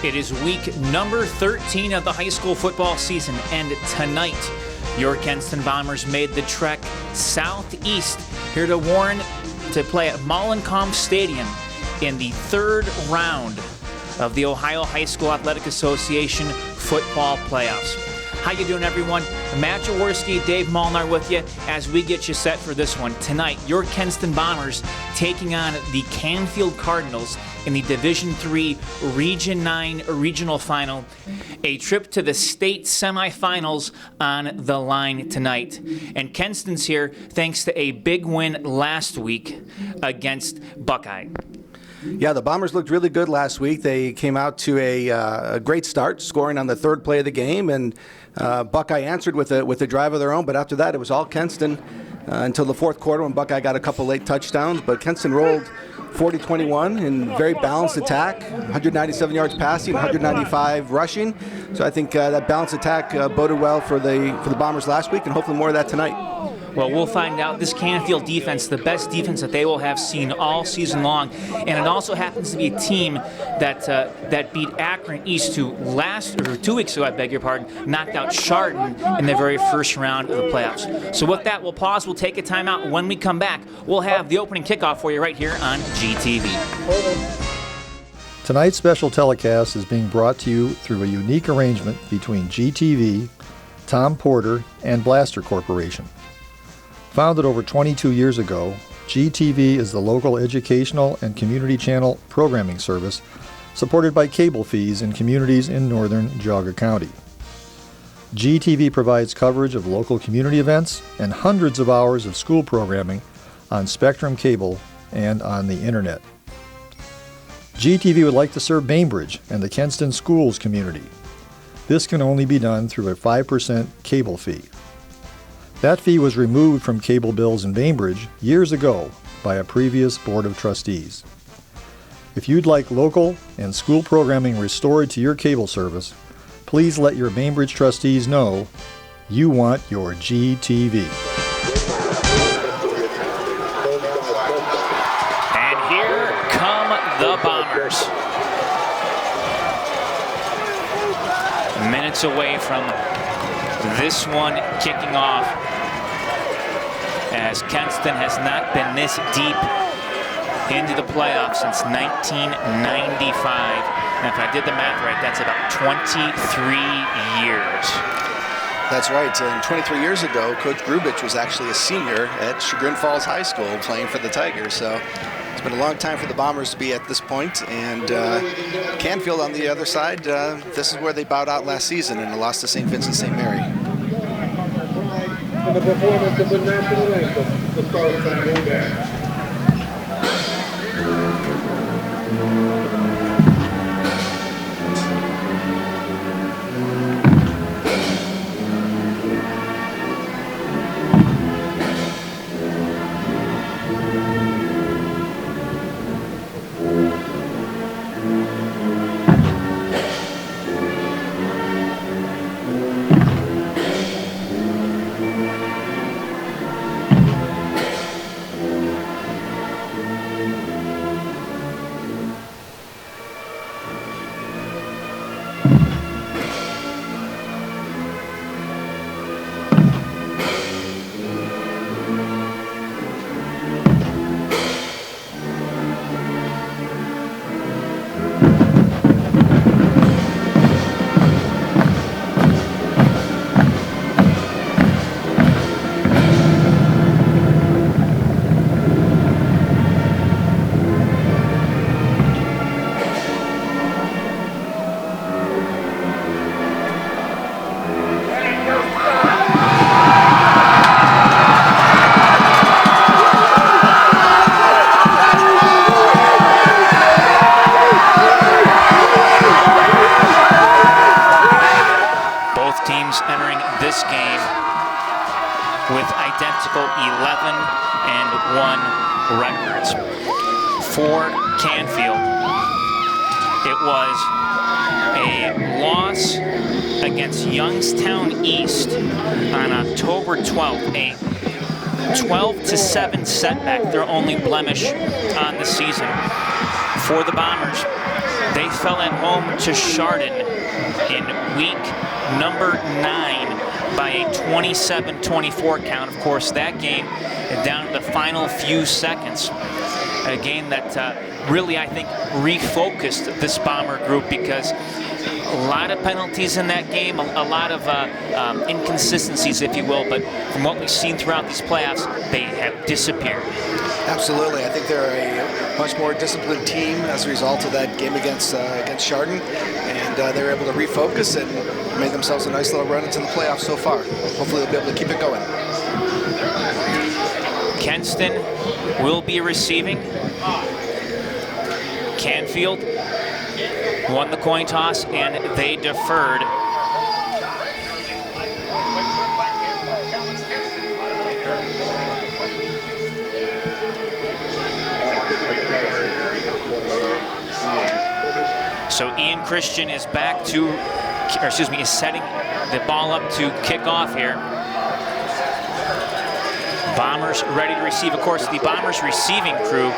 It is week number 13 of the high school football season, and tonight, your Kenston Bombers made the trek southeast here to Warren to play at Mollencomb Stadium in the third round of the Ohio High School Athletic Association football playoffs. How you doing, everyone? Matt Jaworski, Dave Molnar with you as we get you set for this one. Tonight, your Kenston Bombers taking on the Canfield Cardinals in the Division III Region 9 regional final. A trip to the state semifinals on the line tonight. And Kenston's here thanks to a big win last week against Buckeye. Yeah, the Bombers looked really good last week. They came out to a great start, scoring on the third play of the game, and Buckeye answered with a drive of their own. But after that, it was all Kenston until the fourth quarter when Buckeye got a couple late touchdowns. But Kenston rolled 40-21 in very balanced attack, 197 yards passing, 195 rushing. So I think that balanced attack boded well for the Bombers last week, and hopefully more of that tonight. Well, we'll find out. This Canfield defense, the best defense that they will have seen all season long, and it also happens to be a team that beat Akron East, who 2 weeks ago, I beg your pardon, knocked out Chardon in the very first round of the playoffs. So with that, we'll pause. We'll take a timeout. When we come back, we'll have the opening kickoff for you right here on GTV. Tonight's special telecast is being brought to you through a unique arrangement between GTV, Tom Porter, and Blaster Corporation. Founded over 22 years ago, GTV is the local educational and community channel programming service supported by cable fees in communities in northern Geauga County. GTV provides coverage of local community events and hundreds of hours of school programming on Spectrum Cable and on the Internet. GTV would like to serve Bainbridge and the Kenston schools community. This can only be done through a 5% cable fee. That fee was removed from cable bills in Bainbridge years ago by a previous Board of Trustees. If you'd like local and school programming restored to your cable service, please let your Bainbridge trustees know you want your GTV. And here come the Bombers. Minutes away from this one kicking off, as Kenston has not been this deep into the playoffs since 1995. And if I did the math right, that's about 23 years. That's right. And 23 years ago, Coach Grubich was actually a senior at Chagrin Falls High School playing for the Tigers. So it's been a long time for the Bombers to be at this point. And Canfield on the other side, this is where they bowed out last season and lost to St. Vincent St. Mary. The performance of the national anthem, the Scarlet Side Band. This game with identical 11-1 records. For Canfield, it was a loss against Youngstown East on October 12th, a 12-7 setback, their only blemish on the season. For the Bombers, They fell at home to Chardon in week number 9 by a 27-24 count. Of course, that game down to the final few seconds. A game that really, I think, refocused this Bomber group, because a lot of penalties in that game, a lot of inconsistencies, if you will, but from what we've seen throughout these playoffs, they have disappeared. Absolutely. I think they're a much more disciplined team as a result of that game against Chardon, and they were able to refocus and made themselves a nice little run into the playoffs so far. Hopefully they'll be able to keep it going. Kenston will be receiving. Canfield won the coin toss, and they deferred. So Ian Christian is back to, or excuse me, is setting the ball up to kick off here. Bombers ready to receive. Of course, the Bombers receiving crew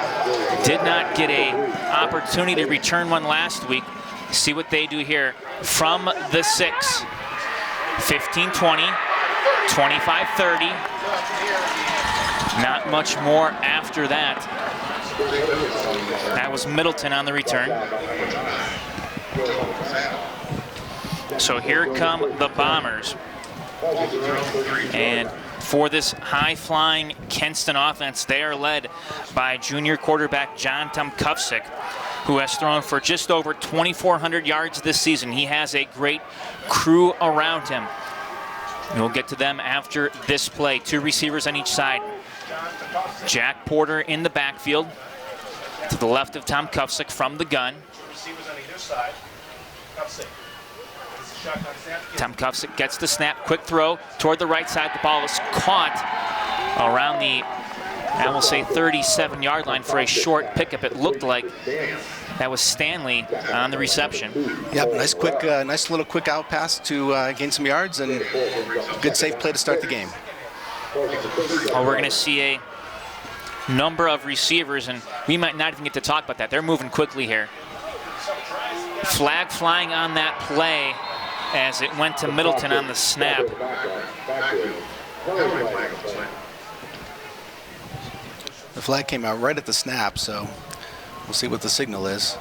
did not get an opportunity to return one last week. See what they do here from the 6. 15-20, 25-30. Not much more after that. That was Middleton on the return. So here come the Bombers. And for this high-flying Kenston offense, they are led by junior quarterback John Tomkufsik, who has thrown for just over 2,400 yards this season. He has a great crew around him. We'll get to them after this play. 2 receivers on each side. Jack Porter in the backfield to the left of Tomkufsik from the gun. Tomkufsik gets the snap, quick throw toward the right side. The ball is caught around the, I will say, 37-yard line for a short pickup. It looked like that was Stanley on the reception. Yep, nice little quick out pass to gain some yards, and good safe play to start the game. Well, we're going to see a number of receivers, and we might not even get to talk about that. They're moving quickly here. Flag flying on that play as it went to Middleton on the snap. The flag came out right at the snap, so we'll see what the signal is.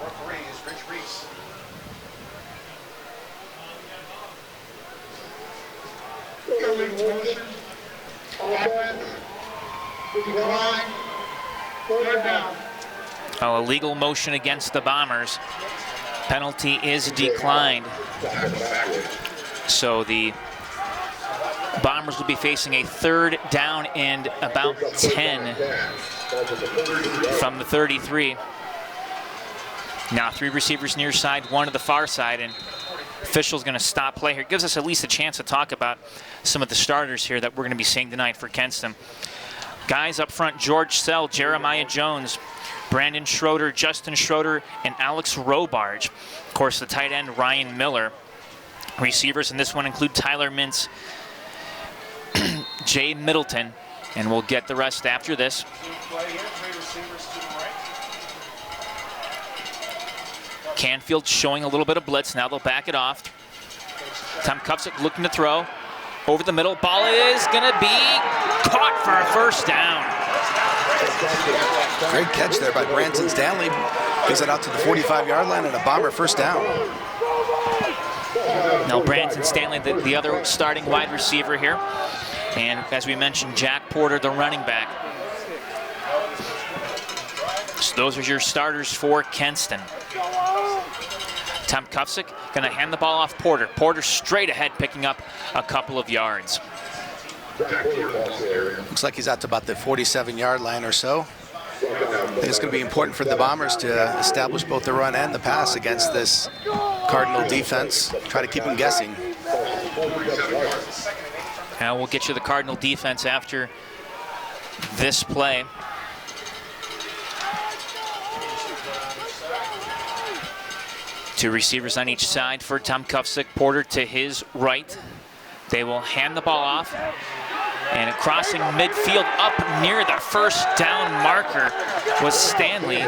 Oh, a legal motion against the Bombers. Penalty is declined. So the Bombers will be facing a 3rd down and about 10 from the 33. Now 3 receivers near side, 1 to the far side, and official's going to stop play here. Gives us at least a chance to talk about some of the starters here that we're going to be seeing tonight for Kenston. Guys up front: George Sell, Jeremiah Jones, Brandon Schroeder, Justin Schroeder, and Alex Robarge. Of course, the tight end, Ryan Miller. Receivers in this one include Tyler Mintz, Jay Middleton, and we'll get the rest after this. Canfield showing a little bit of blitz. Now they'll back it off. Tomkufsik looking to throw. Over the middle. Ball is going to be caught for a 1st down. Great catch there by Branson Stanley. Gives it out to the 45-yard line and a Bomber 1st down. Now Branson Stanley, the other starting wide receiver here. And as we mentioned, Jack Porter, the running back. So those are your starters for Kenston. Tomkufsik going to hand the ball off Porter. Porter straight ahead, picking up a couple of yards. Looks like he's out to about the 47-yard line or so. I think it's going to be important for the Bombers to establish both the run and the pass against this Cardinal defense. Try to keep them guessing. Now we'll get you the Cardinal defense after this play. Two receivers on each side for Tomkufsik. Porter to his right. They will hand the ball off. And crossing midfield up near the first down marker was Stanley.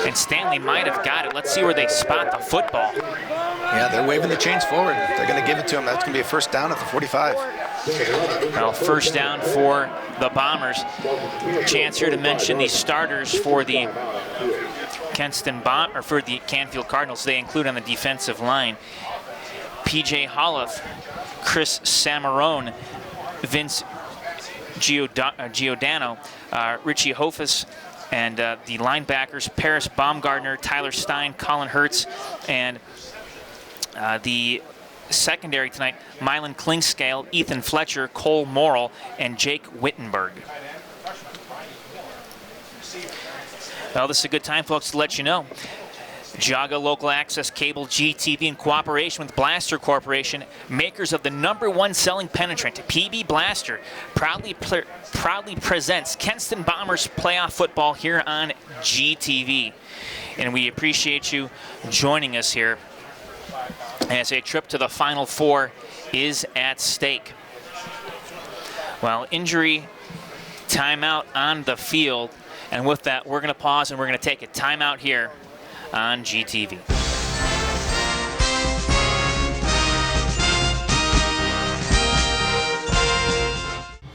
And Stanley might have got it. Let's see where they spot the football. Yeah, they're waving the chains forward. They're going to give it to him. That's going to be a first down at the 45. Well, first down for the Bombers. Chance here to mention the starters for the for the Canfield Cardinals. They include on the defensive line P.J. Holliff, Chris Samarone, Vince Giordano, Richie Hofus, and the linebackers Paris Baumgartner, Tyler Stein, Colin Hertz, and the secondary tonight, Mylan Klingscale, Ethan Fletcher, Cole Morrill, and Jake Wittenberg. Well, this is a good time, folks, to let you know. Jaga Local Access Cable GTV, in cooperation with Blaster Corporation, makers of the #1 selling penetrant, PB Blaster, proudly presents Kenston Bombers playoff football here on GTV. And we appreciate you joining us here as a trip to the Final Four is at stake. Well, injury timeout on the field. And with that, we're going to pause and we're going to take a timeout here on GTV.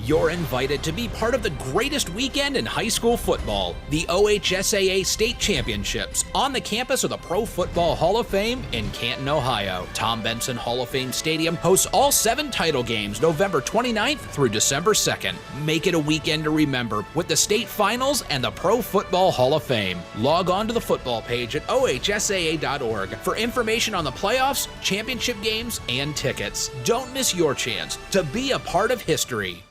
You're invited to be part of the greatest weekend in high school football, the OHSAA State Championships, on the campus of the Pro Football Hall of Fame in Canton, Ohio. Tom Benson Hall of Fame Stadium hosts all 7 title games November 29th through December 2nd. Make it a weekend to remember with the state finals and the Pro Football Hall of Fame. Log on to the football page at ohsaa.org for information on the playoffs, championship games, and tickets. Don't miss your chance to be a part of history.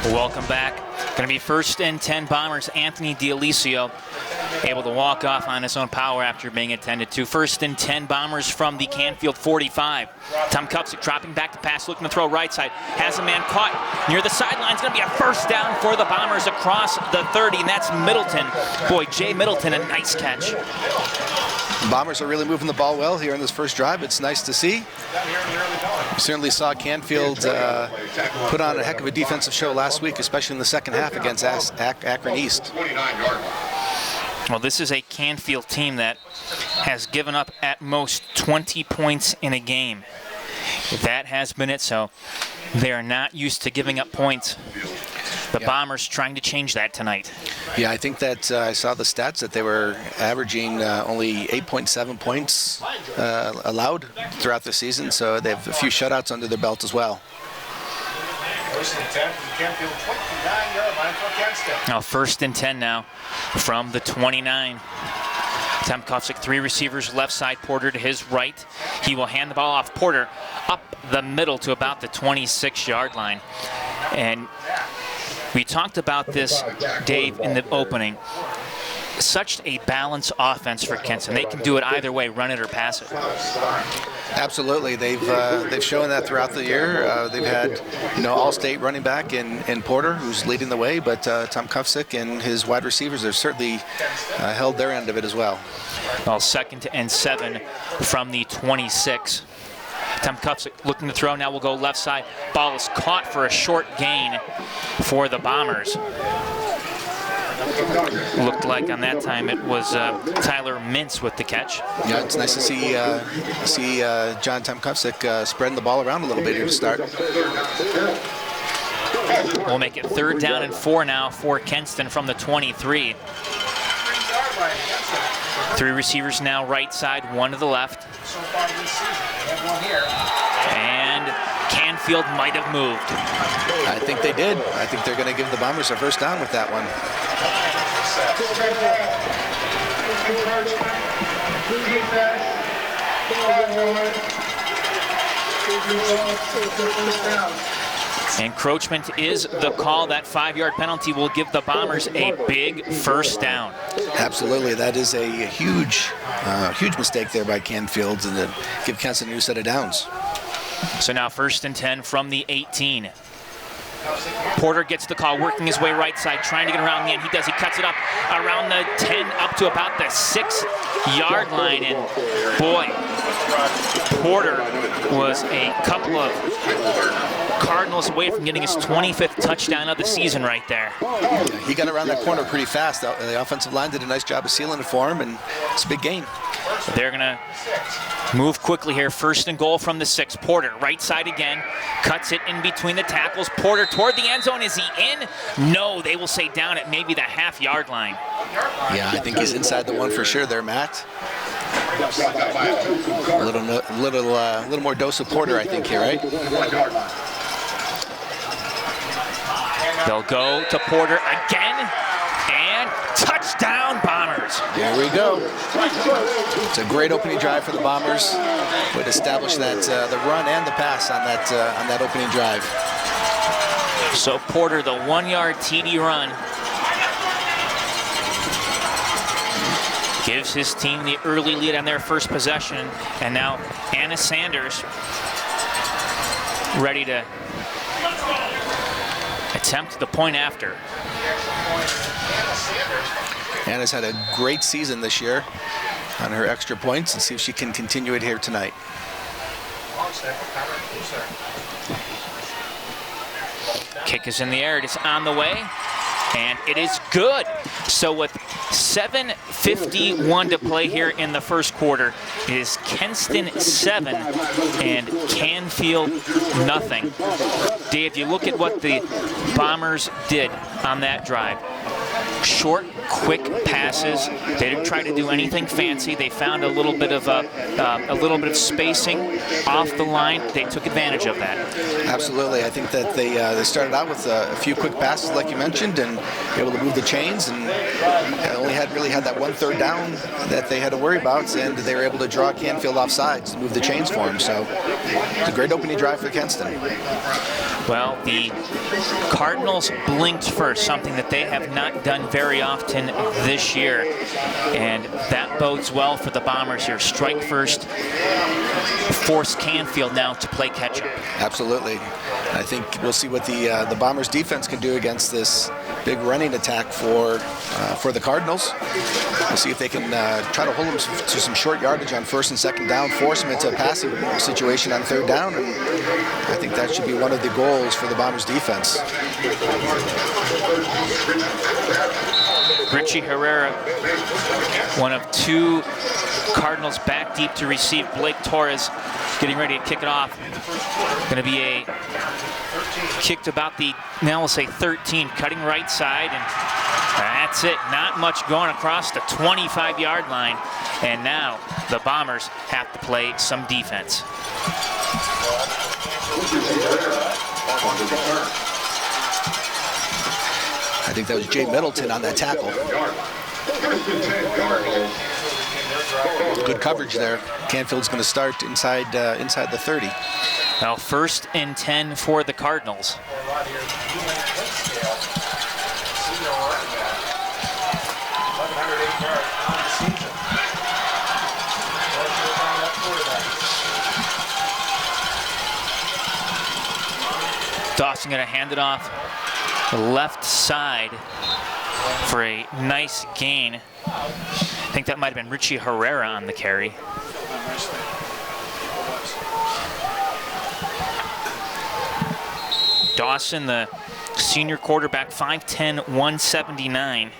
Welcome back. Going to be 1st and 10 Bombers. Anthony D'Alicio able to walk off on his own power after being attended to. 1st and 10 Bombers from the Canfield 45. Tom Kupczyk dropping back to pass, looking to throw right side. Has a man caught near the sideline. It's going to be a first down for the Bombers across the 30, and that's Middleton. Boy, Jay Middleton, a nice catch. Bombers are really moving the ball well here in this first drive. It's nice to see. We certainly saw Canfield put on a heck of a defensive show last week, especially in the second half against Akron East. Well, this is a Canfield team that has given up at most 20 points in a game. That has been it, so they are not used to giving up points. The Bombers trying to change that tonight. Yeah, I think that I saw the stats that they were averaging only 8.7 points allowed throughout the season, so they have a few shutouts under their belt as well. 1st and 10 from Canfield, 29-yard line for Kenston. Now 1st and 10 now from the 29. Tom Kupczyk, 3 receivers left side, Porter to his right. He will hand the ball off. Porter up the middle to about the 26-yard line. And we talked about this, Dave, in the opening. Such a balanced offense for Kenston. They can do it either way, run it or pass it. Absolutely, they've shown that throughout the year. They've had, all-state running back in Porter, who's leading the way, but Tom Kupczyk and his wide receivers have certainly held their end of it as well. Well, 2nd and 7 from the 26. Tom Kupczyk looking to throw. Now we'll go left side. Ball is caught for a short gain for the Bombers. Looked like on that time it was Tyler Mintz with the catch. Yeah, it's nice to see John Tom Kupczyk spreading the ball around a little bit here to start. We'll make it 3rd down and 4 now for Kenston from the 23. 3 receivers now right side, 1 to the left. And Canfield might have moved. I think they did. I think they're going to give the Bombers a first down with that one. Encroachment is the call. That 5-yard penalty will give the Bombers a big first down. Absolutely. That is a huge mistake there by Canfield, and to give Kenston a new set of downs. So now 1st and 10 from the 18. Porter gets the call, working his way right side, trying to get around the end. He does. He cuts it up around the 10, up to about the 6-yard line. And boy, Porter was a couple of Cardinals away from getting his 25th touchdown of the season right there. He got around that corner pretty fast. The offensive line did a nice job of sealing it for him, and it's a big gain. They're going to move quickly here. 1st and goal from the 6. Porter, right side again, cuts it in between the tackles. Porter toward the end zone. Is he in? No, they will say down at maybe the half-yard line. Yeah, I think he's inside the one for sure there, Matt. A little more dose of Porter, I think, here, right? They'll go to Porter again, and touchdown, Bombers. There we go. It's a great opening drive for the Bombers. Would establish that the run and the pass on that opening drive. So Porter, the 1-yard TD run, gives his team the early lead on their first possession, and now Anna Sanders ready to attempt the point after. Anna's had a great season this year on her extra points, and see if she can continue it here tonight. Kick is in the air. It is on the way, and it is good. So with 7:51 to play here in the first quarter, it is Kenston 7 and Canfield nothing. Dave, you look at what the Bombers did on that drive. Short, quick passes. They didn't try to do anything fancy. They found a little bit of spacing off the line. They took advantage of that. Absolutely. I think that they started out with a few quick passes, like you mentioned, and able to move the chains, and only really had that 1 3rd down that they had to worry about, and they were able to draw Canfield off sides and move the chains for him. So it's a great opening drive for Kenston. Well, the Cardinals blinked first, something that they have not done very often this year, and that bodes well for the Bombers here. Strike first, force Canfield now to play catch-up. Absolutely. I think we'll see what the Bombers defense can do against this big running attack for the Cardinals. We'll see if they can try to hold them to some short yardage on 1st and 2nd down, force them into a passing situation on 3rd down, and I think that should be one of the goals for the Bombers defense. Richie Herrera, one of 2 Cardinals back deep to receive. Blake Torres getting ready to kick it off. Going to be a kick to about the, now we'll say 13, cutting right side, and that's it. Not much going across the 25-yard line, and now the Bombers have to play some defense. I think that was Jay Middleton on that tackle. Good coverage there. Canfield's going to start inside the 30. Now 1st and 10 for the Cardinals. Dawson going to hand it off the left side for a nice gain. I think that might have been Richie Herrera on the carry. Dawson, the senior quarterback, 5'10", 179.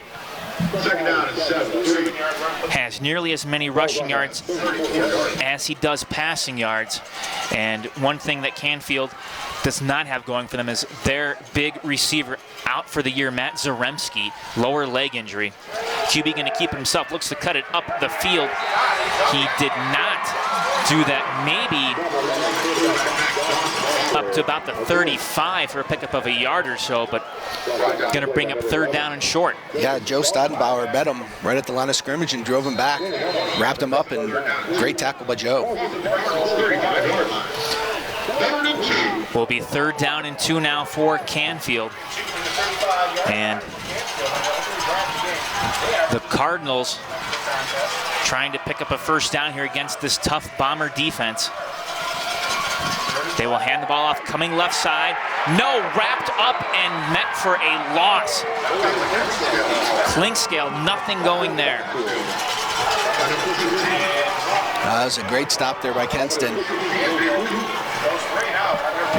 Has nearly as many rushing yards as he does passing yards. And one thing that Canfield does not have going for them is their big receiver out for the year, Matt Zaremski, lower leg injury. QB going to keep it himself, looks to cut it up the field. He did not do that, maybe up to about the 35 for a pickup of a yard or so, but going to bring up 3rd down and short. Yeah, Joe Stadenbauer met him right at the line of scrimmage and drove him back, wrapped him up, and great tackle by Joe. Will be 3rd down and 2 now for Canfield. And the Cardinals trying to pick up a 1st down here against this tough Bomber defense. They will hand the ball off, coming left side. No, wrapped up and met for a loss. Klingscale, nothing going there. That was a great stop there by Kenston.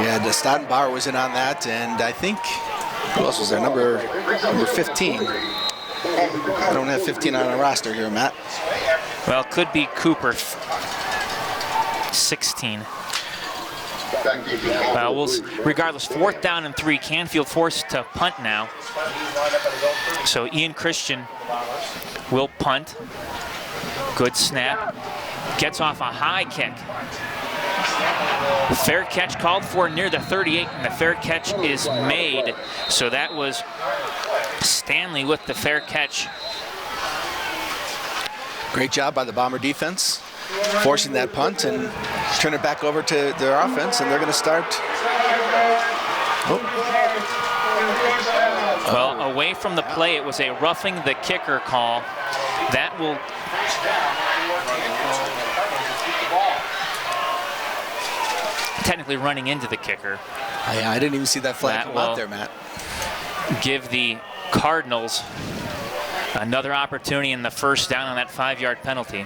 Yeah, the Stoutenbauer was in on that, and I think, who else was there? Number 15. I don't have 15 on our roster here, Matt. Well, could be Cooper, 16. Regardless, 4th down and 3. Canfield forced to punt now. So Ian Christian will punt. Good snap. Gets off a high kick. Fair catch called for near the 38, and the fair catch is made. So that was Stanley with the fair catch. Great job by the Bomber defense, forcing that punt and turn it back over to their offense, and they're going to start. Well, away from the play, it was a roughing the kicker call. That will technically running into the kicker. I didn't even see that flag come out there, Matt. Give the Cardinals another opportunity in the first down on that 5-yard penalty.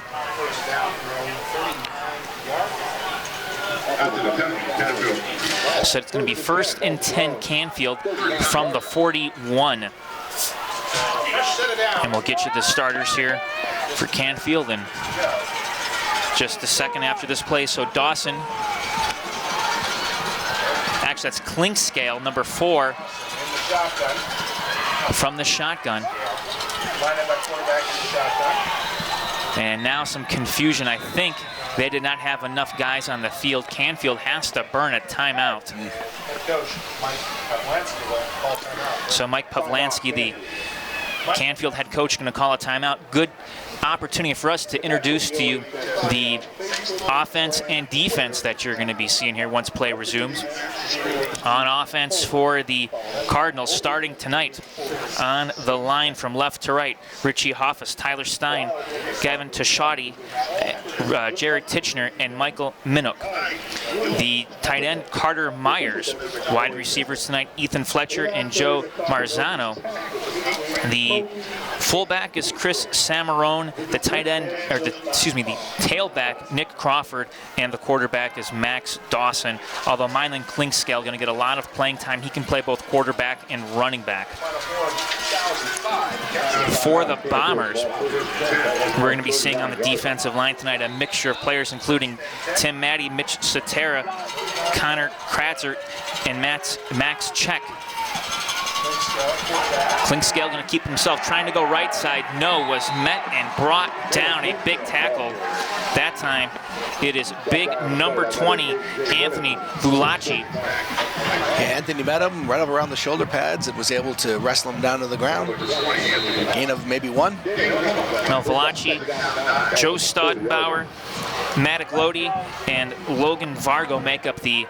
So it's going to be 1st and 10 Canfield from the 41. And we'll get you the starters here for Canfield in just a second after this play. So Dawson, actually that's Klingscale, number 4, from the shotgun. And now some confusion. I think they did not have enough guys on the field. Canfield has to burn a timeout. So Mike Pavlansky, the Canfield head coach, going to call a timeout. Good opportunity for us to introduce to you the offense and defense that you're going to be seeing here once play resumes. On offense for the Cardinals, starting tonight on the line from left to right, Richie Hoffus, Tyler Stein, Gavin Tashati, Jared Titchener, and Michael Minnock. The tight end, Carter Myers. Wide receivers tonight, Ethan Fletcher and Joe Marzano. The fullback is Chris Samarone. The tight end, or the tailback, Nick Crawford, and the quarterback is Max Dawson. Although Mylan Klingscale going to get a lot of playing time. He can play both quarterback and running back. For the Bombers, we're going to be seeing on the defensive line tonight a mixture of players including Tim Matty, Mitch Satera, Connor Kratzer, and Max Check. Klingscale going to keep himself trying to go right side. No, was met and brought down. A big tackle. That time it is big number 20, Anthony Vulaci. Yeah, Anthony met him right up around the shoulder pads and was able to wrestle him down to the ground. Gain of maybe 1. Now Vulaci, Joe Stoutenbauer, Matt Aglodi, and Logan Vargo make up the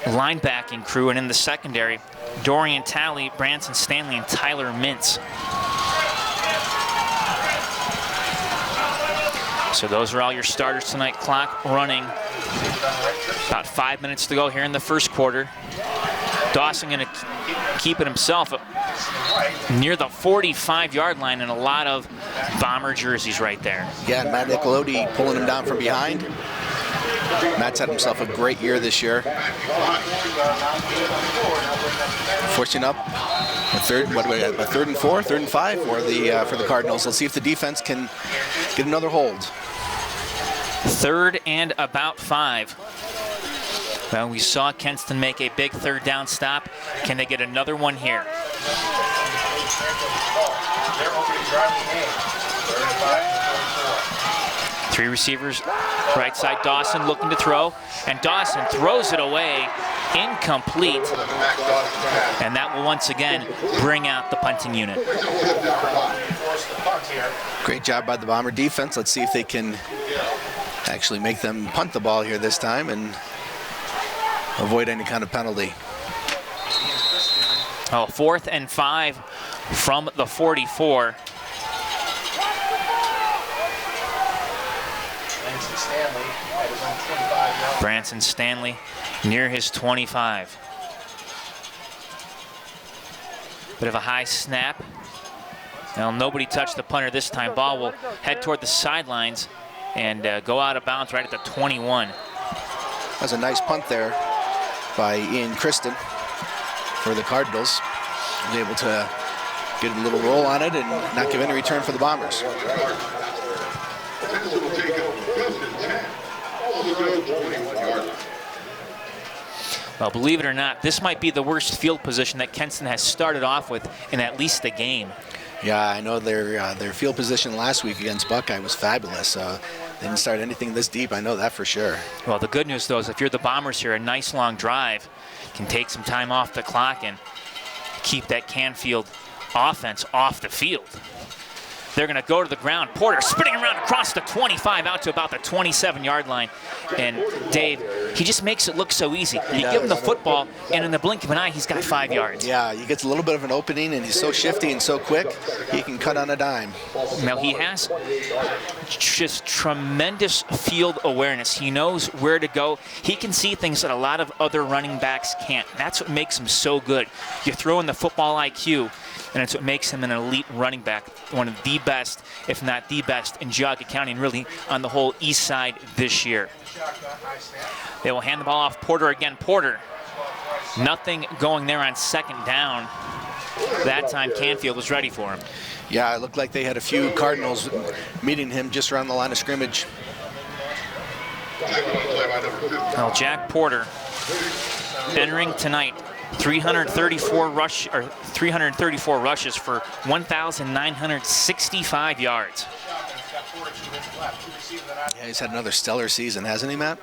linebacking crew, and in the secondary, Dorian Talley, Branson Stanley, and Tyler Mintz. So those are all your starters tonight. Clock running. About 5 minutes to go here in the first quarter. Dawson going to keep it himself near the 45-yard line, and a lot of Bomber jerseys right there. Yeah, and Matt Nicolodi pulling him down from behind. Matt's had himself a great year this year. Forcing up a third and 4, 3rd and 5 for the Cardinals. Let's see if the defense can get another hold. 3rd and about 5. Well, we saw Kenston make a big 3rd down stop. Can they get another one here? Three receivers, right side, Dawson looking to throw, and Dawson throws it away, incomplete, and that will once again bring out the punting unit. Great job by the Bomber defense. Let's see if they can actually make them punt the ball here this time and avoid any kind of penalty. Oh, 4th and 5 from the 44. Stanley at his own 25-yard Branson Stanley near his 25. Bit of a high snap. Well, nobody touched the punter this time. Ball will head toward the sidelines and go out of bounds right at the 21. That was a nice punt there by Ian Kenston for the Cardinals. Was able to get a little roll on it and not give any return for the Bombers. Well, believe it or not, this might be the worst field position that Kenston has started off with in at least a game. Yeah, I know their field position last week against Buckeye was fabulous. They didn't start anything this deep, I know that for sure. Well, the good news, though, is if you're the Bombers here, a nice long drive can take some time off the clock and keep that Canfield offense off the field. They're going to go to the ground. Porter spinning around across the 25 out to about the 27-yard line. And Dave, he just makes it look so easy. You give him the football, and in the blink of an eye, he's got 5 yards. Yeah, he gets a little bit of an opening, and he's so shifty and so quick, he can cut on a dime. Now, he has just tremendous field awareness. He knows where to go. He can see things that a lot of other running backs can't. That's what makes him so good. You throw in the football IQ, and it's what makes him an elite running back, one of the best, if not the best, in Geauga County and really on the whole east side this year. They will hand the ball off. Porter again. Porter, nothing going there on second down. That time Canfield was ready for him. Yeah, it looked like they had a few Cardinals meeting him just around the line of scrimmage. Well, Jack Porter entering tonight 334 rushes for 1,965 yards. Yeah, he's had another stellar season, hasn't he, Matt?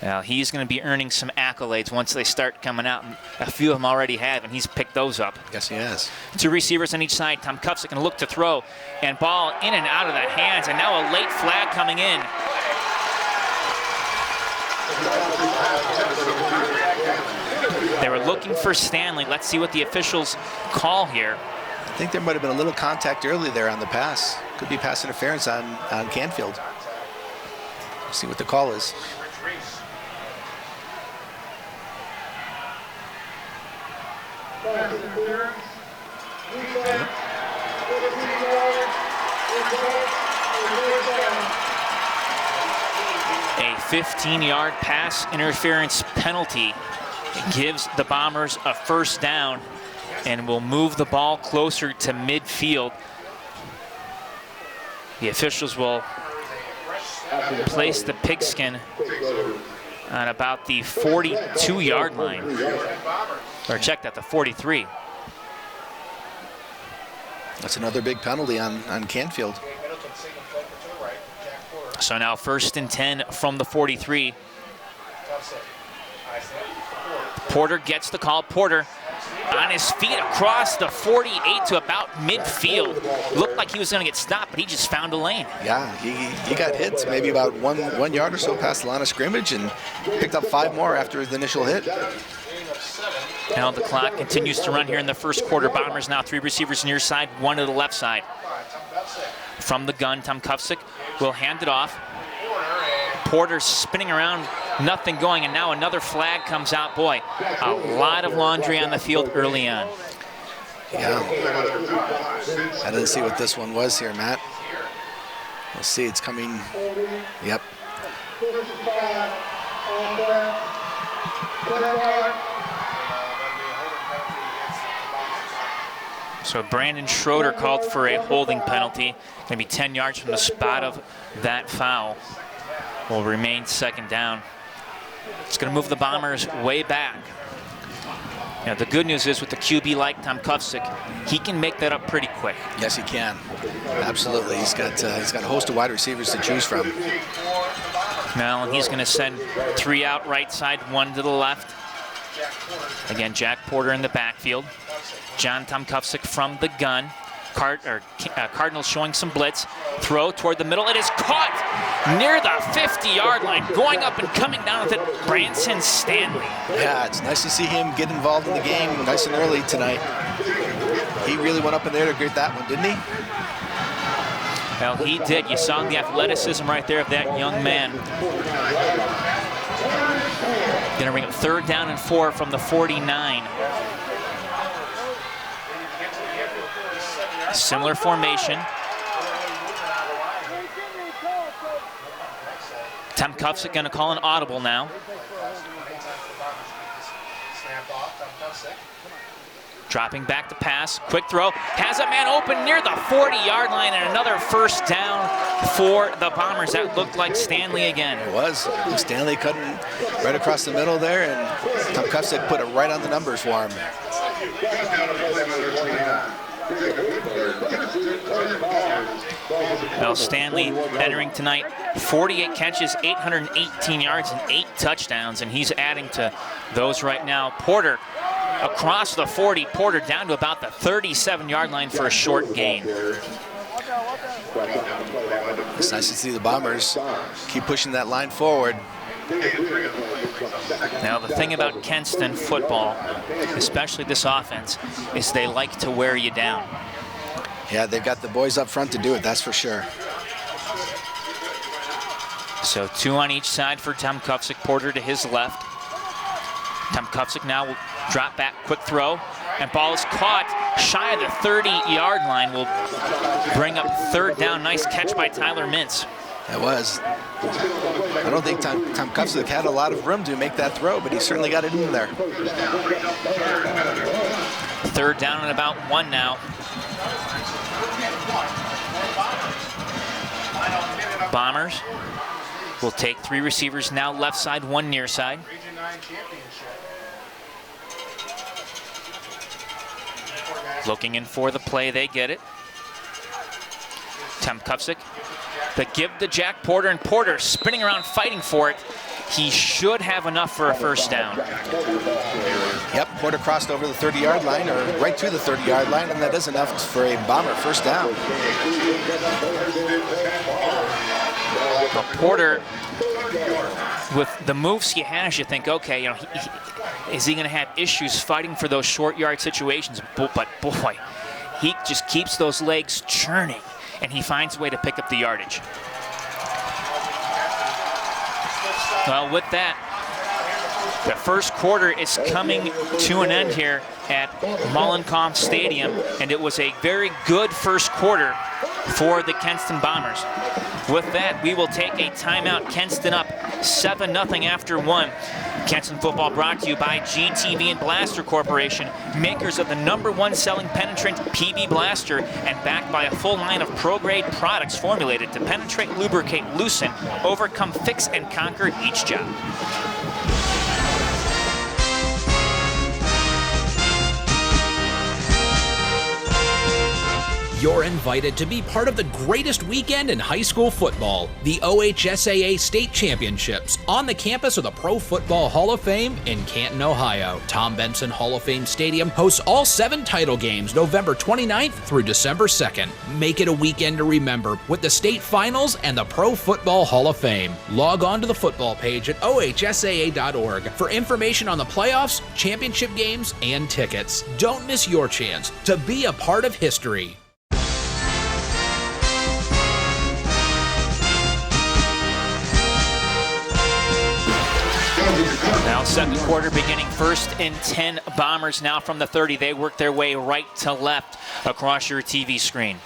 Well, he's going to be earning some accolades once they start coming out. And a few of them already have, and he's picked those up. Yes, he has. Two receivers on each side. Tom Kufsick going to look to throw, and ball in and out of the hands, and now a late flag coming in. They were looking for Stanley. Let's see what the officials call here. I think there might have been a little contact early there on the pass. Could be pass interference on Canfield. Let's see what the call is. A 15-yard pass interference penalty gives the Bombers a first down and will move the ball closer to midfield. The officials will place the pigskin on about the 42-yard line. Or check that, the 43. That's another big penalty on Canfield. So now 1st and 10 from the 43. Porter gets the call. Porter on his feet across the 48 to about midfield. Looked like he was going to get stopped, but he just found a lane. Yeah, he got hit maybe about one yard or so past the line of scrimmage and picked up 5 more after the initial hit. Now the clock continues to run here in the first quarter. Bombers now 3 receivers near side, 1 to the left side. From the gun, Tom Kufsick will hand it off. Porter spinning around, nothing going, and now another flag comes out. Boy, a lot of laundry on the field early on. Yeah. I didn't see what this one was here, Matt. We'll see, it's coming. Yep. So Brandon Schroeder called for a holding penalty. Going to be 10 yards from the spot of that foul. Will remain second down. It's going to move the Bombers way back. Now, the good news is with the QB like Tom Kufsick, he can make that up pretty quick. Yes, he can. Absolutely. He's got a host of wide receivers to choose from. Now, and he's going to send 3 out right side, 1 to the left. Again, Jack Porter in the backfield. Tom Kufsick from the gun. Cardinals showing some blitz. Throw toward the middle. It is caught near the 50-yard line. Going up and coming down with it, Branson Stanley. Yeah, it's nice to see him get involved in the game nice and early tonight. He really went up in there to get that one, didn't he? Well, he did. You saw the athleticism right there of that young man. Gonna bring up 3rd down and 4 from the 49. Similar formation. Tom Kufsick gonna call an audible now. Dropping back to pass, quick throw, has a man open near the 40-yard line, and another 1st down for the Bombers. That looked like Stanley again. It was. Stanley cutting right across the middle there, and Tom Kufsick put it right on the numbers for him. Well, Stanley entering tonight, 48 catches, 818 yards, and 8 touchdowns, and he's adding to those right now. Porter across the 40, Porter down to about the 37-yard line for a short gain. It's nice to see the Bombers keep pushing that line forward. Now, the thing about Kenston football, especially this offense, is they like to wear you down. Yeah, they've got the boys up front to do it, that's for sure. So 2 on each side for Tom Kufsick, Porter to his left. Tom Kufsick now will drop back, quick throw, and ball is caught shy of the 30-yard line. Will bring up 3rd down. Nice catch by Tyler Mintz. It was. I don't think Tom Kufsick had a lot of room to make that throw, but he certainly got it in there. 3rd down and about 1 now. Bombers will take 3 receivers now, left side, 1 near side. Region 9 championship. Looking in for the play, they get it. Tom Kufsick, the give to Jack Porter, and Porter spinning around fighting for it. He should have enough for a 1st down. Yep, Porter crossed over the 30-yard line, or right to the 30-yard line, and that is enough for a Bomber 1st down. But Porter, with the moves he has, you think, okay, you know, is he going to have issues fighting for those short yard situations? But boy, he just keeps those legs churning, and he finds a way to pick up the yardage. Well, with that, the 1st quarter is coming to an end here at Mollenkopf Stadium, and it was a very good 1st quarter for the Kenston Bombers. With that, we will take a timeout. Kenston up 7-0 after 1. Kenston football brought to you by GTV and Blaster Corporation, makers of the #1 selling penetrant PB Blaster, and backed by a full line of pro-grade products formulated to penetrate, lubricate, loosen, overcome, fix, and conquer each job. You're invited to be part of the greatest weekend in high school football, the OHSAA State Championships, on the campus of the Pro Football Hall of Fame in Canton, Ohio. Tom Benson Hall of Fame Stadium hosts all 7 title games November 29th through December 2nd. Make it a weekend to remember with the state finals and the Pro Football Hall of Fame. Log on to the football page at ohsaa.org for information on the playoffs, championship games, and tickets. Don't miss your chance to be a part of history. Now 2nd quarter beginning, 1st and 10 Bombers now from the 30. They work their way right to left across your TV screen.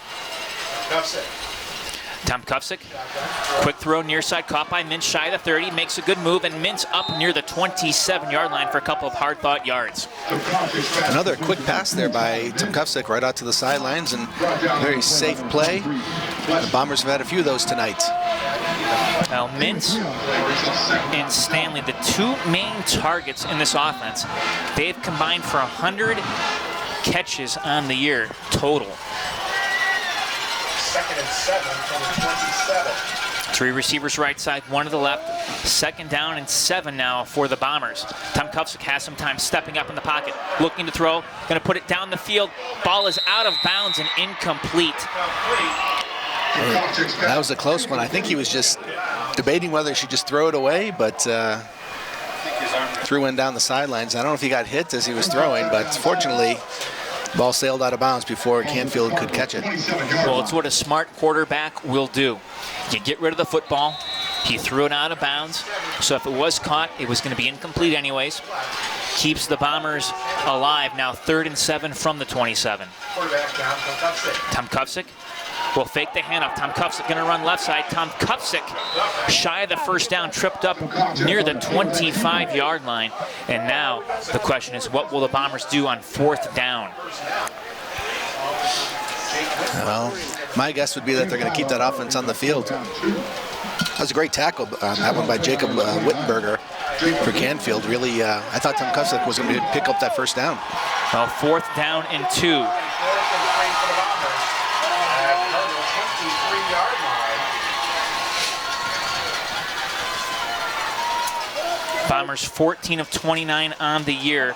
Tom Kufsick, quick throw near side, caught by Mintz shy of the 30, makes a good move, and Mintz up near the 27-yard line for a couple of hard-fought yards. Another quick pass there by Tom Kufsick right out to the sidelines, and very safe play. The Bombers have had a few of those tonight. Now, Mintz and Stanley, the 2 main targets in this offense, they've combined for 100 catches on the year total. 2nd and 7 from the 27. 3 receivers right side, 1 to the left. 2nd down and 7 now for the Bombers. Tom Kufsick has some time stepping up in the pocket, looking to throw, going to put it down the field. Ball is out of bounds and incomplete. That was a close one. I think he was just debating whether he should just throw it away, but threw one down the sidelines. I don't know if he got hit as he was throwing, but fortunately, the ball sailed out of bounds before Canfield could catch it. Well, it's what a smart quarterback will do. You get rid of the football, He threw it out of bounds, so if it was caught, it was going to be incomplete anyways. Keeps the Bombers alive. Now 3rd and 7 from the 27. Tom Kufsick will fake the handoff. Tom Kufsick going to run left side. Tom Kufsick, shy of the first down, tripped up near the 25-yard line. And now the question is, what will the Bombers do on 4th down? Well, my guess would be that they're going to keep that offense on the field. That was a great tackle on that one by Jacob Wittenberger for Canfield. Really, I thought Tom Kufsick was going to pick up that first down. Well, 4th down and 2. Bombers 14 of 29 on the year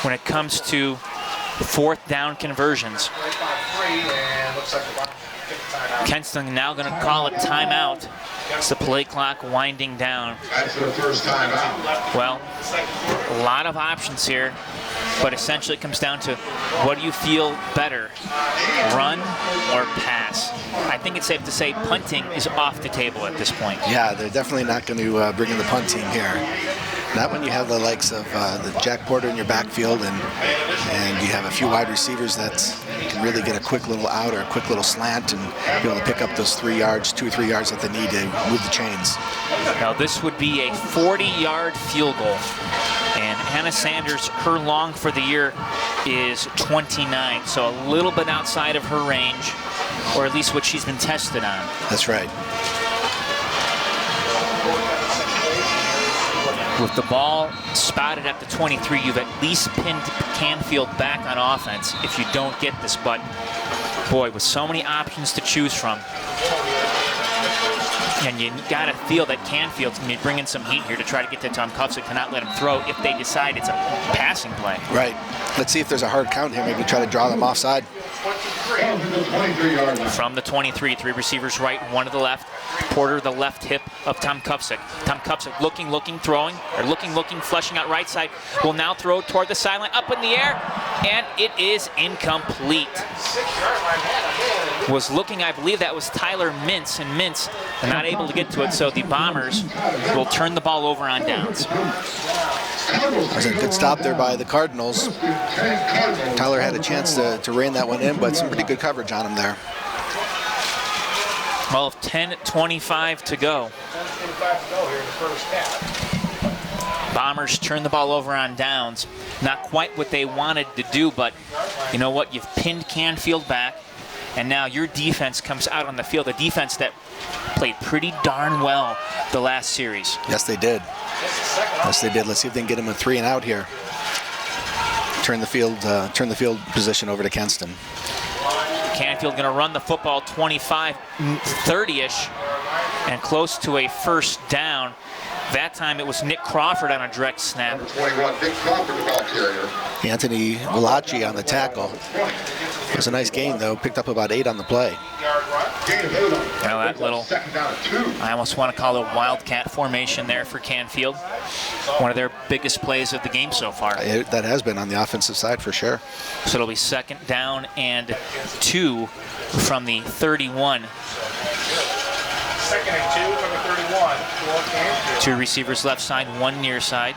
when it comes to 4th down conversions. Kenston now going to call a timeout. It's the play clock winding down. Well, a lot of options here, but essentially it comes down to what do you feel better, run or pass? I think it's safe to say punting is off the table at this point. Yeah, they're definitely not going to bring in the punt team here. Not when you have the likes of the Jack Porter in your backfield and you have a few wide receivers that can really get a quick little out or a quick little slant and be able to pick up those 3 yards, 2 or 3 yards that they need to move the chains. Now this would be a 40-yard field goal. And Hannah Sanders, her long for the year is 29, so a little bit outside of her range, or at least what she's been tested on. That's right. With the ball spotted at the 23, you've at least pinned Canfield back on offense if you don't get this. But, boy, with so many options to choose from, and you got to feel that Canfield's going to be bringing some heat here to try to get to Tom Kufsick to not let him throw if they decide it's a passing play. Right. Let's see if there's a hard count here. Maybe try to draw them offside. From the 23, 3 receivers right, 1 to the left. Porter, the left hip of Tom Kufsick. Tom Kufsick looking, throwing, or looking, fleshing out right side. Will now throw toward the sideline, up in the air, and it is incomplete. Was looking, I believe that was Tyler Mintz, and Mintz not able to get to it, so the Bombers will turn the ball over on downs. That was a good stop there by the Cardinals. Tyler had a chance to rein that one in, but some pretty good coverage on him there. Well, 10:25 to go. Bombers turn the ball over on downs. Not quite what they wanted to do, but you know what? You've pinned Canfield back, and now your defense comes out on the field. A defense that played pretty darn well the last series. Yes, they did. Yes, they did. Let's see if they can get him a 3 and out here. Turn the field position over to Kenston. Canfield going to run the football 25, 30-ish, and close to a first down. That time it was Nick Crawford on a direct snap. Anthony Valachi on the tackle. It was a nice gain, though. Picked up about 8 on the play. Well, that little, I almost want to call it Wildcat formation there for Canfield. One of their biggest plays of the game so far. That has been on the offensive side for sure. So it'll be 2nd down and 2 from the 31. 2nd and 2 from the 31 for Canfield. 2 receivers left side, 1 near side.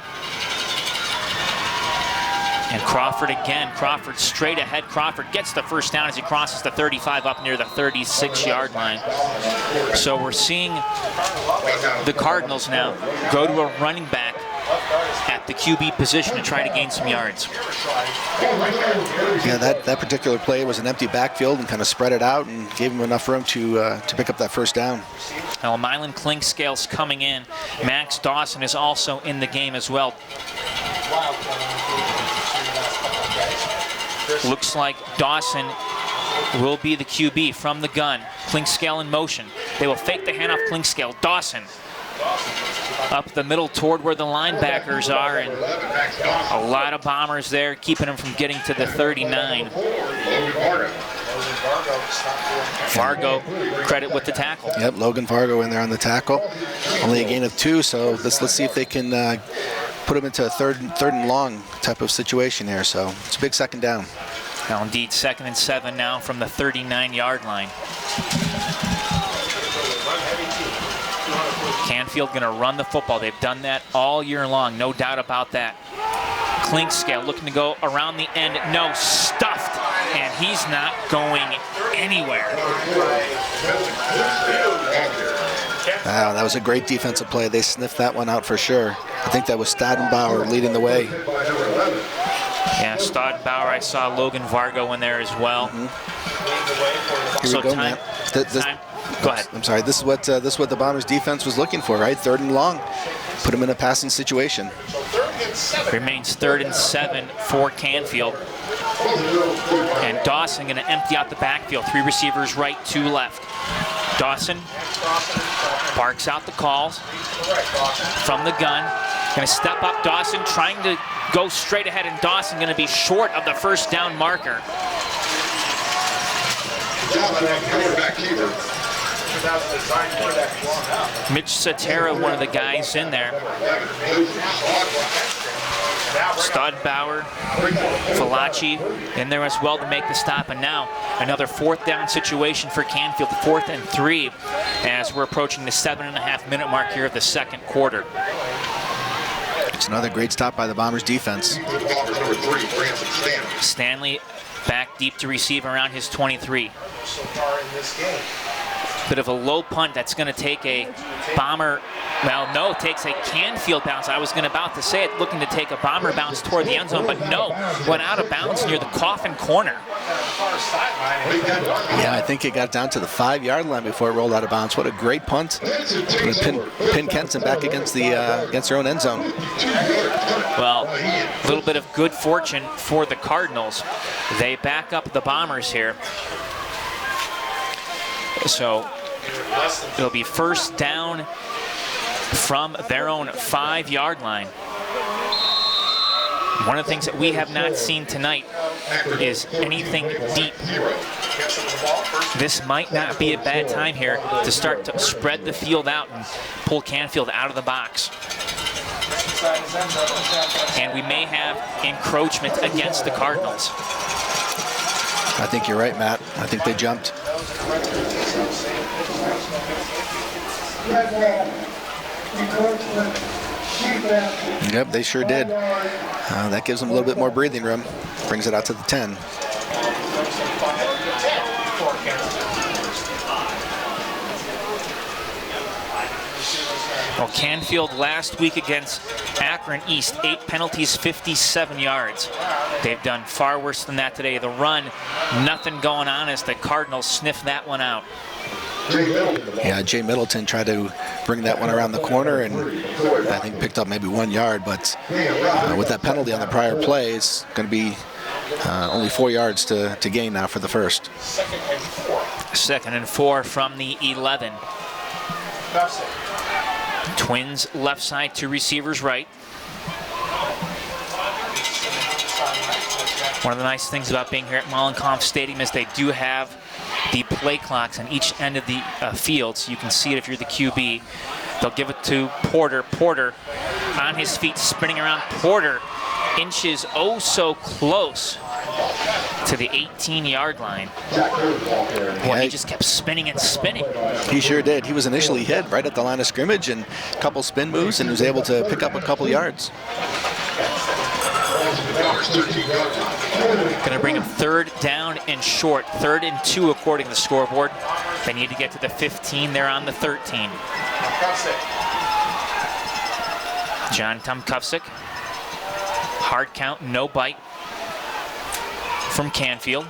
And Crawford again. Crawford straight ahead. Crawford gets the first down as he crosses the 35 up near the 36-yard line. So we're seeing the Cardinals now go to a running back at the QB position to try to gain some yards. Yeah, that particular play was an empty backfield and kind of spread it out and gave him enough room to pick up that first down. Now Mylan Klinkscale's coming in. Max Dawson is also in the game as well. Looks like Dawson will be the QB from the gun. Klinkscale in motion. They will fake the handoff. Klinkscale. Dawson up the middle toward where the linebackers are, and a lot of Bombers there keeping them from getting to the 39. Fargo, credit with the tackle. Yep, Logan Fargo in there on the tackle. Only a gain of 2, so let's see if they can put him into a third and long type of situation here. So it's a big 2nd down. Now indeed, 2nd and 7 now from the 39-yard line. Canfield Canfield going to run the football. They've done that all year long, no doubt about that. Clinkscale looking to go around the end. No, stuffed, and he's not going anywhere. Wow, that was a great defensive play. They sniffed that one out for sure. I think that was Stadenbauer leading the way. Yeah, Stadenbauer. I saw Logan Vargo in there as well. Here we go, Matt. Go ahead. I'm sorry. This is what the Bombers defense was looking for, right? 3rd and long. Put them in a passing situation. Remains 3rd and 7 for Canfield. And Dawson going to empty out the backfield. 3 receivers right, 2 left. Dawson barks out the calls from the gun. Going to step up. Dawson trying to go straight ahead, and Dawson going to be short of the first down marker. Mitch Satera, one of the guys in there. Studbauer, Falaci in there as well to make the stop. And now another 4th down situation for Canfield, 4th and 3, as we're approaching the 7.5-minute mark here of the 2nd quarter. It's another great stop by the Bombers defense. Stanley back deep to receive around his 23. Bit of a low punt that's going to take a Bomber, well, no, takes a Canfield bounce. I was about to say it, looking to take a Bomber bounce toward the end zone, but no, went out of bounds near the coffin corner. Yeah, I think it got down to the 5-yard line before it rolled out of bounds. What a great punt. Pin Kenston back against their own end zone. Well, a little bit of good fortune for the Cardinals. They back up the Bombers here. So it'll be 1st down from their own 5-yard line. One of the things that we have not seen tonight is anything deep. This might not be a bad time here to start to spread the field out and pull Canfield out of the box. And we may have encroachment against the Cardinals. I think you're right, Matt. I think they jumped. Yep, they sure did. That gives them a little bit more breathing room. Brings it out to the 10. Well, Canfield last week against Akron East, 8 penalties, 57 yards. They've done far worse than that today. The run, nothing going on as the Cardinals sniff that one out. Yeah, Jay Middleton tried to bring that one around the corner and I think picked up maybe 1 yard, but with that penalty on the prior play, it's going to be only 4 yards to gain now for the first. 2nd and 4 from the 11. Twins left side, 2 receivers right. One of the nice things about being here at Mollenkampf Stadium is they do have the play clocks on each end of the field, so you can see it if you're the QB. They'll give it to Porter. Porter on his feet, spinning around. Porter inches oh so close to the 18-yard line. Boy, he just kept spinning and spinning. He sure did. He was initially hit right at the line of scrimmage and a couple spin moves and was able to pick up a couple yards. Going to bring him 3rd down and short. 3rd and 2 according to the scoreboard. They need to get to the 15. They're on the 13. John Tomkowski. Hard count, no bite from Canfield.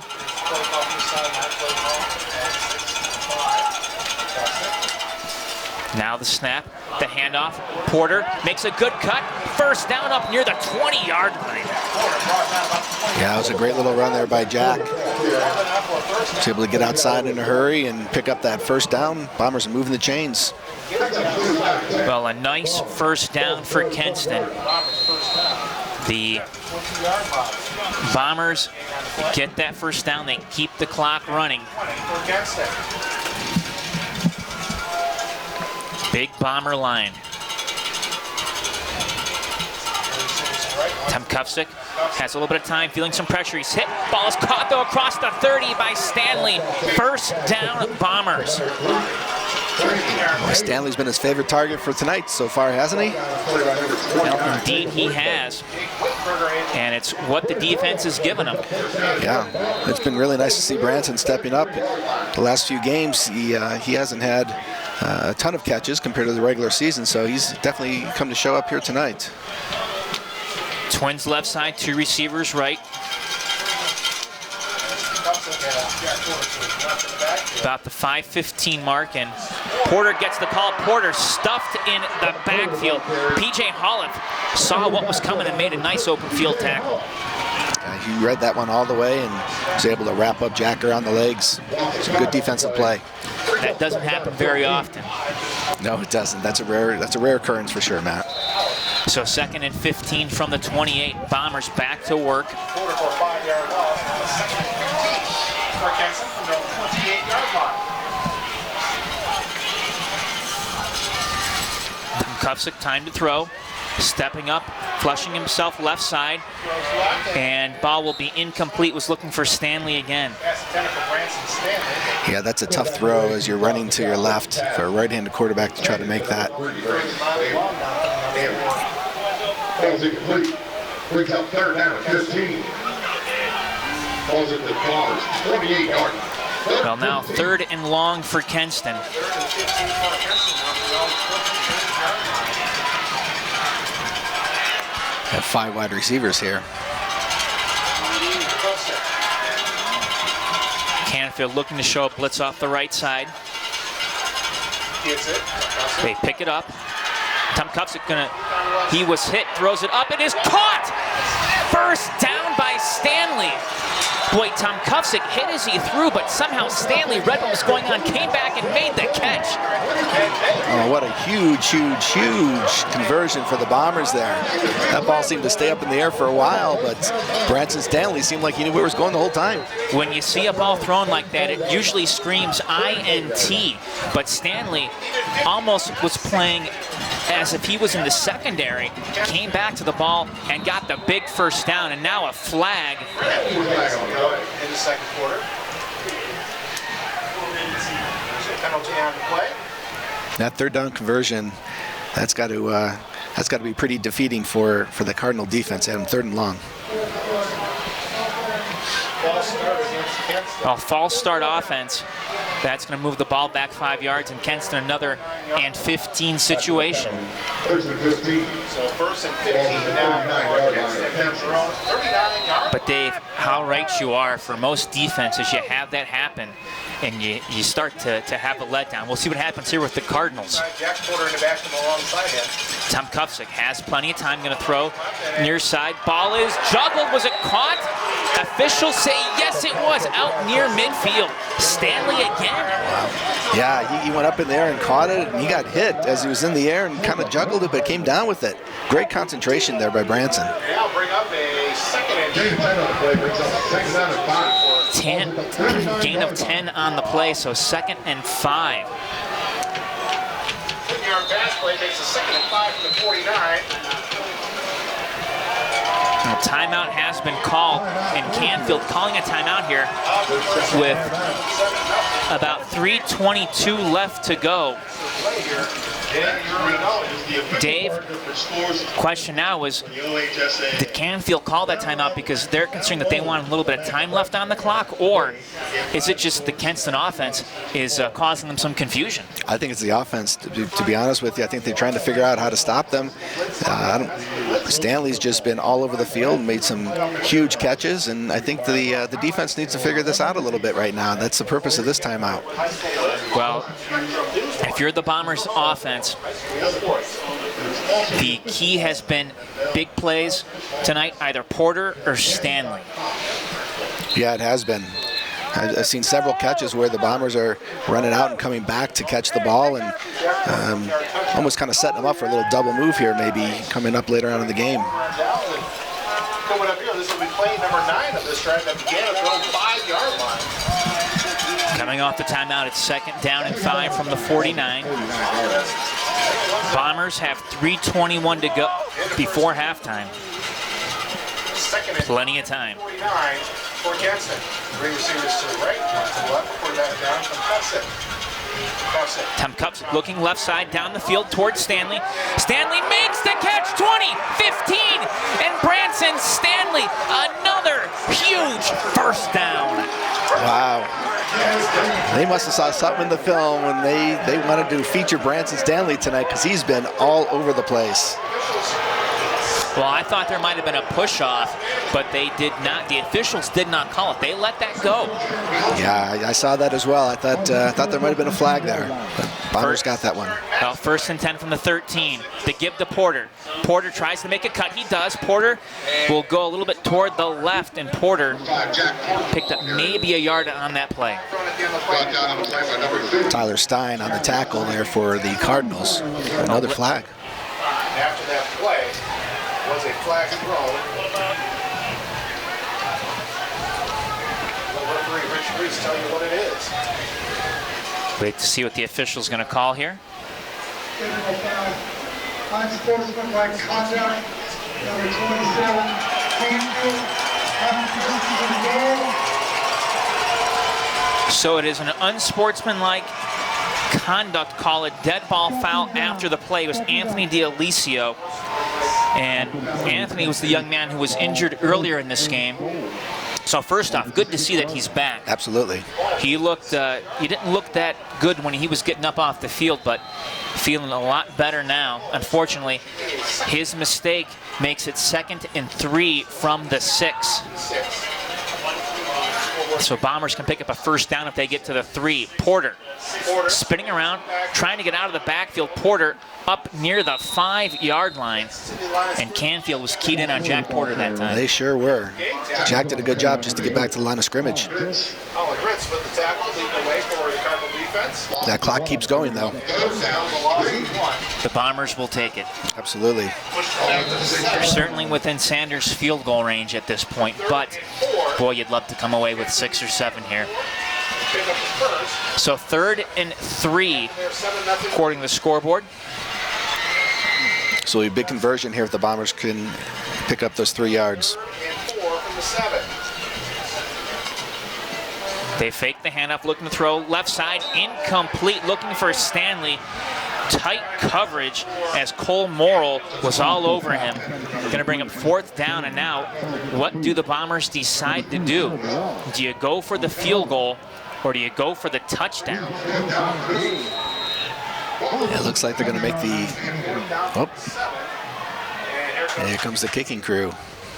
Now the snap, the handoff. Porter makes a good cut. 1st down up near the 20-yard line. Yeah, it was a great little run there by Jack. Was able to get outside in a hurry and pick up that 1st down. Bombers are moving the chains. Well, a nice 1st down for Kenston. The Bombers get that 1st down. They keep the clock running. Big Bomber line. Tomkowski has a little bit of time, feeling some pressure. He's hit. Ball is caught, though, across the 30 by Stanley. 1st down, Bombers. Stanley's been his favorite target for tonight so far, hasn't he? Well, indeed he has. And it's what the defense has given him. Yeah, it's been really nice to see Branson stepping up. The last few games, he hasn't had a ton of catches compared to the regular season, so he's definitely come to show up here tonight. Twins left side, 2 receivers right. About the 5:15 mark, and Porter gets the call. Porter stuffed in the backfield. P.J. Holliff saw what was coming and made a nice open field tackle. He read that one all the way and was able to wrap up Jacker on the legs. It's a good defensive play. That doesn't happen very often. No, it doesn't. That's a rare occurrence for sure, Matt. So 2nd and 15 from the 28. Bombers back to work. Porter for a 5-yard loss. For Kenston from the 28-yard line. Kufsick, time to throw. Stepping up, flushing himself left side. And ball will be incomplete. Was looking for Stanley again. Yeah, that's a tough throw as you're running to your left for a right-handed quarterback to try to make that. Ball's incomplete. Brings up 3rd down at 15. Balls at the Bombers, 28-yard line. Well, now 3rd and long for Kenston. Have 5 wide receivers here. Canfield looking to show a blitz off the right side. They pick it up. Tom Kufsick he was hit, throws it up, and is caught! First down by Stanley. Boy, Tom Kufsick hit as he threw, but somehow Stanley read what was going on, came back and made the catch. Oh, what a huge conversion for the Bombers there. That ball seemed to stay up in the air for a while, but Branson Stanley seemed like he knew where it was going the whole time. When you see a ball thrown like that, it usually screams INT, but Stanley almost was playing as if he was in the secondary, came back to the ball and got the big first down, and now a flag. In the second quarter. Penalty on the play. That 3rd down conversion, that's got to be pretty defeating for the Cardinal defense. They had him 3rd and long. Well, false start offense. That's going to move the ball back 5 yards, and Kenston another and 15 situation. 1st and 15. So 1st and 15 now. But Dave, how right you are. For most defenses, you have that happen, and you start to have a letdown. We'll see what happens here with the Cardinals. Jack Porter in the back from alongside him. Tom Kufsick has plenty of time, going to throw near side. Ball is juggled. Was it caught? Officials say yes, it was, out near midfield. Stanley again. Wow. Yeah, he went up in there and caught it, and he got hit as he was in the air and kind of juggled it, but came down with it. Great concentration there by Branson. Now bring up a 2nd and 10 on the play, brings up 2nd down and 5. Gain of 10 on the play, so 2nd and 5. 10-yard pass play makes a 2nd and 5 from the 49. Now, timeout has been called, and Canfield calling a timeout here with about 3:22 left to go. Dave, question now is, did Canfield call that timeout because they're concerned that they want a little bit of time left on the clock, or is it just the Kenston offense is causing them some confusion? I think it's the offense, to be honest with you. I think they're trying to figure out how to stop them. Stanley's just been all over the field and made some huge catches, and I think the defense needs to figure this out a little bit right now. That's the purpose of this timeout. Well, if you're the Bombers offense, the key has been big plays tonight, either Porter or Stanley. Yeah, it has been. I've seen several catches where the Bombers are running out and coming back to catch the ball, and almost kind of setting them up for a little double move here, maybe coming up later on in the game. Coming up here, this will be play number 9 of this drive that began at the 5-yard line. Coming off the timeout, it's 2nd down and 5 from the 49. Bombers have 3:21 to go before halftime. Plenty of time. 49 for Kenston. 3 receivers to the right, 1 to the left, quarterback down from Kenston. Tom Cups looking left side down the field towards Stanley. Stanley makes the catch, 20, 15, and Branson Stanley, another huge first down. Wow. They must have saw something in the film when they wanted to feature Branson Stanley tonight, because he's been all over the place. Well, I thought there might have been a push-off, but they did not. The officials did not call it. They let that go. Yeah, I saw that as well. I thought there might have been a flag there, but Bombers got that one. Well, 1st and 10 from the 13. They give to Porter. Porter tries to make a cut. He does. Porter will go a little bit toward the left, and Porter picked up maybe a yard on that play. Tyler Stein on the tackle there for the Cardinals. Another flag. After that play was a flag thrown. The referee, Rich Reese, tell you what it is. Wait to see what the official's going to call here. Unsportsmanlike conduct, number 27, Canfield, So it is an unsportsmanlike conduct call, a dead ball foul after the play. It was Anthony D'Alicio, and Anthony was the young man who was injured earlier in this game. So first off, good to see that he's back. Absolutely. He looked, he didn't look that good when he was getting up off the field, but feeling a lot better now. Unfortunately, his mistake makes it 2nd and 3 from the 6. So Bombers can pick up a first down if they get to the 3. Porter spinning around, trying to get out of the backfield. Porter up near the 5-yard line. And Canfield was keyed in on Jack Porter that time. They sure were. Jack did a good job just to get back to the line of scrimmage. That clock keeps going, though. The Bombers will take it. Absolutely. They're certainly within Sanders' field goal range at this point, but boy, you'd love to come away with 6 or 7 here. So 3rd and 3, according to the scoreboard. So a big conversion here if the Bombers can pick up those 3 yards. They fake the handoff, looking to throw left side, incomplete, looking for Stanley. Tight coverage as Cole Morrill was all over him. Going to bring up 4th down, and now what do the Bombers decide to do? Do you go for the field goal or do you go for the touchdown? It looks like they're going to make the... Oh. And here comes the kicking crew.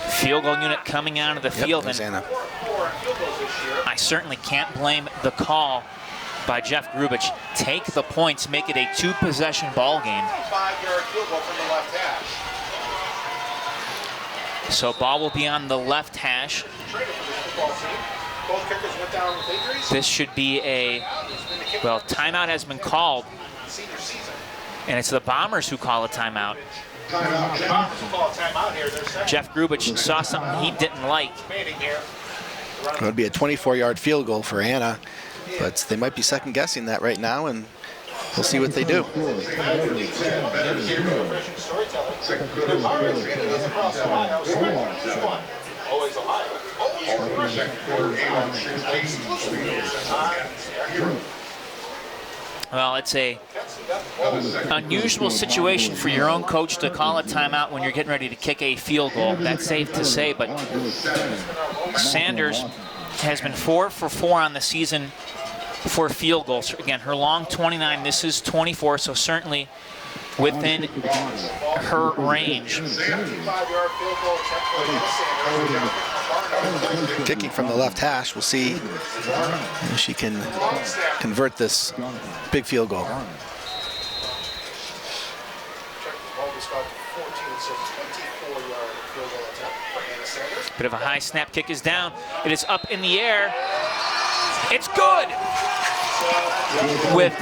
Field goal unit coming out of the field. There's And Anna. I certainly can't blame the call by Jeff Grubich. Take the points, make it a 2-possession ball game. So ball will be on the left hash. This should be a, well, timeout has been called. And it's the Bombers who call a timeout. Jeff Grubich saw something he didn't like. It would be a 24-yard field goal for Anna, but they might be second-guessing that right now, and we'll see what they do. Well, it's a unusual situation for your own coach to call a timeout when you're getting ready to kick a field goal. That's safe to say, but Sanders has been 4 for 4 on the season for field goals. Again, her long 29, this is 24, so certainly within her range. Kicking from the left hash, we'll see if she can convert this big field goal. Bit of a high snap, kick is down. It is up in the air. It's good! With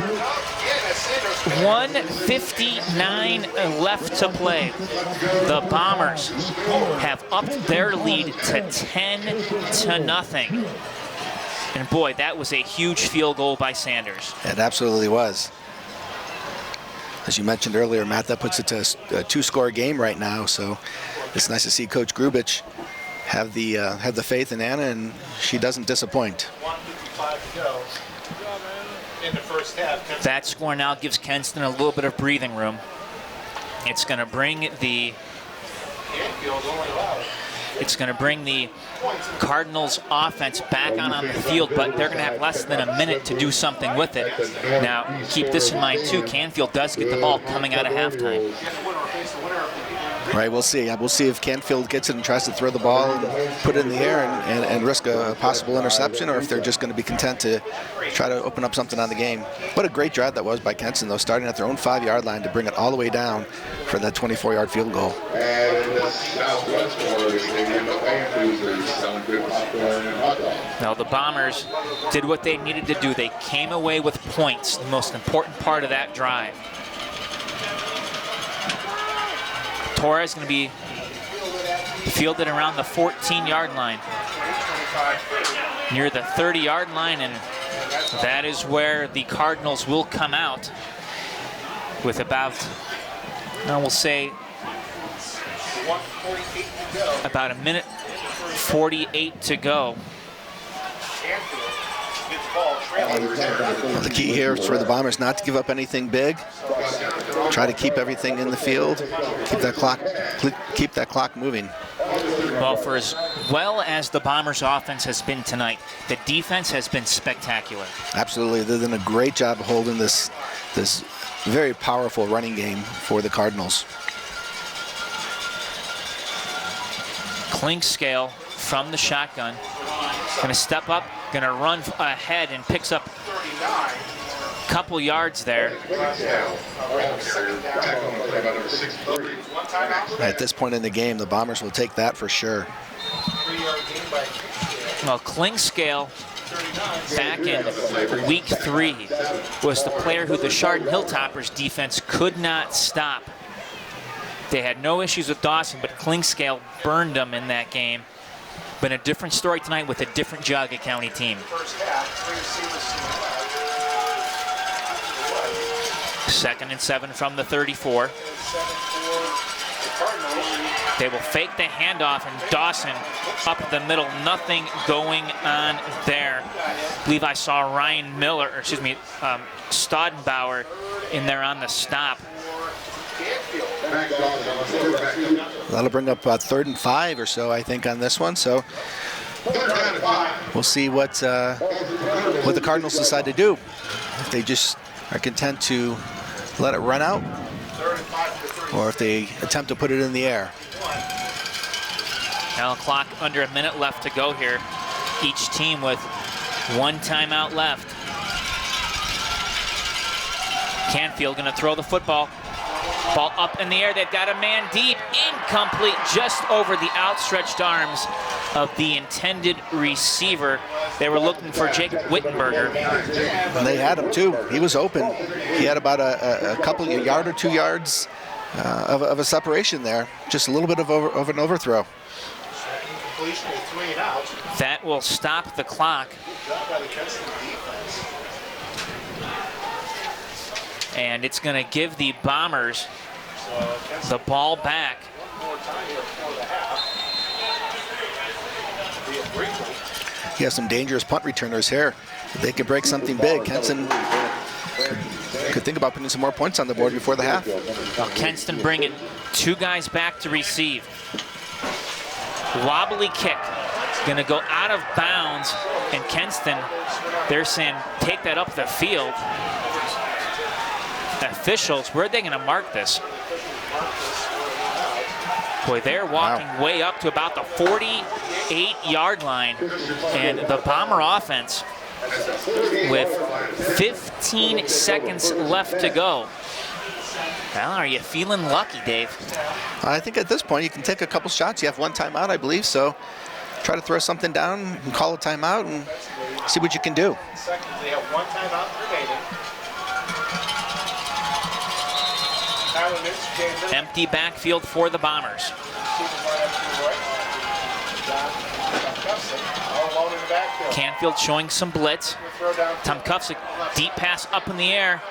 1:59 left to play, the Bombers have upped their lead to 10-0. And boy, that was a huge field goal by Sanders. It absolutely was. As you mentioned earlier, Matt, that puts it to a 2-score game right now, so it's nice to see Coach Grubich have the faith in Anna, and she doesn't disappoint. in the first half. That score now gives Kenston a little bit of breathing room. It's going to bring the Cardinals offense back on the field, but they're going to have less than a minute to do something with it. Now, keep this in mind too, Canfield does get the ball coming out of halftime. Right, we'll see. We'll see if Canfield gets it and tries to throw the ball and put it in the air and risk a possible interception, or if they're just going to be content to try to open up something on the game. What a great drive that was by Kenston, though, starting at their own 5-yard line to bring it all the way down for that 24-yard field goal. Now, the Bombers did what they needed to do. They came away with points, the most important part of that drive. Torres going to be fielded around the 14-yard line, near the 30-yard line, and that is where the Cardinals will come out with about, we'll say, about a minute 48 to go. Well, the key here is for the Bombers not to give up anything big. Try to keep everything in the field. Keep that clock moving. Well, for as well as the Bombers' offense has been tonight, the defense has been spectacular. Absolutely, they've done a great job of holding this very powerful running game for the Cardinals. Clinkscale from the shotgun, going to step up, going to run ahead and picks up a couple yards there. At this point in the game, the Bombers will take that for sure. Well, Clinkscale, back in week 3, was the player who the Chardon Hilltoppers defense could not stop. They had no issues with Dawson, but Clinkscale burned them in that game. But a different story tonight with a different Geauga County team. Second and 7 from the 34. They will fake the handoff, and Dawson up the middle. Nothing going on there. I believe I saw Ryan Miller, or excuse me, Staudenbauer in there on the stop. That'll bring up 3rd and 5 or so, I think, on this one. So we'll see what the Cardinals decide to do. If they just are content to let it run out, or if they attempt to put it in the air. Now a clock under a minute left to go here. Each team with 1 timeout left. Canfield going to throw the football. Ball up in the air. They've got a man deep. Incomplete, just over the outstretched arms of the intended receiver. They were looking for Jacob Wittenberger. And they had him too. He was open. He had about a couple of yard or 2 yards of a separation there. Just a little bit of an overthrow. That will stop the clock. And it's going to give the Bombers the ball back. He has some dangerous punt returners here. They could break something big. Kenston could think about putting some more points on the board before the half. Well, Kenston bringing 2 guys back to receive. Wobbly kick. Going to go out of bounds. And Kenston, they're saying, take that up the field. Officials, where are they going to mark this? Boy, they're walking way up to about the 48-yard line. And the Bomber offense, with 15 seconds left to go. Well, are you feeling lucky, Dave? I think at this point you can take a couple shots. You have 1 timeout, I believe, so try to throw something down and call a timeout and see what you can do. They have 1 timeout remaining. Empty backfield for the Bombers. Canfield showing some blitz. Tom Kufsick, deep pass up in the air.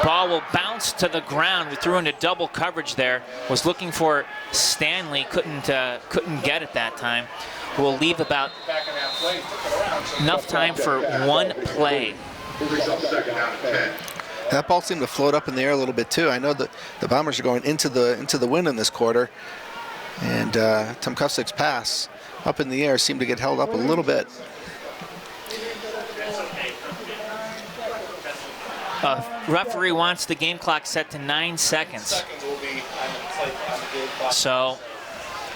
Ball will bounce to the ground. We threw into double coverage there. Was looking for Stanley, couldn't get it that time. We'll leave about enough time for 1 play. Who picks up second down and 10. That ball seemed to float up in the air a little bit too. I know that the Bombers are going into the wind in this quarter, and Tom Kufsik's pass up in the air seemed to get held up a little bit. Referee wants the game clock set to 9 seconds. So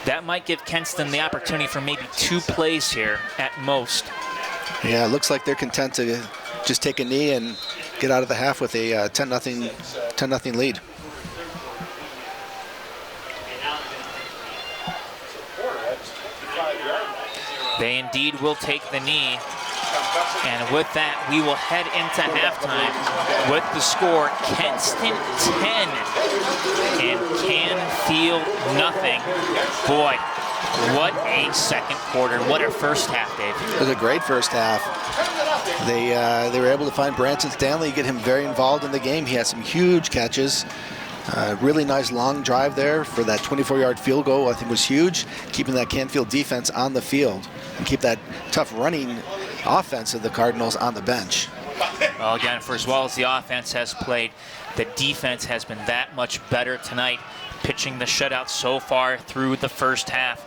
that might give Kenston the opportunity for maybe 2 plays here at most. Yeah, it looks like they're content to just take a knee and get out of the half with a 10-0 lead. They indeed will take the knee. And with that, we will head into halftime with the score, Kenston 10 and Canfield nothing. Boy, what a second quarter. What a first half, Dave. It was a great first half. They were able to find Branson Stanley, get him very involved in the game. He had some huge catches. Really nice long drive there for that 24-yard field goal. I think was huge, keeping that Canfield defense on the field and keep that tough running offense of the Cardinals on the bench. Well, again, for as well as the offense has played, the defense has been that much better tonight, pitching the shutout so far through the first half.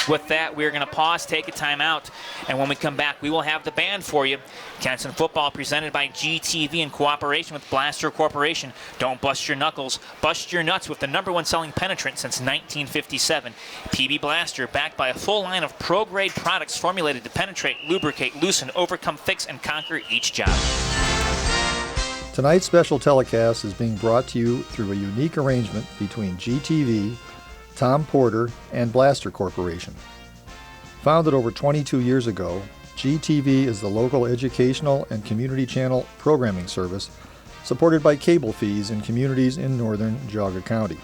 With that, we're going to pause, take a timeout, and when we come back, we will have the band for you. Kenston football presented by GTV in cooperation with Blaster Corporation. Don't bust your knuckles, bust your nuts with the #1 selling penetrant since 1957. PB Blaster, backed by a full line of pro-grade products formulated to penetrate, lubricate, loosen, overcome, fix, and conquer each job. Tonight's special telecast is being brought to you through a unique arrangement between GTV, Tom Porter, and Blaster Corporation. Founded over 22 years ago, GTV is the local educational and community channel programming service supported by cable fees in communities in northern Geauga County.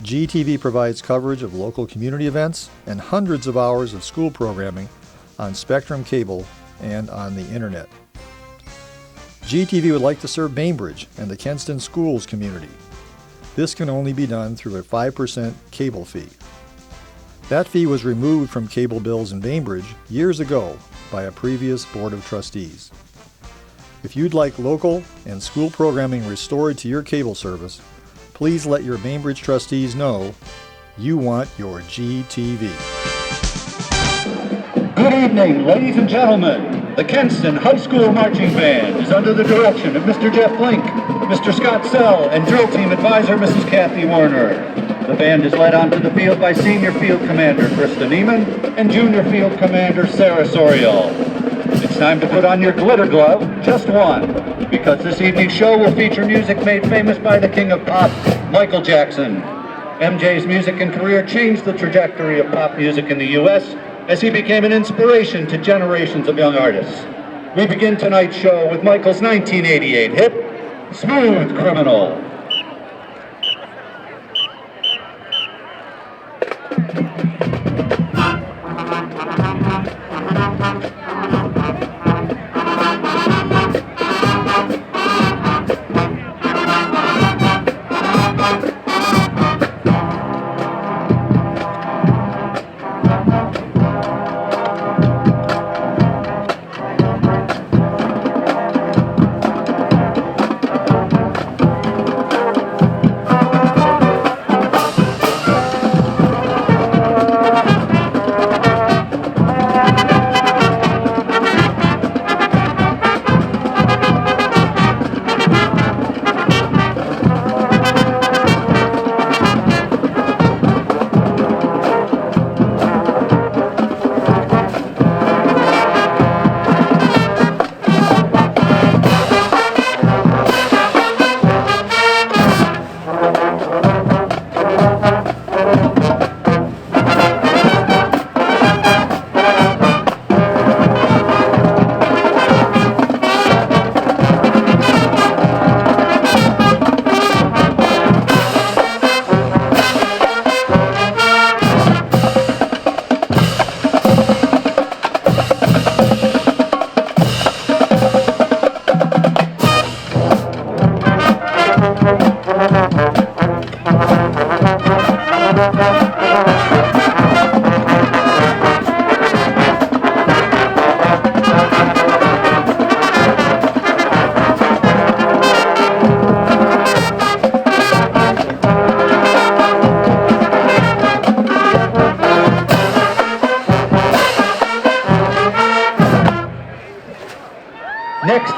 GTV provides coverage of local community events and hundreds of hours of school programming on Spectrum Cable and on the internet. GTV would like to serve Bainbridge and the Kenston schools community. This can only be done through a 5% cable fee. That fee was removed from cable bills in Bainbridge years ago by a previous Board of Trustees. If you'd like local and school programming restored to your cable service, please let your Bainbridge trustees know you want your GTV. Good evening, ladies and gentlemen. The Kenston High School Marching Band is under the direction of Mr. Jeff Link, Mr. Scott Sell, and drill team advisor Mrs. Kathy Warner. The band is led onto the field by Senior Field Commander Krista Neiman and Junior Field Commander Sarah Sorial. It's time to put on your glitter glove, just one, because this evening's show will feature music made famous by the king of pop, Michael Jackson. MJ's music and career changed the trajectory of pop music in the U.S., as he became an inspiration to generations of young artists. We begin tonight's show with Michael's 1988 hit, Smooth Criminal.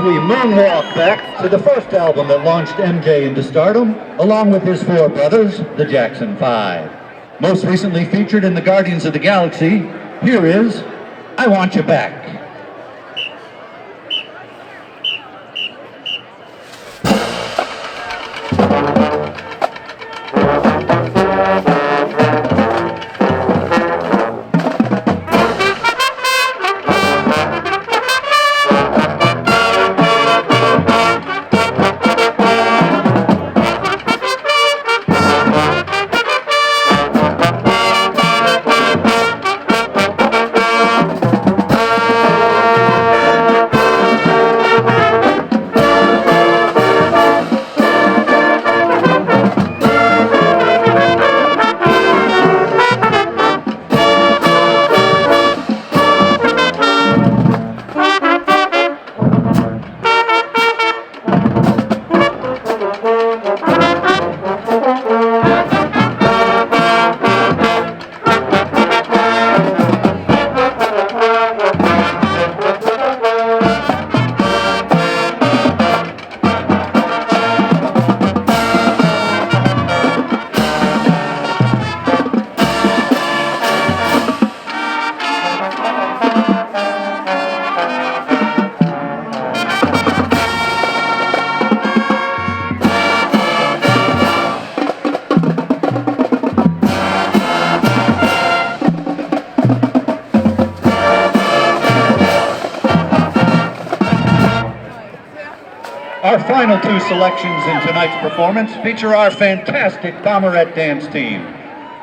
we moonwalk back to the first album that launched MJ into stardom, along with his four brothers, the Jackson 5. Most recently featured in the Guardians of the Galaxy, here is I Want You Back. Our final two selections in tonight's performance feature our fantastic Bomberette dance team.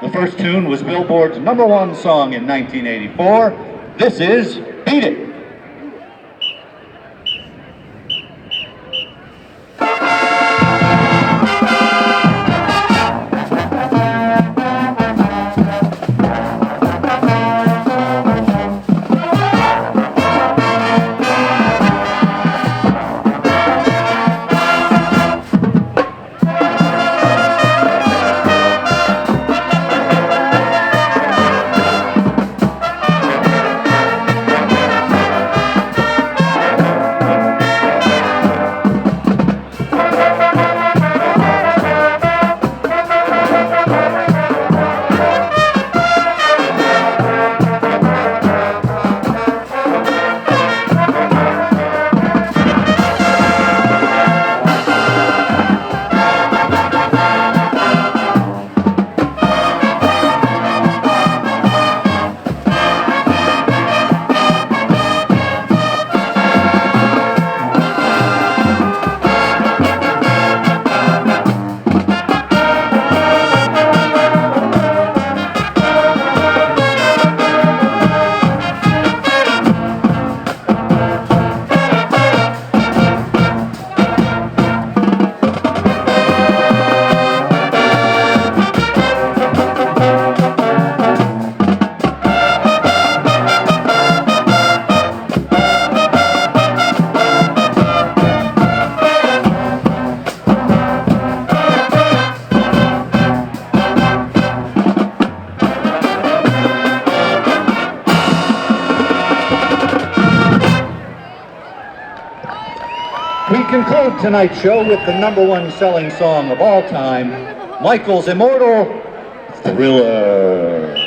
The first tune was Billboard's #1 song in 1984. This is Beat It. We conclude tonight's show with the #1 selling song of all time, Michael's immortal Thriller.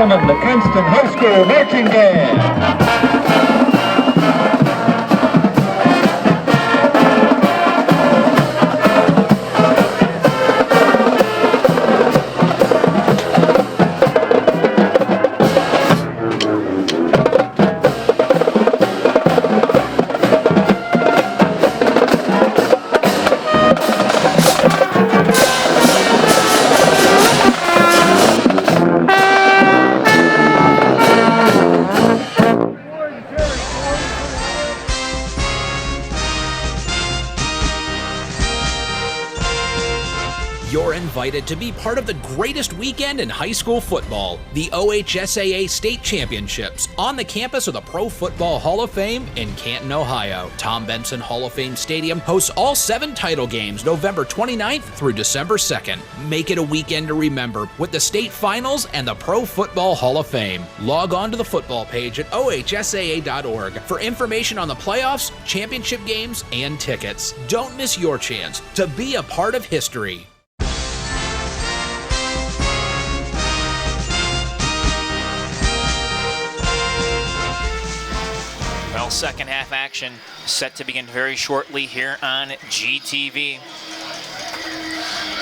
gentlemen, the Kenston High School Marching Band. You're invited to be part of the greatest weekend in high school football, the OHSAA State Championships, on the campus of the Pro Football Hall of Fame in Canton, Ohio. Tom Benson Hall of Fame Stadium hosts all 7 title games November 29th through December 2nd. Make it a weekend to remember with the state finals and the Pro Football Hall of Fame. Log on to the football page at ohsaa.org for information on the playoffs, championship games, and tickets. Don't miss your chance to be a part of history. Well, second half action set to begin very shortly here on GTV.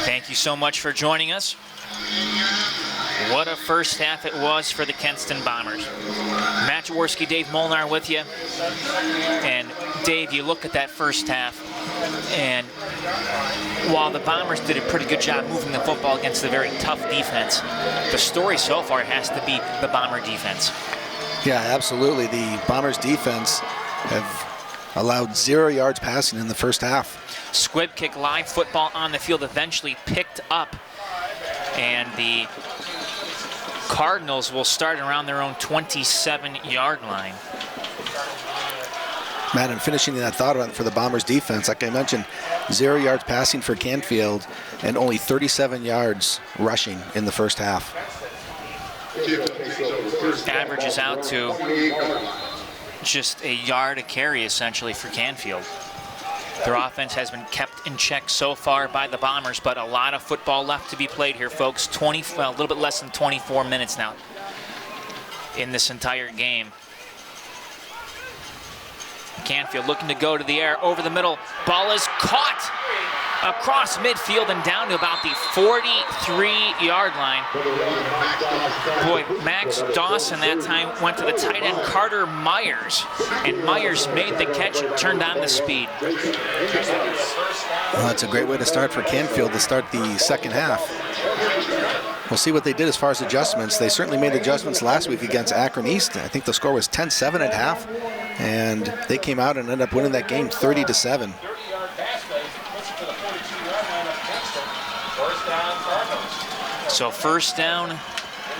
Thank you so much for joining us. What a first half it was for the Kenston Bombers. Matt Jaworski, Dave Molnar with you. And Dave, you look at that first half, and while the Bombers did a pretty good job moving the football against a very tough defense, the story so far has to be the Bomber defense. Yeah, absolutely. The Bombers defense have allowed 0 yards passing in the first half. Squib kick live football on the field eventually picked up, and the Cardinals will start around their own 27-yard line. Matt, and finishing that thought for the Bombers defense, like I mentioned, 0 yards passing for Canfield and only 37 yards rushing in the first half. Averages out to just a yard a carry essentially for Canfield. Their offense has been kept in check so far by the Bombers, but a lot of football left to be played here, folks. A little bit less than 24 minutes now in this entire game. Canfield looking to go to the air over the middle. Ball is caught across midfield and down to about the 43-yard line. Boy, Max Dawson that time went to the tight end Carter Myers, and Myers made the catch and turned on the speed. Well, that's a great way to start for Canfield to start the second half. We'll see what they did as far as adjustments. They certainly made adjustments last week against Akron East. I think the score was 10-7 at half, and they came out and ended up winning that game 30-7. So first down,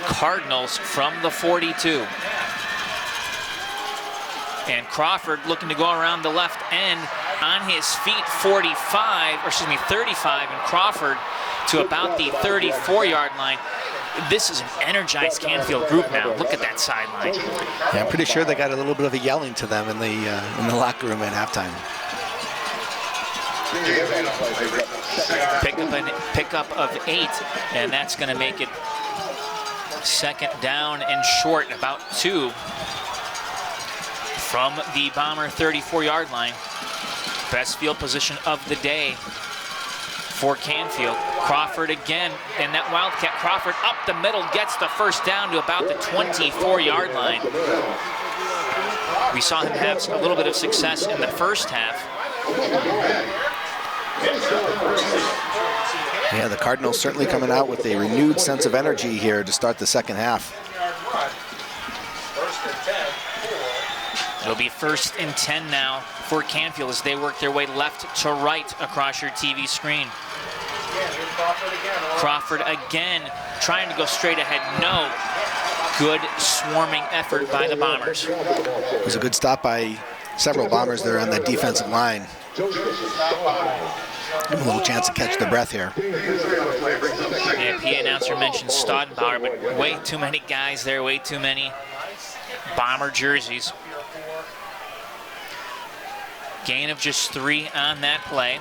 Cardinals from the 42. And Crawford looking to go around the left end on his feet, 35, and Crawford to about the 34-yard line. This is an energized Canfield group now. Look at that sideline. Yeah, I'm pretty sure they got a little bit of a yelling to them in the locker room at halftime. Pickup of 8, and that's going to make it second down and short, about 2 from the Bomber 34-yard line. Best field position of the day for Canfield. Crawford again, and that Wildcat. Crawford up the middle, gets the first down to about the 24-yard line. We saw him have a little bit of success in the first half. Yeah, the Cardinals certainly coming out with a renewed sense of energy here to start the second half. It'll be 1st and 10 now for Canfield as they work their way left to right across your TV screen. Crawford again trying to go straight ahead. No. Good swarming effort by the Bombers. It was a good stop by several Bombers there on that defensive line. Give him a little chance to catch the breath here. Yeah, PA announcer mentioned Staudenbauer, but way too many guys there, way too many Bomber jerseys. Gain of just 3 on that play.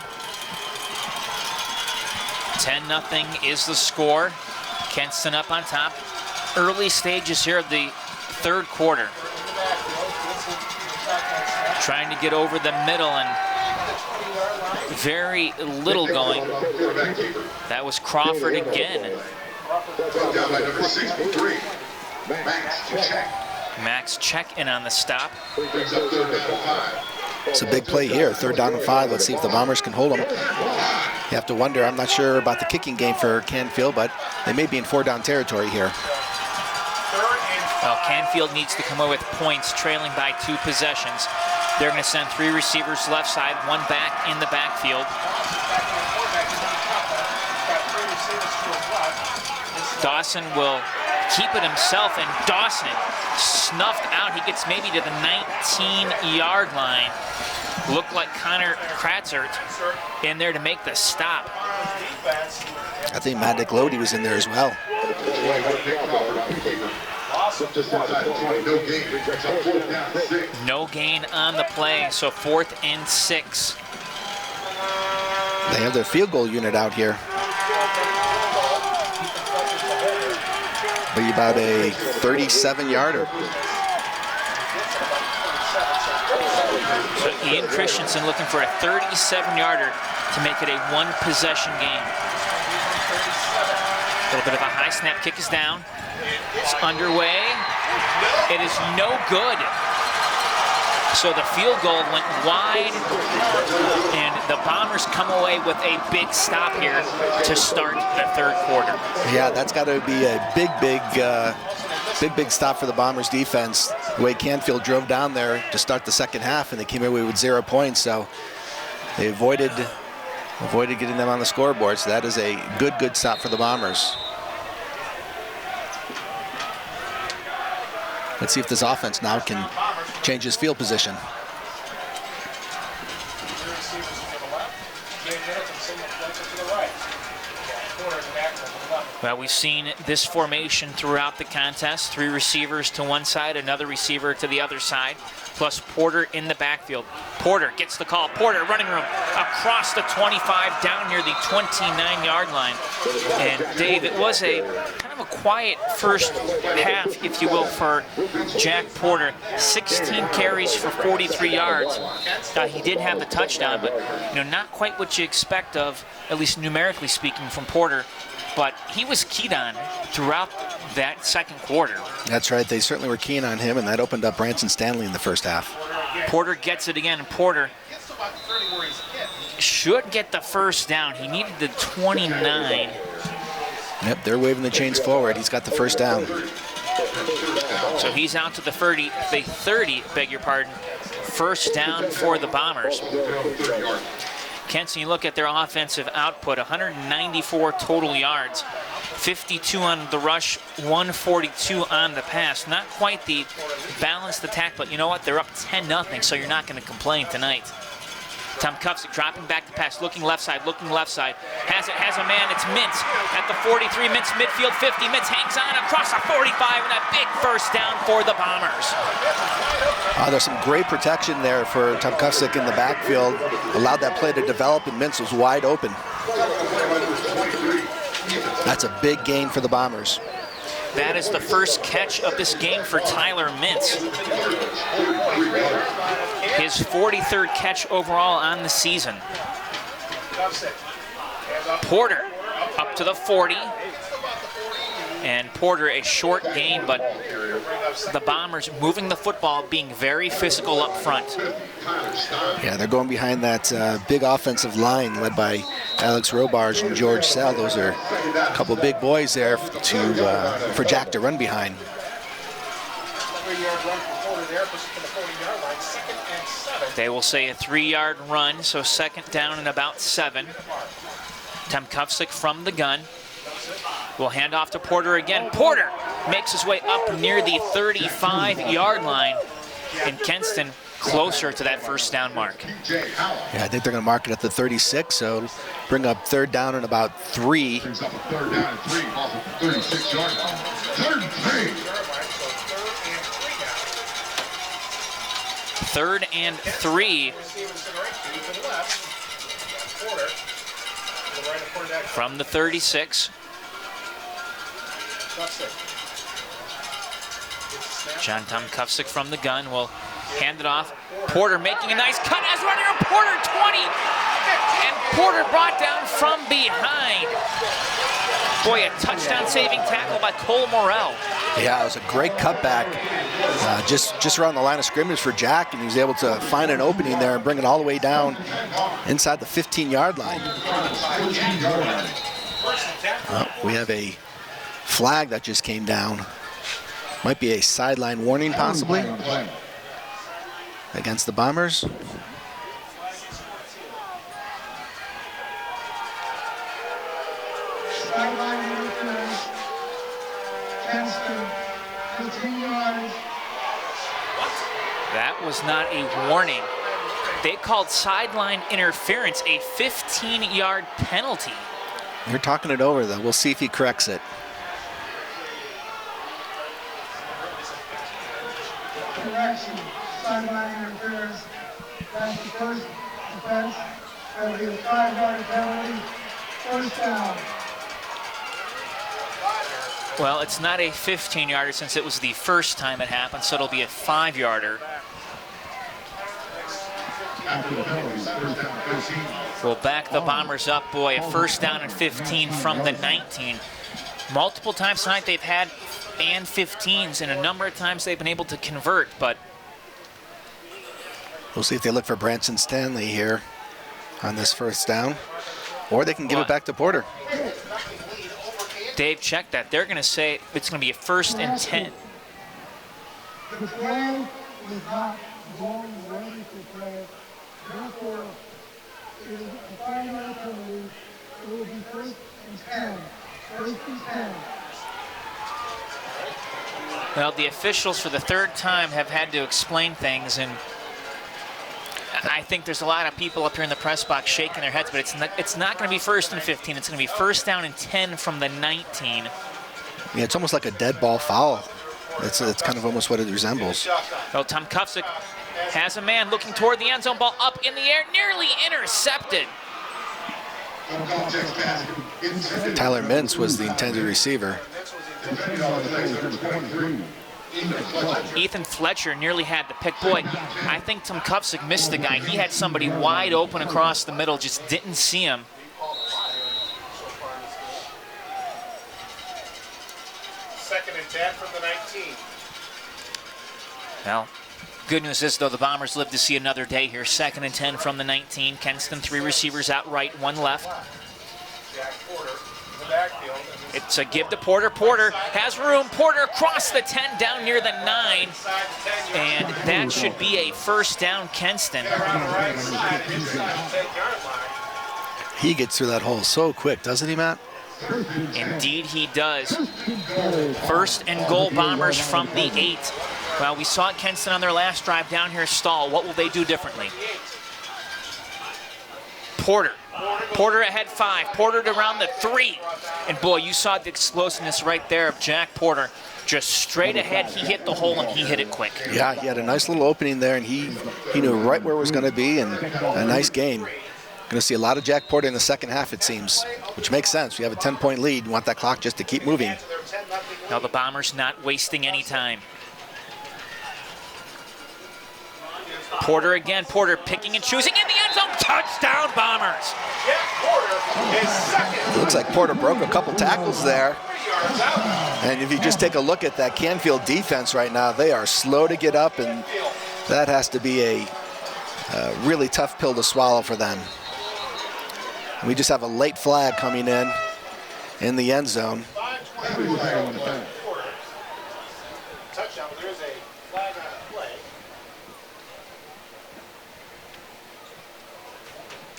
10-0 is the score. Kenston up on top. early stages here of the third quarter. Trying to get over the middle and very little going. That was Crawford again. Down by number 63, Max Check. Max Check in on the stop. Brings up 3rd down and 5. It's a big play here, 3rd down and 5. Let's see if the Bombers can hold them. You have to wonder, I'm not sure about the kicking game for Canfield, but they may be in 4-down territory here. Well, Canfield needs to come away with points, trailing by 2 possessions. They're going to send 3 receivers left side, 1 back in the backfield. Dawson will keep it himself, and Dawson snuffed out. He gets maybe to the 19-yard line. Looked like Connor Kratzert in there to make the stop. I think Matt Nicklody was in there as well. No gain on the play, so 4th and 6. They have their field goal unit out here. Be about a 37-yarder. So Ian Christensen looking for a 37-yarder to make it a 1-possession game. A little bit of a high snap, kick is down. It's underway. It is no good. So the field goal went wide, and the Bombers come away with a big stop here to start the third quarter. Yeah, that's got to be a big stop for the Bombers defense. The way Canfield drove down there to start the second half, and they came away with 0 points, so they avoided getting them on the scoreboard. So that is a good stop for the Bombers. Let's see if this offense now can change his field position. Well, we've seen this formation throughout the contest. 3 receivers to one side, another receiver to the other side, plus Porter in the backfield. Porter gets the call. Porter, running room, across the 25, down near the 29-yard line. And Dave, it was a kind of a quiet first half, if you will, for Jack Porter. 16 carries for 43 yards. He did have the touchdown, but not quite what you expect of, at least numerically speaking, from Porter. But he was keyed on throughout that second quarter. That's right. They certainly were keen on him, and that opened up Branson Stanley in the first half. Porter gets it again, and Porter should get the first down. He needed the 29. Yep, they're waving the chains forward. He's got the first down. So he's out to the 30, beg your pardon. First down for the Bombers. Kenston, you look at their offensive output, 194 total yards, 52 on the rush, 142 on the pass. Not quite the balanced attack, but you know what? They're up 10-0, so you're not going to complain tonight. Tom Kufsick dropping back to pass, looking left side. Has a man, it's Mintz at the 43, Mintz midfield 50, Mintz hangs on across the 45, and a big first down for the Bombers. There's some great protection there for Tom Kufsick in the backfield. Allowed that play to develop, and Mintz was wide open. That's a big gain for the Bombers. That is the first catch of this game for Tyler Mintz. His 43rd catch overall on the season. Porter up to the 40. And Porter, a short gain, but the Bombers moving the football, being very physical up front. Yeah, they're going behind that big offensive line led by Alex Robarge and George Sell. Those are a couple big boys there for Jack to run behind. They will say a 3-yard run, so second down and about 7. Tom Kufsick from the gun. We'll hand off to Porter again. Porter makes his way up near the 35-yard line. And Kenston closer to that first down mark. Yeah, I think they're going to mark it at the 36, so bring up third down and about 3. Brings up a 3rd down and 3, off the 36-yard line. 3rd and 3. 3rd and 3. From the 36. John Tomkowski from the gun will hand it off. Porter making a nice cut as runner. Porter 20. And Porter brought down from behind. Boy, a touchdown-saving tackle by Cole Morrell. Yeah, it was a great cutback just around the line of scrimmage for Jack, and he was able to find an opening there and bring it all the way down inside the 15-yard line. We have a flag that just came down. Might be a sideline warning, possibly, against the Bombers. Sideline interference. Kenston, 15 yards. That was not a warning. They called sideline interference a 15-yard penalty. They're talking it over, though. We'll see if he corrects it. Correction, sideline interference. That's the first offense. That'll be a 5-yard penalty. First down. Well, it's not a 15-yarder since it was the first time it happened, so it'll be a 5-yarder. We'll back the Bombers up, boy. A first down and 15 from the 19. Multiple times tonight they've had and 15s, and a number of times they've been able to convert, but we'll see if they look for Branson Stanley here on this first down, or they can give it back to Porter. Dave, check that. They're going to say it's going to be a 1st and 10. The play is not going ready for play. Therefore, it is a 5-yard penalty. It will be 1st and 10. 1st and 10. Well, the officials for the third time have had to explain things, and I think there's a lot of people up here in the press box shaking their heads, but it's not going to be 1st and 15. It's going to be 1st down and 10 from the 19. Yeah, it's almost like a dead ball foul. It's kind of almost what it resembles. Well, Tomkowski has a man looking toward the end zone, ball up in the air, nearly intercepted. Tyler Mintz was the intended receiver. Ethan Fletcher nearly had the pick. Boy, I think Tomkowski missed the guy. He had somebody wide open across the middle, just didn't see him. Second and 10 from the 19. Well, good news is, though, the Bombers live to see another day here. 2nd and 10 from the 19. Kenston, 3 receivers out right, 1 left. Jack Porter in the backfield. It's a give to Porter. Porter has room. Porter across the 10, down near the 9. And that should be a 1st down, Kenston. He gets through that hole so quick, doesn't he, Matt? Indeed he does. 1st and goal, Bombers from the 8. Well, we saw Kenston on their last drive down here stall. What will they do differently? Porter. Porter ahead 5. Porter to around the 3. And boy, you saw the explosiveness right there of Jack Porter. Just straight ahead, he hit the hole and he hit it quick. Yeah, he had a nice little opening there, and he knew right where it was going to be, and a nice game. Going to see a lot of Jack Porter in the second half, it seems, which makes sense. We have a 10-point lead. You want that clock just to keep moving. Now the Bombers not wasting any time. Porter again. Porter picking and choosing in the end zone. Touchdown, Bombers. It looks like Porter broke a couple tackles there. And if you just take a look at that Canfield defense right now, they are slow to get up, and that has to be a really tough pill to swallow for them. We just have a late flag coming in the end zone. Touchdown, but there is a flag on a play.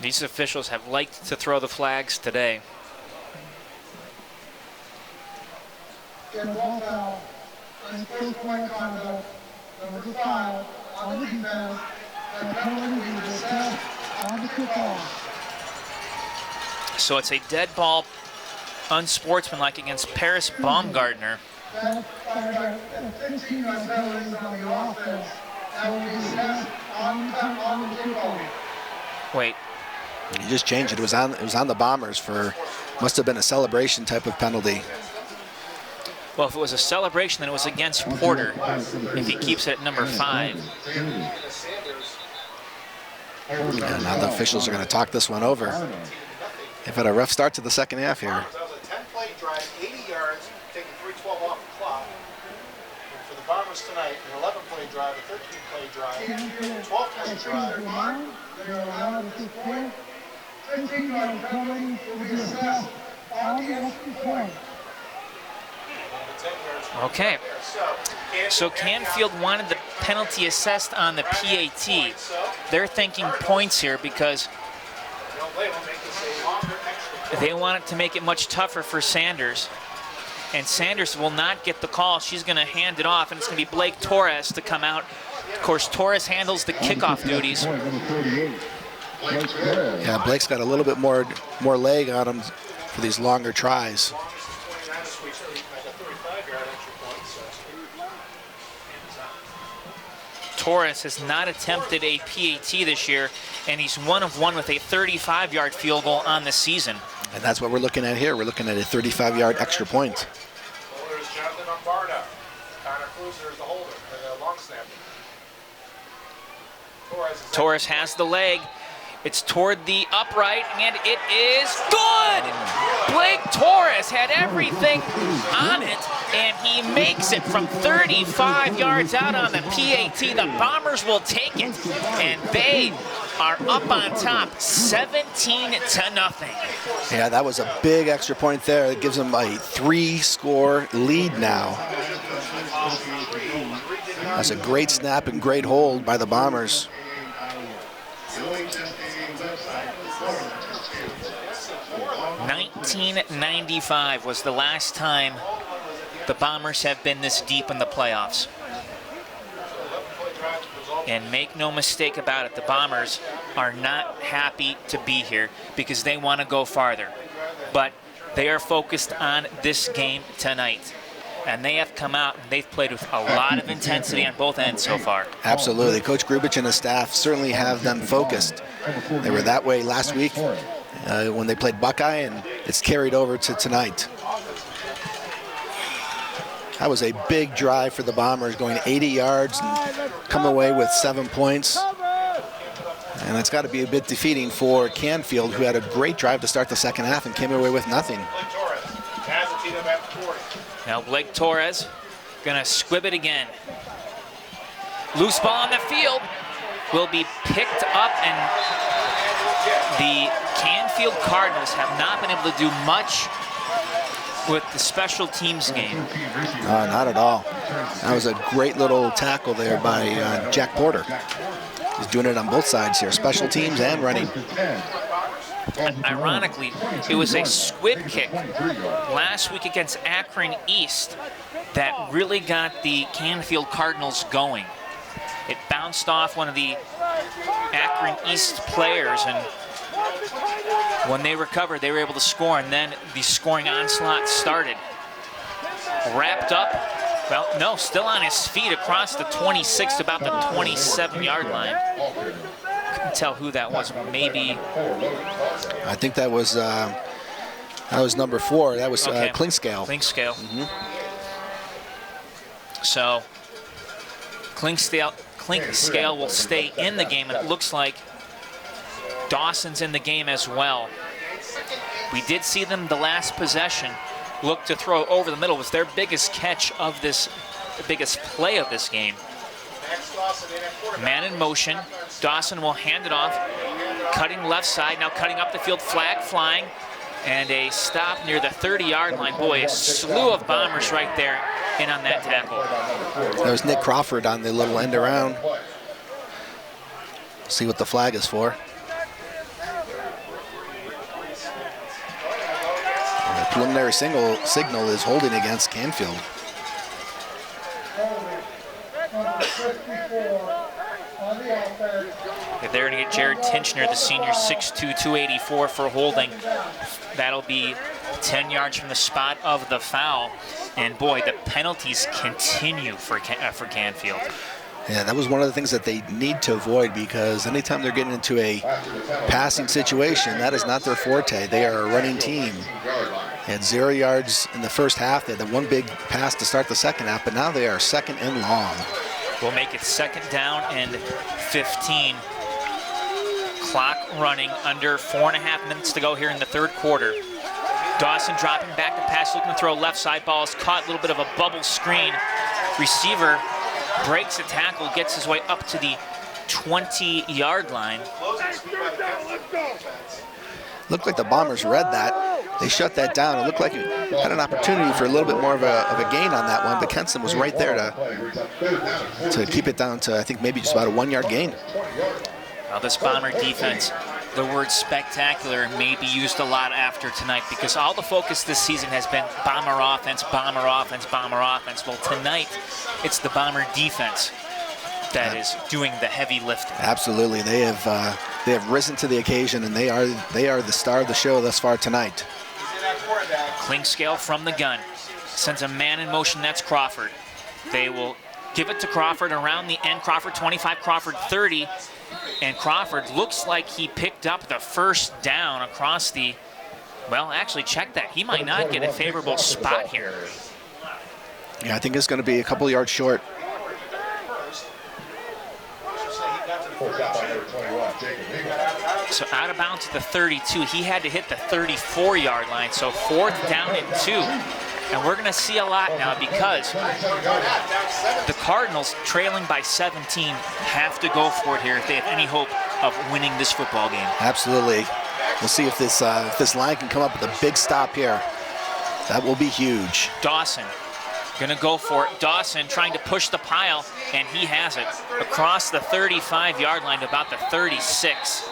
These officials have liked to throw the flags today. Get a ball foul. And 1st point conduct. Number 5 on the defense. That penalty will be assessed on the kickoff. So it's a dead ball, unsportsmanlike against Paris Baumgartner. That's 15-yard penalties on the offense. That will be assessed on the kickoff. Wait. You just changed it. It was on the Bombers for, must have been a celebration type of penalty. Well, if it was a celebration, then it was against Porter if he keeps it at number 5. And now the officials are going to talk this one over. They've had a rough start to the second half here. That was a 10-play drive, 80 yards, taking 3:12 off the clock. And for the Bombers tonight, an 11-play drive, a 13-play drive, a 12-play drive. They're allowed to play. 15 yards penalty will be assessed on the extra point. Okay. So Canfield wanted the penalty assessed on the PAT. They're thinking points here because they want it to make it much tougher for Sanders. And Sanders will not get the call. She's going to hand it off, and it's going to be Blake Torres to come out. Of course, Torres handles the kickoff duties. Yeah, Blake's got a little bit more leg on him for these longer tries. Torres has not attempted a PAT this year, and he's 1 of 1 with a 35-yard field goal on the season. And that's what we're looking at here. We're looking at a 35-yard extra point. Torres has the leg. It's toward the upright, and it is good! Blake Torres had everything on it, and he makes it from 35 yards out on the PAT. The Bombers will take it, and they are up on top, 17-0. Yeah, that was a big extra point there. It gives them a 3-score lead now. That's a great snap and great hold by the Bombers. 1995 was the last time the Bombers have been this deep in the playoffs. And make no mistake about it, the Bombers are not happy to be here because they want to go farther. But they are focused on this game tonight. And they have come out and they've played with a lot of intensity on both ends so far. Absolutely. Coach Grubich and his staff certainly have them focused. They were that way last week when they played Buckeye, and it's carried over to tonight. That was a big drive for the Bombers, going 80 yards and come away with 7 points. And it's got to be a bit defeating for Canfield, who had a great drive to start the second half and came away with nothing. Now Blake Torres gonna squib it again. Loose ball on the field will be picked up, and the Canfield Cardinals have not been able to do much with the special teams game. Not at all. That was a great little tackle there by Jack Porter. He's doing it on both sides here, special teams and running. Ironically, it was a squib kick last week against Akron East that really got the Canfield Cardinals going. It bounced off one of the Akron East players, and when they recovered, they were able to score, and then the scoring onslaught started. Wrapped up, well, no, still on his feet across the 26 to about the 27-yard line. Couldn't tell who that was. Maybe. I think that was number 4. That was okay. Klinkscale. Klinkscale. So Klinkscale will stay in the game, and it looks like Dawson's in the game as well. We did see them the last possession look to throw over the middle. It was their biggest catch of this, the biggest play of this game. Man in motion. Dawson will hand it off. Cutting left side, now cutting up the field, flag flying, and a stop near the 30-yard line. Boy, a slew of Bombers right there in on that tackle. There was Nick Crawford on the little end around. See what the flag is for. And the preliminary signal is holding against Canfield. They're going to get Jared Tinchner, the senior, 6'2", 284 for holding. That'll be 10 yards from the spot of the foul. And boy, the penalties continue for Canfield. Yeah, that was one of the things that they need to avoid, because anytime they're getting into a passing situation, that is not their forte. They are a running team. They had 0 yards in the first half. They had the one big pass to start the second half, but now they are second and long. We'll make it 2nd down and 15. Clock running, under 4.5 minutes to go here in the 3rd quarter. Dawson dropping back to pass, looking to throw left side. Ball is caught, a little bit of a bubble screen. Receiver breaks a tackle, gets his way up to the 20-yard line. Looked like the Bombers read that. They shut that down. It looked like it had an opportunity for a little bit more of a gain on that one, but Kenston was right there to keep it down to, I think, maybe just about a 1-yard gain. Well, this Bomber defense, the word spectacular may be used a lot after tonight, because all the focus this season has been Bomber offense, Bomber offense, Bomber offense. Well, tonight, it's the Bomber defense that is doing the heavy lifting. Absolutely. They have risen to the occasion, and they are the star of the show thus far tonight. Klingscale from the gun sends a man in motion. That's Crawford. They will give it to Crawford around the end. Crawford 25, Crawford 30. And Crawford looks like he picked up the 1st down across the, well, actually, check that. He might not get a favorable spot here. Yeah, I think it's going to be a couple yards short. So out of bounds at the 32. He had to hit the 34-yard line. So 4th down and 2. And we're going to see a lot now, because the Cardinals, trailing by 17, have to go for it here if they have any hope of winning this football game. Absolutely. We'll see if this line can come up with a big stop here. That will be huge. Dawson going to go for it. Dawson trying to push the pile, and he has it across the 35-yard line to about the 36.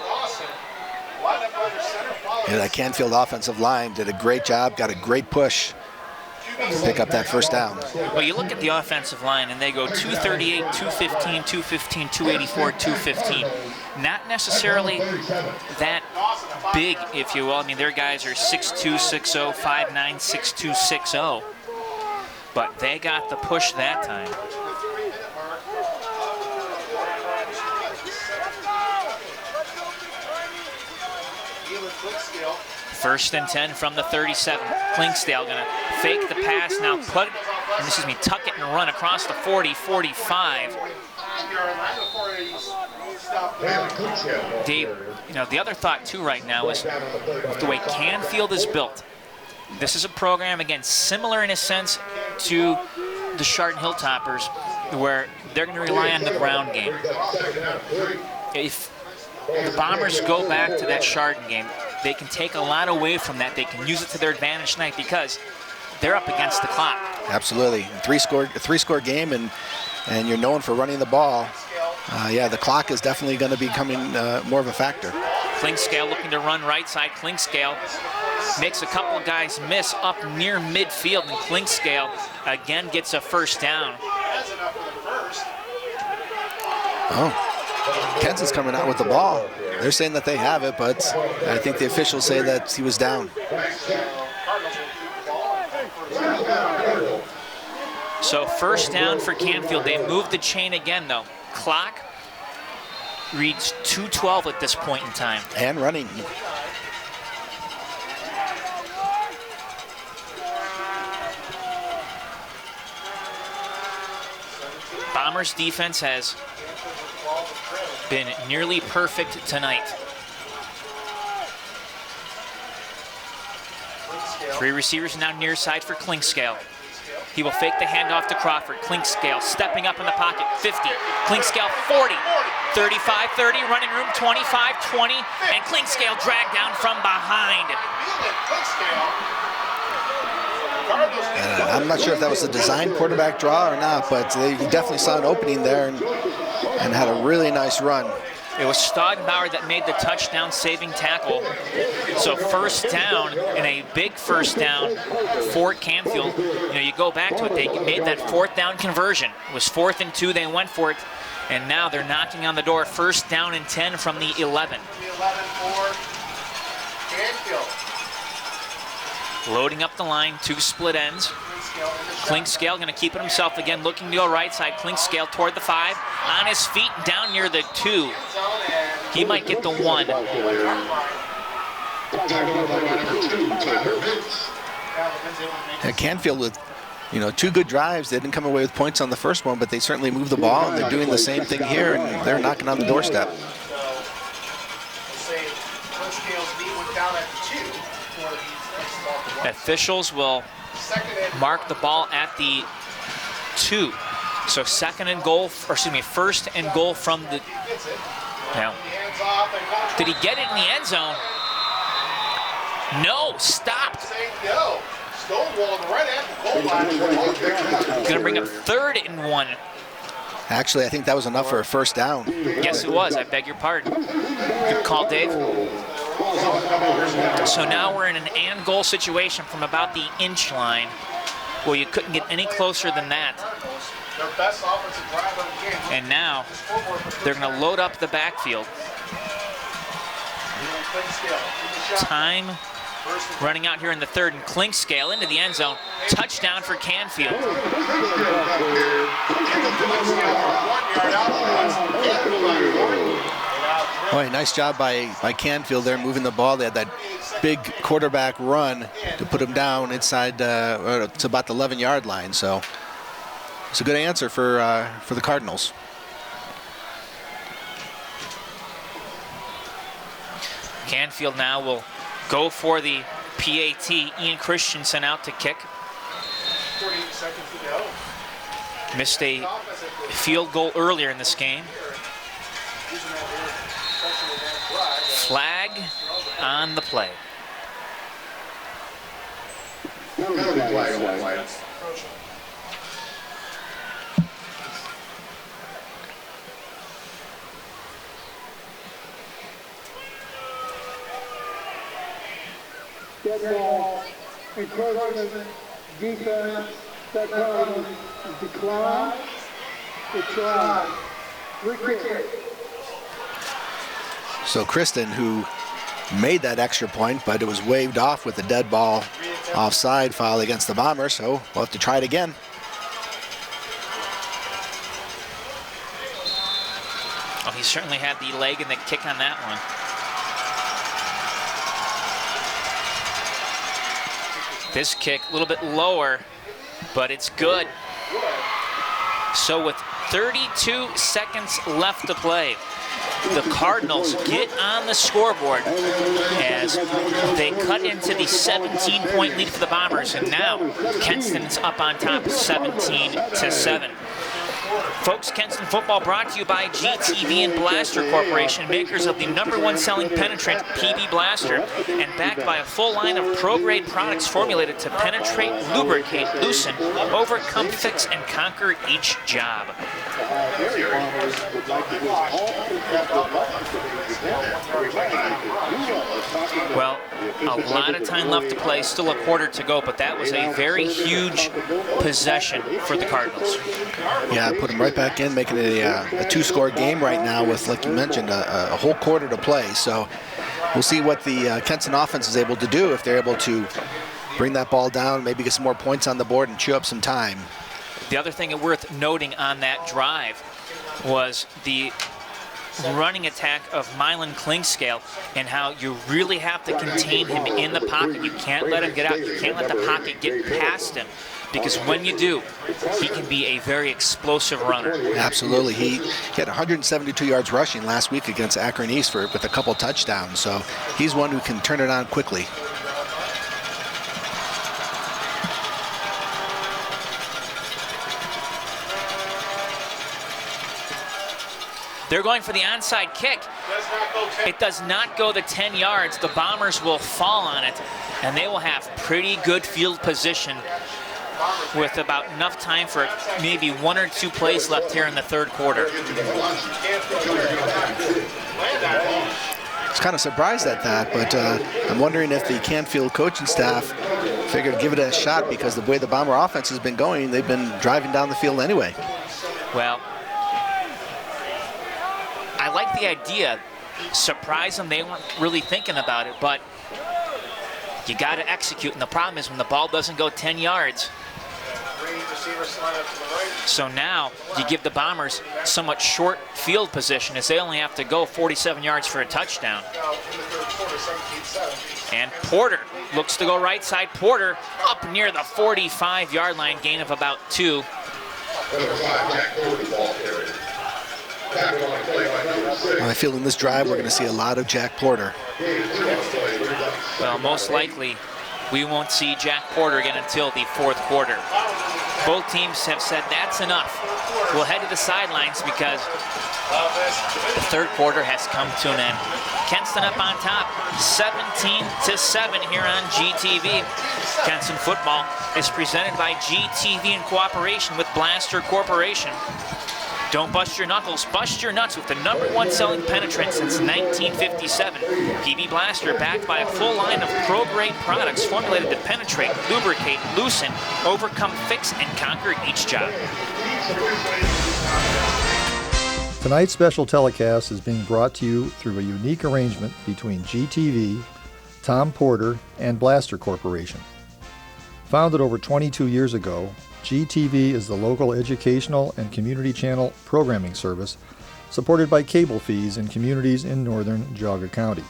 Yeah, that Canfield offensive line did a great job, got a great push. Pick up that 1st down. Well, you look at the offensive line, and they go 238, 215, 215, 284, 215. Not necessarily that big, if you will. I mean, their guys are 6'2", 6'0", 5'9", 6'2", 6'0". But they got the push that time. First and 10 from the 37. Klingsdale gonna fake the pass now, tuck it and run across the 40, 45. Dave, the other thought too right now is the way Canfield is built. This is a program, again, similar in a sense to the Chardon Hilltoppers, where they're going to rely on the ground game. If the Bombers go back to that Chardon game, they can take a lot away from that. They can use it to their advantage tonight, because they're up against the clock. Absolutely. A three-score game, and you're known for running the ball. Yeah, the clock is definitely going to be becoming more of a factor. Klingscale looking to run right side. Klingscale makes a couple of guys miss up near midfield, and Klingscale again gets a 1st down. Oh, Kenston's coming out with the ball. They're saying that they have it, but I think the officials say that he was down. So 1st down for Canfield. They moved the chain again, though. Clock reads 2:12 at this point in time. And running. Bombers defense has been nearly perfect tonight. 3 receivers now near side for Klingscale. He will fake the handoff to Crawford. Klingscale stepping up in the pocket, 50. Klingscale 40, 35, 30, running room 25, 20, and Klingscale dragged down from behind. I'm not sure if that was a design quarterback draw or not, but they definitely saw an opening there and had a really nice run. It was Staudenbauer that made the touchdown-saving tackle. So 1st down, and a big 1st down for Canfield. You go back to it, they made that 4th down conversion. It was 4th and 2, they went for it, and now they're knocking on the door. 1st down and 10 from the 11. Loading up the line, 2 split ends. Klingscale going to keep it himself again, looking to go right side. Klingscale toward the 5, on his feet, down near the 2. He might get the 1. Canfield with, 2 good drives. They didn't come away with points on the first one, but they certainly moved the ball, and they're doing the same thing here, and they're knocking on the doorstep. Officials will mark the ball at the 2. So first and goal from the. Now, did he get it in the end zone? No, stopped. Going to bring up 3rd and 1. Actually, I think that was enough for a first down. Yes, it was. I beg your pardon. Good call, Dave. So now we're in an and goal situation from about the inch line. Well, you couldn't get any closer than that. And now they're going to load up the backfield. Time running out here in the 3rd, and Klinkscale into the end zone. Touchdown for Canfield. Boy, nice job by Canfield there, moving the ball. They had that big quarterback run to put him down inside to about the 11-yard line. So it's a good answer for the Cardinals. Canfield now will go for the PAT. Ian Christensen out to kick. 48 seconds to go. Missed a field goal earlier in this game. Flag on the play. Football, encroachment, defense, that causes decline, the try, wicket. So Kristen, who made that extra point, but it was waved off with the dead ball offside foul against the Bombers, so we'll have to try it again. Oh, he certainly had the leg and the kick on that one. This kick a little bit lower, but it's good. So with 32 seconds left to play, the Cardinals get on the scoreboard as they cut into the 17-point lead for the Bombers, and now Kenston's up on top 17-7. Folks, Kenston football brought to you by GTV and Blaster Corporation, makers of the #1 selling penetrant PB Blaster, and backed by a full line of pro-grade products formulated to penetrate, lubricate, loosen, overcome, fix, and conquer each job. Well, a lot of time left to play, still a quarter to go, but that was a very huge possession for the Cardinals. Yeah, put them right back in, making it a two-score game right now with, like you mentioned, a whole quarter to play. So we'll see what the Kenston offense is able to do if they're able to bring that ball down, maybe get some more points on the board and chew up some time. The other thing worth noting on that drive was the running attack of Mylan Klinkscale and how you really have to contain him in the pocket. You can't let him get out. You can't let the pocket get past him, because when you do, he can be a very explosive runner. Absolutely. He had 172 yards rushing last week against Akron East with a couple touchdowns, so he's one who can turn it on quickly. They're going for the onside kick. It does not go the 10 yards. The Bombers will fall on it, and they will have pretty good field position with about enough time for maybe 1 or 2 plays left here in the third quarter. I was kind of surprised at that, but I'm wondering if the Canfield coaching staff figured give it a shot, because the way the Bomber offense has been going, they've been driving down the field anyway. Well, I like the idea. Surprise them, they weren't really thinking about it, but you got to execute. And the problem is when the ball doesn't go 10 yards, So now you give the Bombers somewhat short field position as they only have to go 47 yards for a touchdown. And Porter looks to go right side. Porter up near the 45-yard line, gain of about 2. I feel in this drive we're going to see a lot of Jack Porter. Well, most likely we won't see Jack Porter again until the 4th quarter. Both teams have said that's enough. We'll head to the sidelines because the 3rd quarter has come to an end. Kenston up on top, 17-7 here on GTV. Kenston football is presented by GTV in cooperation with Blaster Corporation. Don't bust your knuckles, bust your nuts with the #1 selling penetrant since 1957. PB Blaster, backed by a full line of pro-grade products formulated to penetrate, lubricate, loosen, overcome, fix, and conquer each job. Tonight's special telecast is being brought to you through a unique arrangement between GTV, Tom Porter, and Blaster Corporation. Founded over 22 years ago, GTV is the local educational and community channel programming service supported by cable fees in communities in northern Geauga County.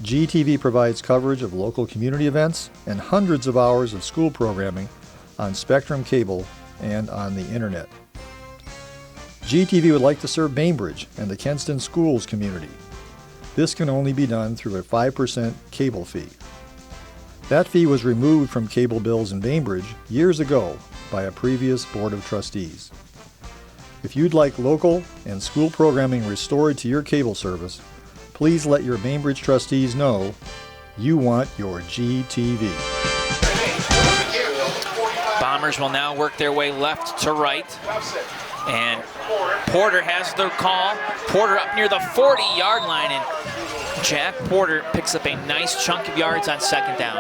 GTV provides coverage of local community events and hundreds of hours of school programming on Spectrum Cable and on the internet. GTV would like to serve Bainbridge and the Kenston schools community. This can only be done through a 5% cable fee. That fee was removed from cable bills in Bainbridge years ago by a previous Board of Trustees. If you'd like local and school programming restored to your cable service, please let your Bainbridge trustees know you want your GTV. Bombers will now work their way left to right. And Porter has the call. Porter up near the 40-yard line, and Jack Porter picks up a nice chunk of yards on 2nd down.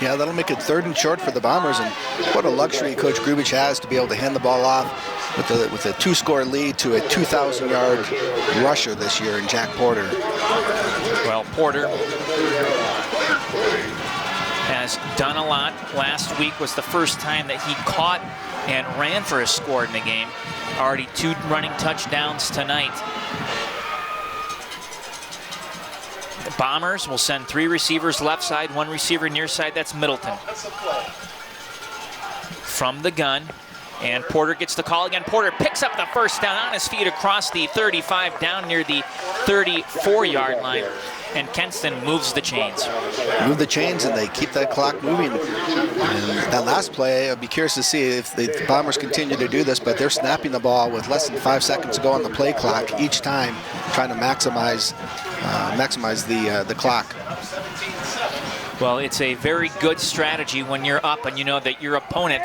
Yeah, that'll make it 3rd and short for the Bombers, and what a luxury Coach Grubich has to be able to hand the ball off with a 2-score lead to a 2,000-yard rusher this year in Jack Porter. Well, Porter has done a lot. Last week was the first time that he caught and ran for a score in the game. Already 2 running touchdowns tonight. The Bombers will send 3 receivers left side, 1 receiver near side. That's Middleton. From the gun, and Porter gets the call again. Porter picks up the 1st down on his feet across the 35 down near the 34-yard line. And Kenston moves the chains. Move the chains, and they keep that clock moving. And that last play, I'll be curious to see if the Bombers continue to do this, but they're snapping the ball with less than 5 seconds to go on the play clock each time, trying to maximize the clock. Well, it's a very good strategy when you're up and you know that your opponent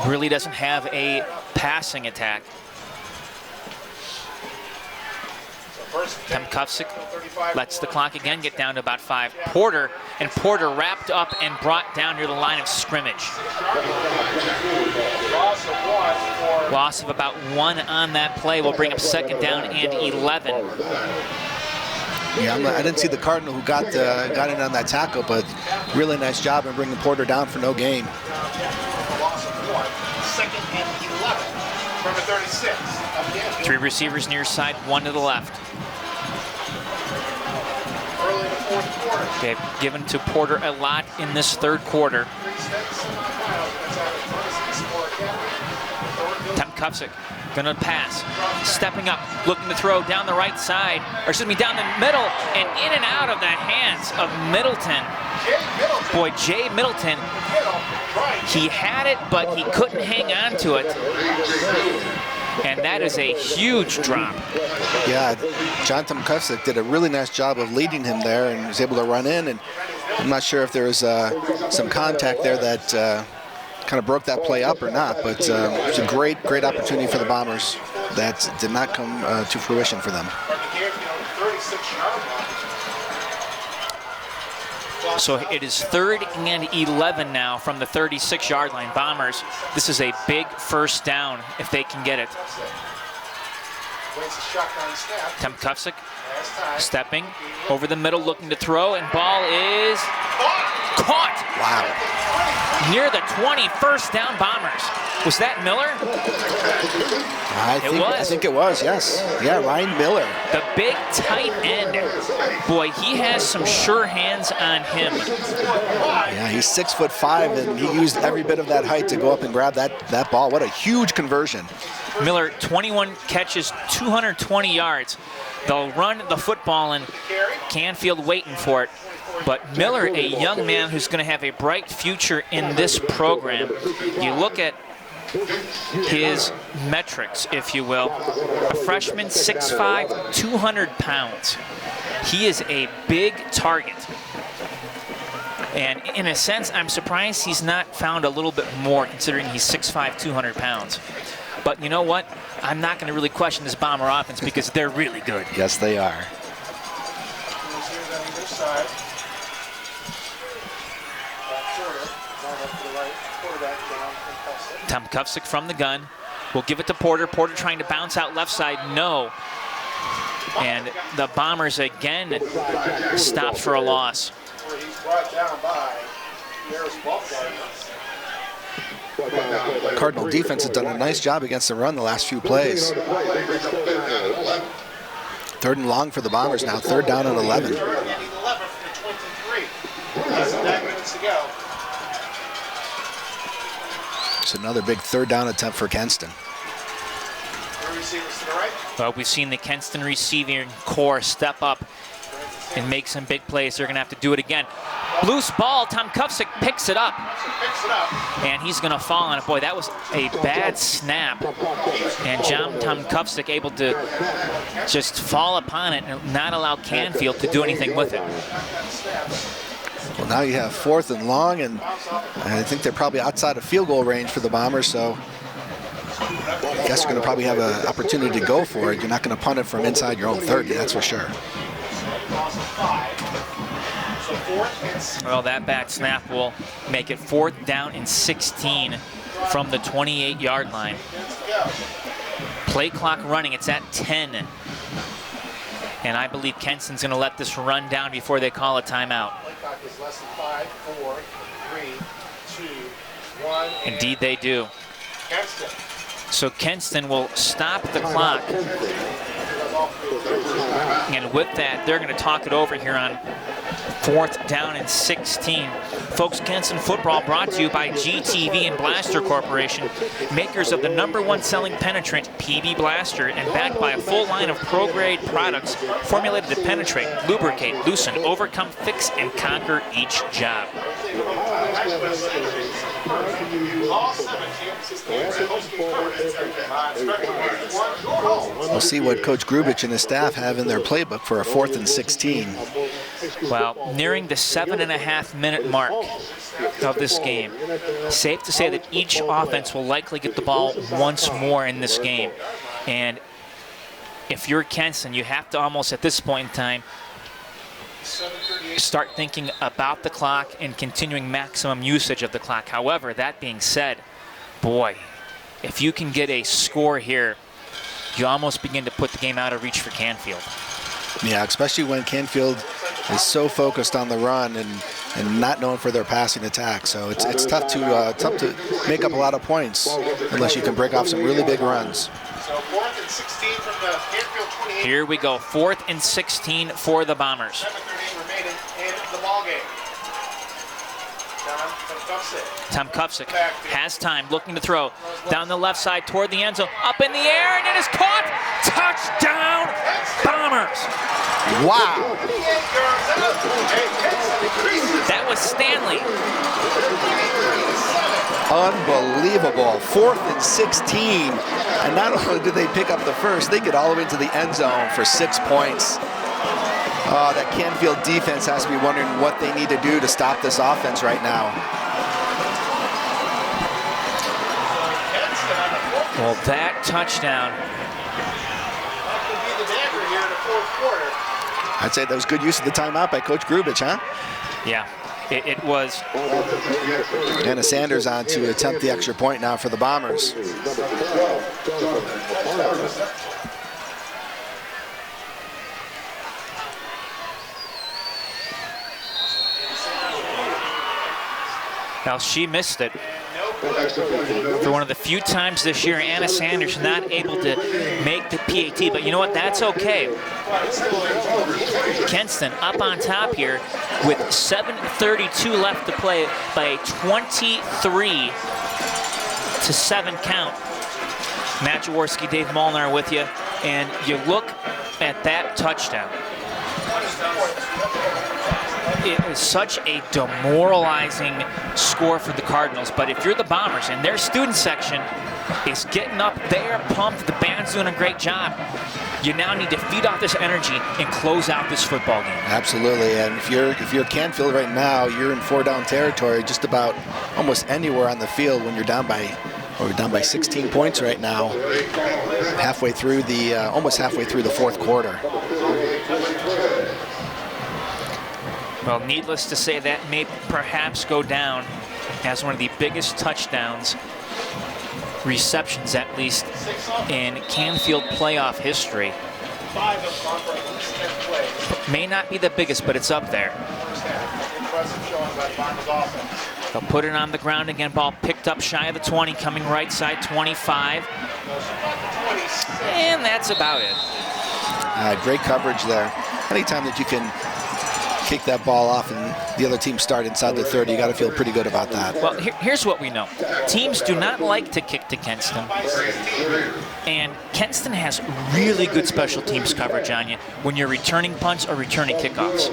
really doesn't have a passing attack. Kufsik lets the clock again get down to about 5. Porter wrapped up and brought down near the line of scrimmage. Loss of about 1 on that play will bring up 2nd down and 11. Yeah, I didn't see the Cardinal who got in on that tackle, but really nice job in bringing Porter down for no gain. 2nd and 11 from the 36. 3 receivers near side, 1 to the left. Early in the 4th quarter. They've given to Porter a lot in this 3rd quarter. Kufsik gonna pass, stepping up, looking to throw down the right side, or excuse me, down the middle, and in and out of the hands of Middleton. Boy, Jay Middleton, he had it, but he couldn't hang on to it. And that is a huge drop. Yeah, Jonathan Kufsik did a really nice job of leading him there and was able to run in. And I'm not sure if there was some contact there that kind of broke that play up or not, but it was a great opportunity for the Bombers that did not come to fruition for them. So it is 3rd and 11 now from the 36-yard line. Bombers, this is a big 1st down if they can get it. Kufsik stepping over the middle, looking to throw, and ball is Caught! Wow. Near the 20, first down Bombers. Was that Miller? I think it was, yes. Yeah, Ryan Miller. The big tight end. Boy, he has some sure hands on him. Yeah, he's 6'5", and he used every bit of that height to go up and grab that ball. What a huge conversion. Miller, 21 catches, 220 yards. They'll run the football, and Canfield waiting for it. But Miller, a young man who's going to have a bright future in this program. You look at his metrics, if you will. A freshman, 6'5", 200 pounds. He is a big target. And in a sense, I'm surprised he's not found a little bit more, considering he's 6'5", 200 pounds. But you know what? I'm not going to really question this Bomber offense because they're really good. Yes, they are. Tom Kufsick from the gun. We'll give it to Porter. Porter trying to bounce out left side. No. And the Bombers again stopped for a loss. Cardinal defense has done a nice job against the run the last few plays. 3rd and long for the Bombers now. 3rd down and 11. It's another big 3rd down attempt for Kenston. Well, we've seen the Kenston receiving core step up and make some big plays. They're going to have to do it again. Loose ball. Tom Kufsick picks it up. And he's going to fall on it. Boy, that was a bad snap. And Tom Kufsick able to just fall upon it and not allow Canfield to do anything with it. Well, now you have 4th and long, and I think they're probably outside of field goal range for the Bombers, so I guess you're going to probably have an opportunity to go for it. You're not going to punt it from inside your own 30, that's for sure. Well, that bad snap will make it 4th down and 16 from the 28-yard line. Play clock running, it's at 10. And I believe Kenston's going to let this run down before they call a timeout. Indeed they do. So Kenston will stop the clock. And with that, they're going to talk it over here on 4th down and 16. Folks, Kenston football brought to you by GTV and Blaster Corporation, makers of the #1 selling penetrant PB Blaster, and backed by a full line of pro-grade products formulated to penetrate, lubricate, loosen, overcome, fix, and conquer each job. We'll see what Coach Grubich and his staff have in their playbook for a 4th and 16. Well, nearing the 7.5-minute mark of this game, safe to say that each offense will likely get the ball once more in this game. And if you're Kenston, you have to almost at this point in time start thinking about the clock and continuing maximum usage of the clock. However, that being said, boy, if you can get a score here, you almost begin to put the game out of reach for Canfield. Yeah, especially when Canfield is so focused on the run and not known for their passing attack. So it's tough to make up a lot of points unless you can break off some really big runs. So 4th and 16 from the Canfield 28. Here we go, 4th and 16 for the Bombers. 7:30 remaining in the ball game. Tom Kufsick has time, looking to throw down the left side toward the end zone, up in the air, and it is caught. Touchdown, Bombers! Wow! That was Stanley. Unbelievable. 4th and 16. And not only did they pick up the first, they get all the way into the end zone for 6 points. That Canfield defense has to be wondering what they need to do to stop this offense right now. Well, that touchdown. I'd say that was good use of the timeout by Coach Grubich, huh? Yeah, it was. Anna Sanders on to attempt the extra point now for the Bombers. Well, she missed it. For one of the few times this year, Anna Sanders not able to make the PAT, but you know what? That's okay. Kenston up on top here with 7:32 left to play by a 23-7 count. Matt Jaworski, Dave Molnar with you, and you look at that touchdown. It was such a demoralizing score for the Cardinals, but if you're the Bombers and their student section is getting up, they're pumped, the band's doing a great job, you now need to feed off this energy and close out this football game. Absolutely, and if you're Canfield right now, you're in 4-down territory just about almost anywhere on the field when you're down by 16 points right now, almost halfway through the fourth quarter. Well, needless to say, that may perhaps go down as one of the biggest touchdowns, receptions at least, in Canfield playoff history. May not be the biggest, but it's up there. They'll put it on the ground again. Ball picked up shy of the 20, coming right side, 25. And that's about it. Great coverage there. Anytime that you can kick that ball off and the other team start inside the 30, you got to feel pretty good about that. Well, here's what we know. Teams do not like to kick to Kenston. And Kenston has really good special teams coverage on you when you're returning punts or returning kickoffs.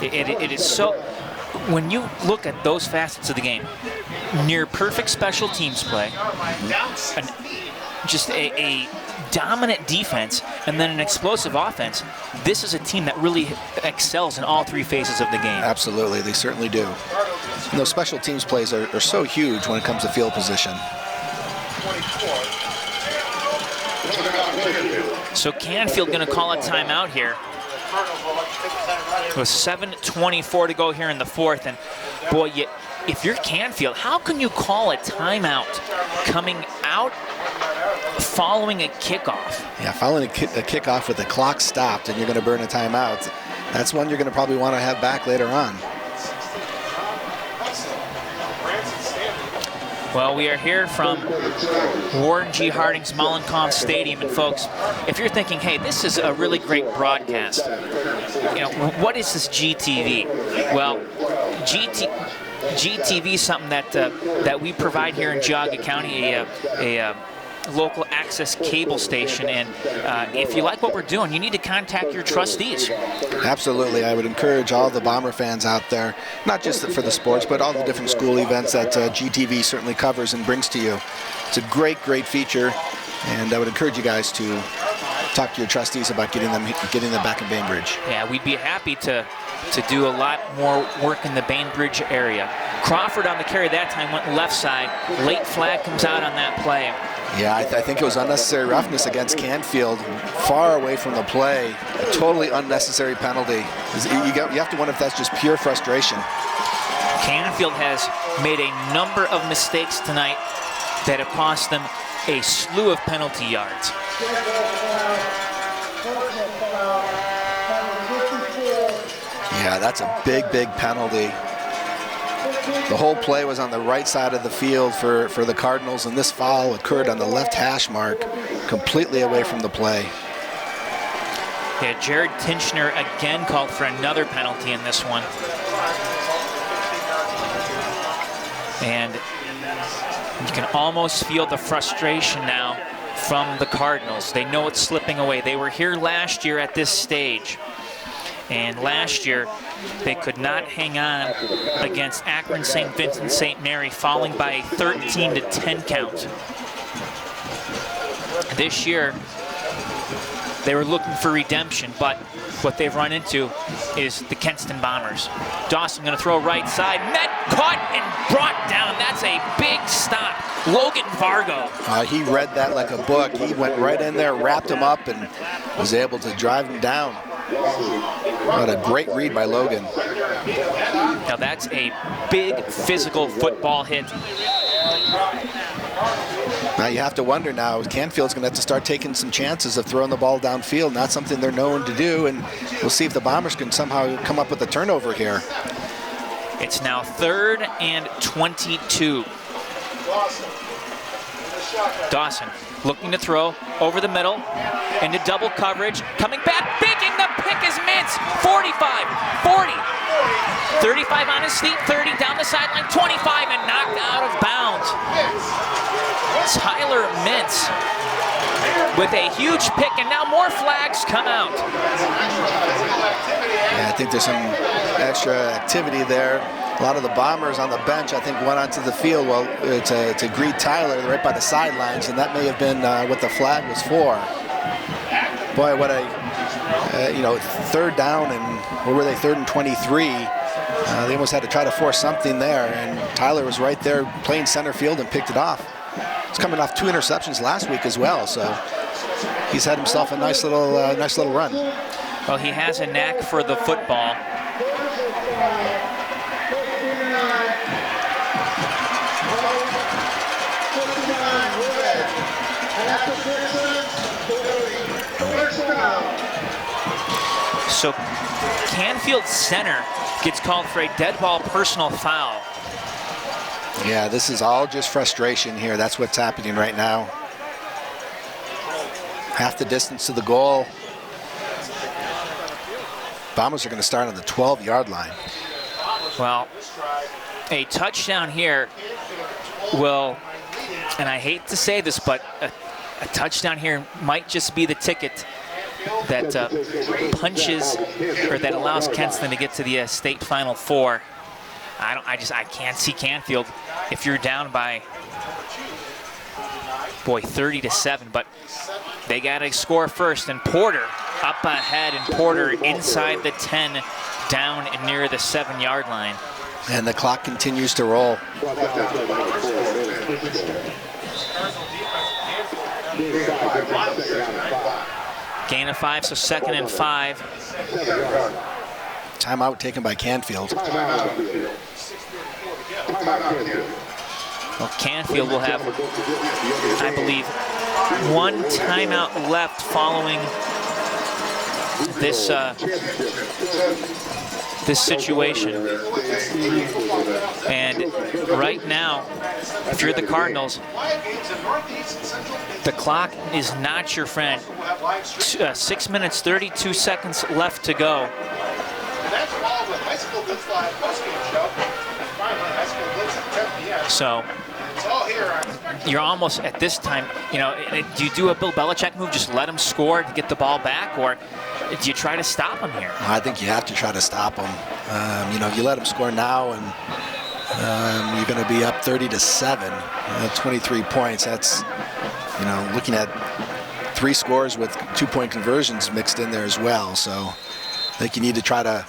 It is so, when you look at those facets of the game, near perfect special teams play, just a dominant defense, and then an explosive offense, this is a team that really excels in all three phases of the game. Absolutely, they certainly do. And those special teams plays are so huge when it comes to field position. So Canfield going to call a timeout here. With 7:24 to go here in the fourth, and boy, if you're Canfield, how can you call a timeout coming out following a kickoff? Yeah, following a kickoff with the clock stopped and you're going to burn a timeout, that's one you're going to probably want to have back later on. Well, we are here from Warren G. Harding's Mollenkopf Stadium, and folks, if you're thinking, hey, this is a really great broadcast, what is this GTV? Well, GTV is something that we provide here in Geauga County, a local access cable station, and if you like what we're doing, you need to contact your trustees. Absolutely. I would encourage all the Bomber fans out there, not just for the sports, but all the different school events that GTV certainly covers and brings to you. It's a great feature, and I would encourage you guys to talk to your trustees about getting them back in Bainbridge. Yeah, we'd be happy to do a lot more work in the Bainbridge area. Crawford on the carry that time went left side. Late flag comes out on that play. Yeah, I think it was unnecessary roughness against Canfield, far away from the play. A totally unnecessary penalty. You have to wonder if that's just pure frustration. Canfield has made a number of mistakes tonight that have cost them a slew of penalty yards. Yeah, that's a big penalty. The whole play was on the right side of the field for the Cardinals, and this foul occurred on the left hash mark, completely away from the play. Yeah, Jared Tinchner again called for another penalty in this one. And you can almost feel the frustration now from the Cardinals. They know it's slipping away. They were here last year at this stage. And last year, they could not hang on against Akron St. Vincent St. Mary, falling by a 13-10 count. This year, they were looking for redemption, but what they've run into is the Kenston Bombers. Dawson going to throw right side. Met, caught, and brought down. That's a big stop. Logan Vargo. He read that like a book. He went right in there, wrapped him up, and was able to drive him down. What a great read by Logan. Now that's a big physical football hit. Now you have to wonder now, Canfield's going to have to start taking some chances of throwing the ball downfield. Not something they're known to do, and we'll see if the Bombers can somehow come up with a turnover here. It's now 3rd and 22. Dawson looking to throw over the middle into double coverage. Coming back, picking the pick is Mintz. 45, 40, 35 on his feet, 30 down the sideline, 25 and knocked out of bounds. Tyler Mintz with a huge pick, and now more flags come out. Yeah, I think there's some extra activity there. A lot of the Bombers on the bench, I think, went onto the field to greet Tyler right by the sidelines, and that may have been what the flag was for. Boy, what a, 3rd down, and where were they, 3rd and 23. They almost had to try to force something there, and Tyler was right there playing center field and picked it off. He's coming off 2 interceptions last week as well, so he's had himself a nice little run. Well, he has a knack for the football. So Canfield center gets called for a dead ball personal foul. Yeah, this is all just frustration here. That's what's happening right now. Half the distance to the goal. Bombers are going to start on the 12-yard line. Well, a touchdown here will, and I hate to say this, but a touchdown here might just be the ticket that punches, or that allows Kenston to get to the state Final Four. I can't see Canfield if you're down by, 30-7, but they got to score first, and Porter up ahead, and Porter inside the 10, down and near the 7-yard line. And the clock continues to roll. Gain of 5, so 2nd and 5. Timeout taken by Canfield. Well, Canfield will have, I believe, 1 timeout left following this this situation. And right now, if you're the Cardinals, the clock is not your friend. 6 minutes, 32 seconds left to go. So you're almost at this time, do you do a Bill Belichick move, just let him score to get the ball back, or do you try to stop him here? I think you have to try to stop him. If you let him score now, and you're going to be up 30-7, 23 points. That's, looking at 3 scores with 2-point conversions mixed in there as well. So I think you need to try to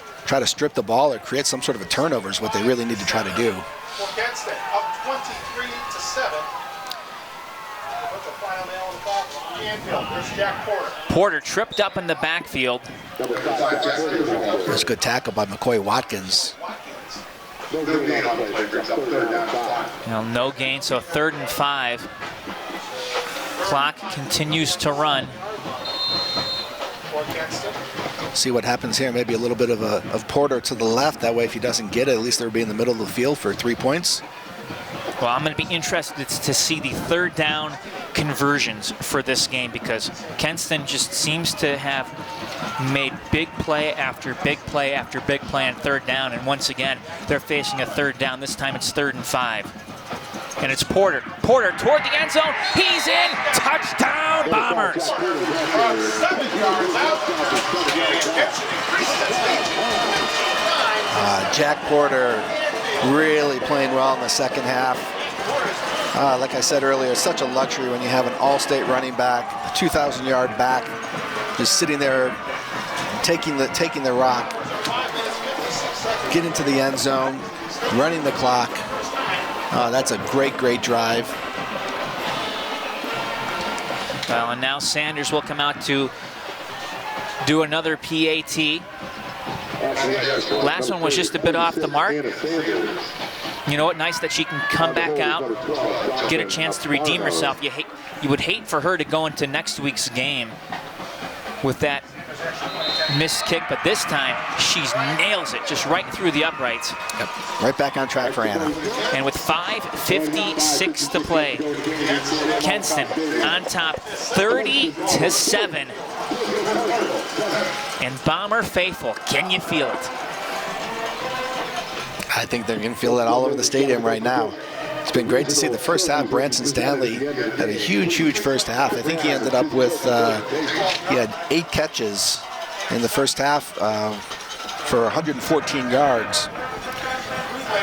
strip the ball or create some sort of a turnover is what they really need to try to do. For Kenston, up 23-7. Put the final nail in the coffin. Canfield, there's Jack Porter. Porter tripped up in the backfield. There's a good tackle by McCoy Watkins. No gain, so 3rd and 5. Clock continues to run. See what happens here. Maybe a little bit of Porter to the left. That way, if he doesn't get it, at least they'll be in the middle of the field for 3 points. Well, I'm going to be interested to see the 3rd down conversions for this game, because Kenston just seems to have made big play after big play after big play on 3rd down, and once again, they're facing a 3rd down. This time it's 3rd and 5. And it's Porter. Porter toward the end zone. He's in. Touchdown, Bombers. 7 yards out. Jack Porter really playing well in the second half. Like I said earlier, it's such a luxury when you have an all-state running back, a 2,000-yard back, just sitting there taking the rock, get into the end zone, running the clock. That's a great drive. Well, and now Sanders will come out to do another PAT. Last one was just a bit off the mark. You know what? Nice that she can come back out, get a chance to redeem herself. You would hate for her to go into next week's game with that missed kick, but this time she nails it just right through the uprights. Yep. Right back on track for Anna. And with 5:56 to play, Kenston on top 30-7. And Bomber faithful, can you feel it? I think they're going to feel that all over the stadium right now. It's been great to see the first half. Branson Stanley had a huge first half. I think he ended up with, he had 8 catches in the first half for 114 yards.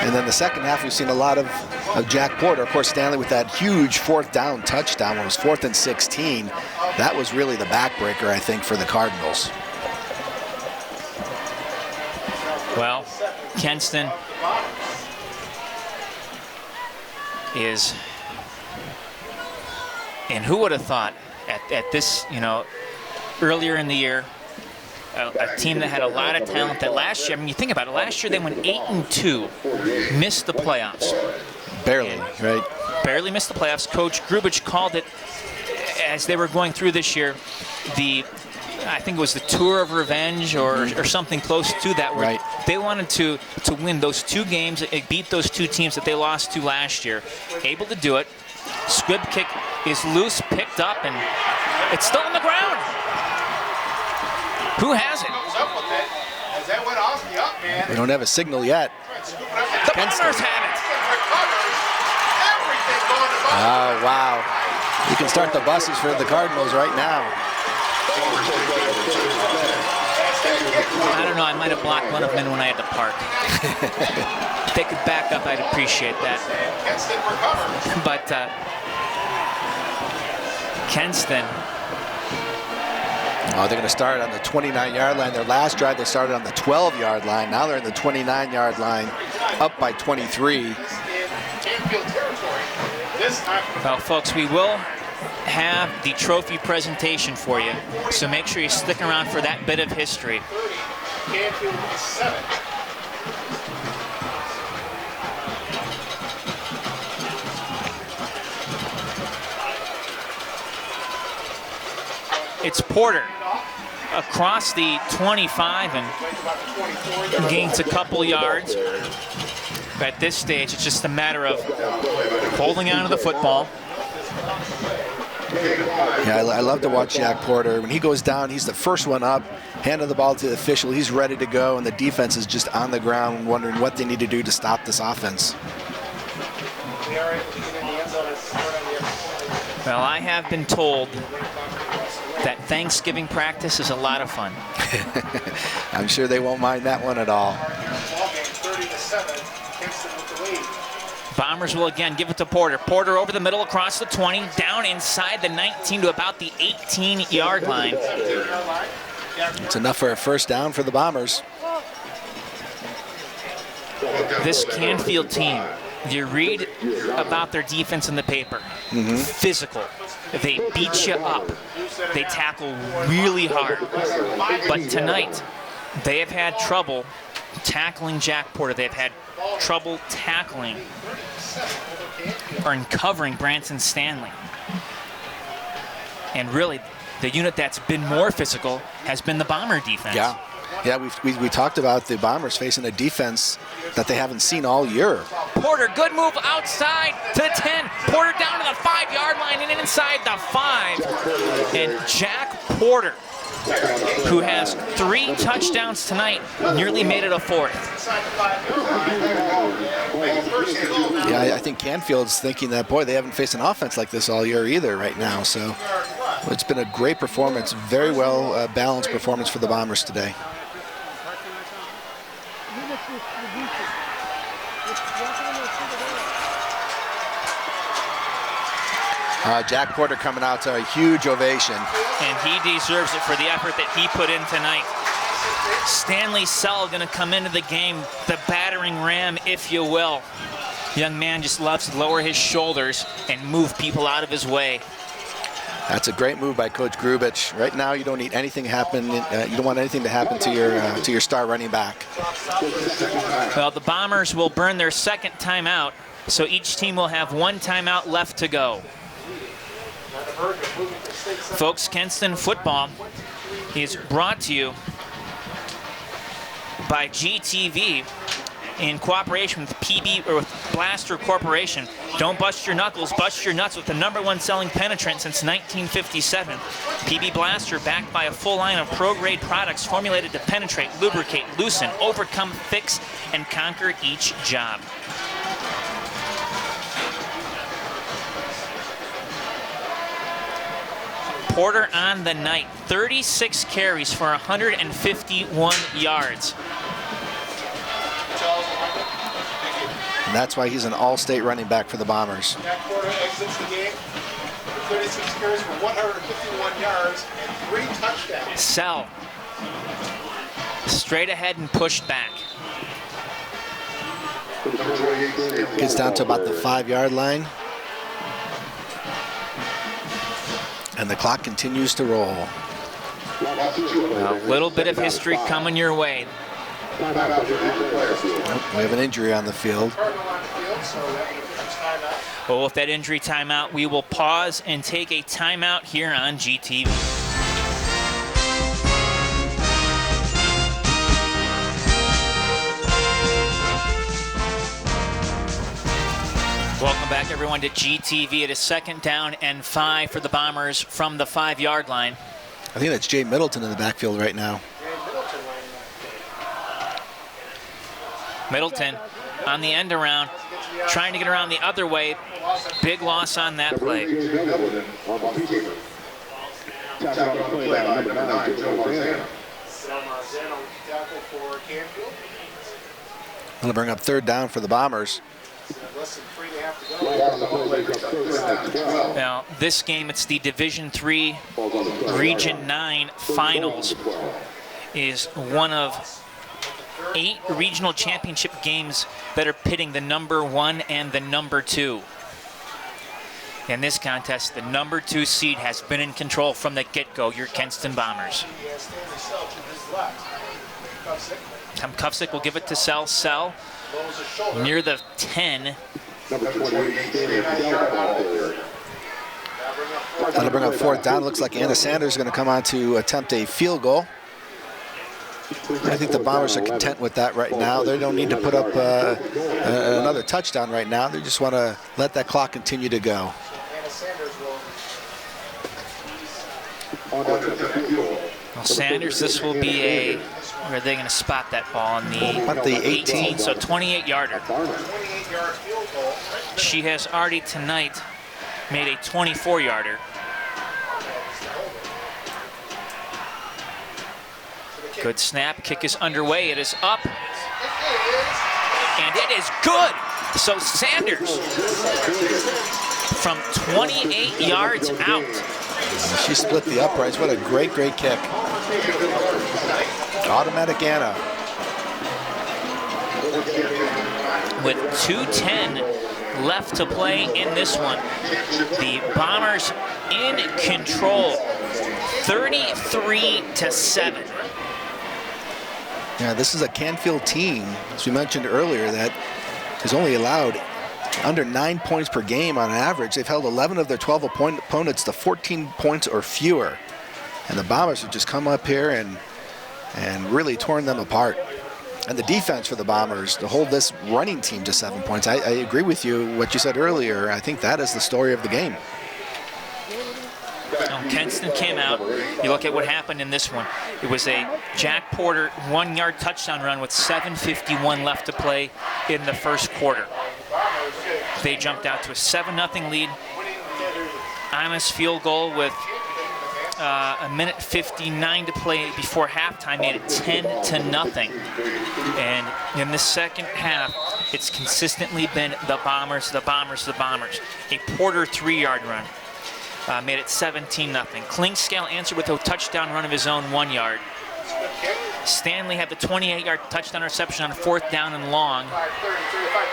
And then the second half, we've seen a lot of Jack Porter. Of course, Stanley with that huge 4th down touchdown when it was 4th and 16. That was really the backbreaker, I think, for the Cardinals. Well, Kenston is, and who would have thought at this, earlier in the year, a team that had a lot of talent that last year, I mean, you think about it, last year they went 8-2, missed the playoffs. Barely, right? Barely missed the playoffs. Coach Grubich called it, as they were going through this year, I think it was the Tour of Revenge or something close to that, where right. They wanted to win those 2 games, beat those 2 teams that they lost to last year. Able to do it. Squib kick is loose, picked up, and it's still on the ground. Who has it? We don't have a signal yet. The Bombers have it. Oh, wow. You can start the buses for the Cardinals right now. I don't know, I might have blocked one of them when I had to park. If they could back up, I'd appreciate that. But Kenston. Oh, they're going to start on the 29-yard line. Their last drive, they started on the 12-yard line. Now they're in the 29-yard line, up by 23. Well, folks, we will have the trophy presentation for you, so make sure you stick around for that bit of history. Canfield 7. It's Porter across the 25 and gains a couple yards. But at this stage, it's just a matter of holding on to the football. Yeah, I love to watch Jack Porter. When he goes down, he's the first one up, handing the ball to the official. He's ready to go, and the defense is just on the ground wondering what they need to do to stop this offense. Well, I have been told that Thanksgiving practice is a lot of fun. I'm sure they won't mind that one at all. Bombers will again give it to Porter. Porter over the middle across the 20, down inside the 19 to about the 18-yard line. It's enough for a first down for the Bombers. This Canfield team, you read about their defense in the paper. Physical. They beat you up. They tackle really hard. But tonight, they have had trouble tackling Jack Porter. They've had trouble tackling or uncovering Branson Stanley. And really, the unit that's been more physical has been the Bomber defense. Yeah, we talked about the Bombers facing a defense that they haven't seen all year. Porter, good move outside to the 10. Porter down to the 5-yard line and inside the 5. And Jack Porter, who has 3 touchdowns tonight, nearly made it a 4th. Yeah, I think Canfield's thinking that, boy, they haven't faced an offense like this all year either right now. So it's been a great performance, very well balanced performance for the Bombers today. Jack Porter coming out to a huge ovation. And he deserves it for the effort that he put in tonight. Stanley Sell going to come into the game, the battering ram, if you will. Young man just loves to lower his shoulders and move people out of his way. That's a great move by Coach Grubich. Right now, you don't need anything to happen. You don't want anything to happen to your star running back. Well, the Bombers will burn their second timeout, so each team will have 1 timeout left to go. Folks, Kenston football is brought to you by GTV in cooperation with PB or with Blaster Corporation. Don't bust your knuckles, bust your nuts with the #1 selling penetrant since 1957. PB Blaster, backed by a full line of pro-grade products formulated to penetrate, lubricate, loosen, overcome, fix, and conquer each job. Porter on the night, 36 carries for 151 yards. And that's why he's an all-state running back for the Bombers. Matt Porter exits the game with 36 carries for 151 yards and 3 touchdowns. Sell. Straight ahead and pushed back. Gets down to about the 5-yard line. And the clock continues to roll. A little bit of history coming your way. We have an injury on the field. Well, with that injury timeout, we will pause and take a timeout here on GTV. Welcome back, everyone, to GTV. It is 2nd down and 5 for the Bombers from the 5-yard line. I think that's Jay Middleton in the backfield right now. Middleton on the end around, trying to get around the other way. Big loss on that play. Going to bring up 3rd down for the Bombers. Now, this game, it's the Division III Region 9 Finals. Is one of 8 regional championship games that are pitting the #1 and the #2. In this contest, the #2 seed has been in control from the get-go, your Kenston Bombers. Tom Kufsick will give it to Sell. Sell near the 10. That'll bring up 4th down. Looks like Anna Sanders is going to come on to attempt a field goal. I think the Bombers are content with that right now. They don't need to put up another touchdown right now. They just want to let that clock continue to go. Well, Sanders, this will be a, where are they going to spot that ball on the 18, so 28-yarder. She has already tonight made a 24-yarder. Good snap, kick is underway, it is up, and it is good. So Sanders from 28 yards out. She split the uprights. What a great, great kick. Automatic Anna. With 2:10 left to play in this one, the Bombers in control, 33-7. Yeah, this is a Canfield team, as we mentioned earlier, that has only allowed under 9 points per game on average. They've held 11 of their 12 opponents to 14 points or fewer. And the Bombers have just come up here and really torn them apart. And the defense for the Bombers to hold this running team to 7 points. I agree with you, what you said earlier. I think that is the story of the game. Kenston came out. You look at what happened in this one. It was a Jack Porter 1-yard touchdown run with 7:51 left to play in the first quarter. They jumped out to a 7-0 lead. Anna's field goal with a minute 59 to play before halftime made it 10-0. And in the second half, it's consistently been the Bombers, the Bombers, the Bombers. A Porter 3-yard run made it 17-0. Klingscale answered with a touchdown run of his own 1 yard. Stanley had the 28-yard touchdown reception on 4th down and long.